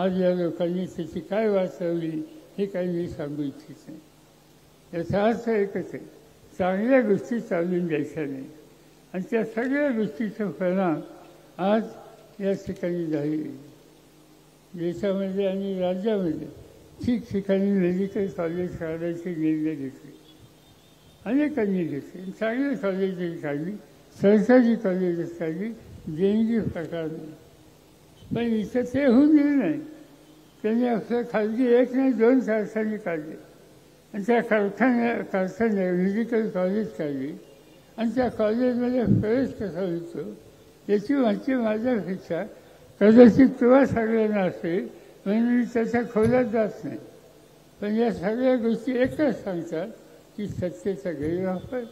आज या लोकांनी त्याची काय वाचवली हे काही मी सांगू इच्छित नाही. याचा अर्थ एकच आहे, चांगल्या गोष्टी चालून द्यायच्या नाही आणि त्या सगळ्या गोष्टीचा परिणाम आज या ठिकाणी झाले. देशामध्ये आणि राज्यामध्ये ठिकठिकाणी मेडिकल कॉलेज काढायचे निर्णय घेतले, अनेकांनी घेतले. चांगली कॉलेजेस काढली, सरकारी कॉलेजेस काढली, देणगी प्रकार नाही. पण इथं ते होऊन गेलं नाही. त्यांनी आपलं खाजगी एक नाही 2 कारखाने काढले आणि त्या कारखान्या मेडिकल कॉलेज काढली आणि त्या कॉलेजमध्ये प्रवेश कसा होतो याची माहिती माझ्यापेक्षा कदाचित तुला सगळ्यांना असेल म्हणून मी त्याच्या खोलात जात नाही. पण या सगळ्या गोष्टी एकच सांगतात की सत्तेचा गैरवापर,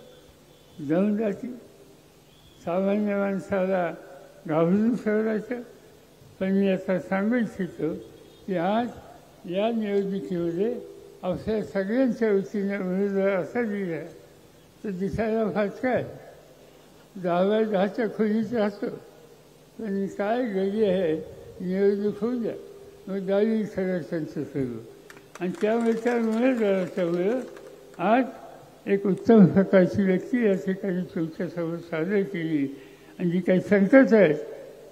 दमदाटी, सामान्य माणसाला घाबरून सोडायचं. पण मी आता सांगू इच्छितो की आज या निवडणुकीमध्ये आपल्या सगळ्यांच्या वतीने उमेदवार असा दिला तर दिसायला फाटका आहे, 10/10च्या खोलीत राहतो. पण काय गडी आहे, निवडणूक होऊ द्या मग 10वी सदस्यांचं सुरू. आणि त्यामुळे त्या उमेदवाराच्यामुळं आज एक उत्तम प्रकारची व्यक्ती या ठिकाणी तुमच्यासमोर सादर केली आणि जी काही संकट आहेत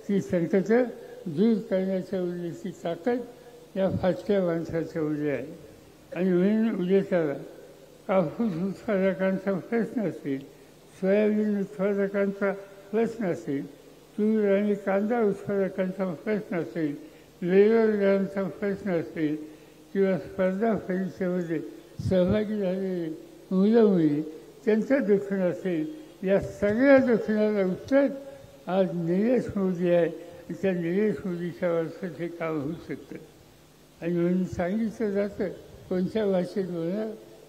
ती संकटं दूर करण्याच्या उद्देशी ताकद या फाटक्या माणसाच्या उद्या आहे. आणि म्हणून उद्याच्याला कापूस उत्पादकांचा प्रश्न असेल, सोयाबीन उत्पादकांचा प्रश्न असेल, तूर आणि कांदा उत्पादकांचा प्रश्न असेल, बेरोजगारांचा प्रश्न असेल किंवा स्पर्धा परीक्षेमध्ये सहभागी झालेले मुलं मुली त्यांचं दुखणं असेल, या सगळ्या दुखण्याला उत्तर आज निलेश मोदी आहे. त्या निलेश मोदीच्या वारसात हे काम होऊ शकतं. आणि म्हणून सांगितलं जातं कोणत्या भाषेत बोलणार.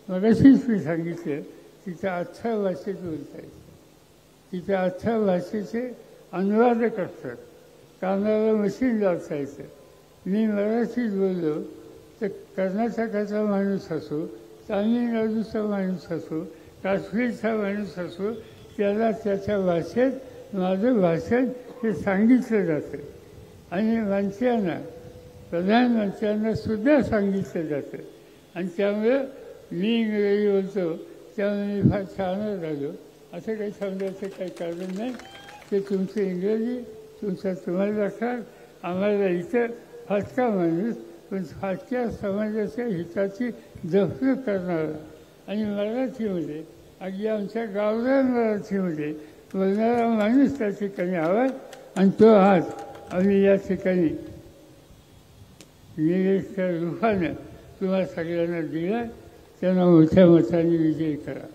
मगाशीच मी सांगितलं तिच्या 18 भाषेत बोलता येतं, तिच्या 18 भाषेचे अनुवादक असतात, कानाला मशीन लावता येतं. मी मराठीत बोललो तर कर्नाटकाचा माणूस असो, तामिळनाडूचा माणूस असो, काश्मीरचा माणूस असो, त्याला त्याच्या भाषेत माझं भाषण हे सांगितलं जातं. आणि मंत्र्यांना, प्रधानमंत्र्यांना सुद्धा सांगितलं जातं. आणि त्यामुळं मी इंग्रजी बोलतो त्यामुळे मी फार छान झालो असं काही समजायचं काही कारण नाही. ते तुमचं इंग्रजी तुम्हाला लक्षात, आम्हाला इथं फाटका माणूस पण फाटक्या समाजाच्या हिताची जपणूक करणारा आणि मराठीमध्ये अगदी आमच्या गावरान मराठीमध्ये बोलणारा माणूस त्या ठिकाणी हवा आणि तो आज आम्ही या ठिकाणी निलेशच्या रूपानं तुम्हाला सगळ्यांना दिला. त्यांना मोठ्या मताने विजयी करा.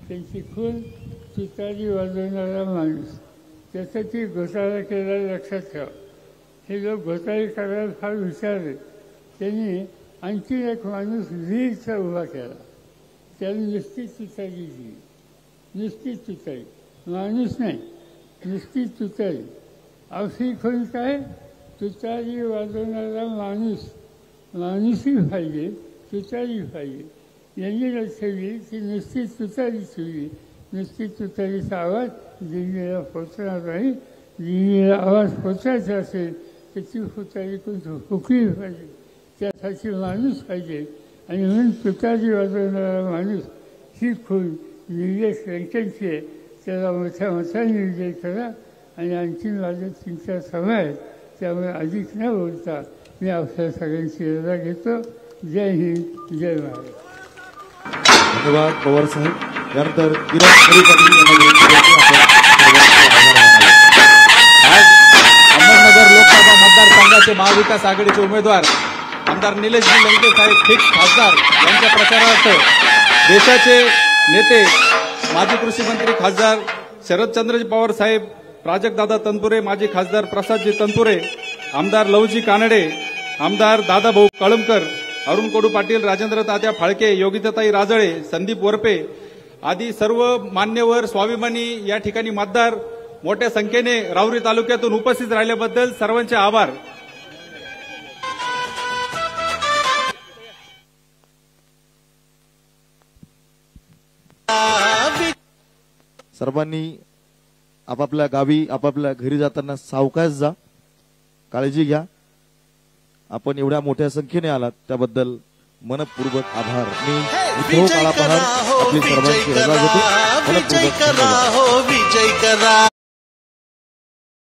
त्यांची खून तुतारी वाजवणारा माणूस, त्यासाठी घोटाळा केला लक्षात ठेवा. हे लोक घोटाळे करायला फार हुशार आहेत. त्यांनी आणखी एक माणूस लीडचा उभा केला, त्याला नुसती तुतारी दिली. नुसती तुतारी, माणूस नाही, नुसती तुतारी. अवशी खोल काय, तुतारी वाजवणारा माणूस, माणूसही पाहिजे, तुतारी पाहिजे. यांनी लक्ष दिली की नुसती तुतारी ठेवली. नुसती तुतारीचा आवाज दिल्लीला पोचणार नाही. दिल्लीला आवाज पोचायचा असेल तर ती तुतारी कोण हुकली पाहिजे, त्यासाठी माणूस पाहिजे. आणि म्हणून तुतारी वाजवणारा माणूस ही खूण निलेश लंकेंची आहे. त्याला मोठ्या मताने विजय करा. आणि आणखी माझ्या 3-4 सभा आहेत, त्यामुळे अधिक न बोलता मी आपल्या सगळ्यांची रजा घेतो. जय हिंद, जय महाराष्ट्र. धन्यवाद पवार साहेब. त्यानंतर किरण खरे पाटील यांना आज अहमदनगर लोकसभा मतदारसंघाचे महाविकास आघाडीचे उमेदवार आमदार निलेशजी लंके साहेब फिक्स खासदार यांच्या प्रचारार्थ देशाचे नेते माजी कृषी मंत्री खासदार शरदचंद्रजी पवार साहेब, प्राजक्तदादा तनपुरे, माजी खासदार प्रसादजी तनपुरे, आमदार लवजी कानडे, आमदार दादाभाऊ कळमकर, अरुण कोडू पाटील, राजेंद्र तात्या फाळके, योगिताताई राजळे, संदीप वरपे आदी सर्व मान्यवर स्वाभिमानी या ठिकाणी मतदार मोठ्या संख्येने राहुरी तालुक्यातून उपस्थित राहिल्याबद्दल सर्वांचे आभार. सर्वांनी आपापल्या गावी आपापल्या घरी जाताना सावकाश जा, काळजी घ्या. आपण एवढ्या मोठ्या संख्येने आलात त्याबद्दल मनपूर्वक आभार. मी उद्धव काळा पहाड आपली सर्वांची रजा घेतो. मनपूर्वक धन्यवाद. विजय करा.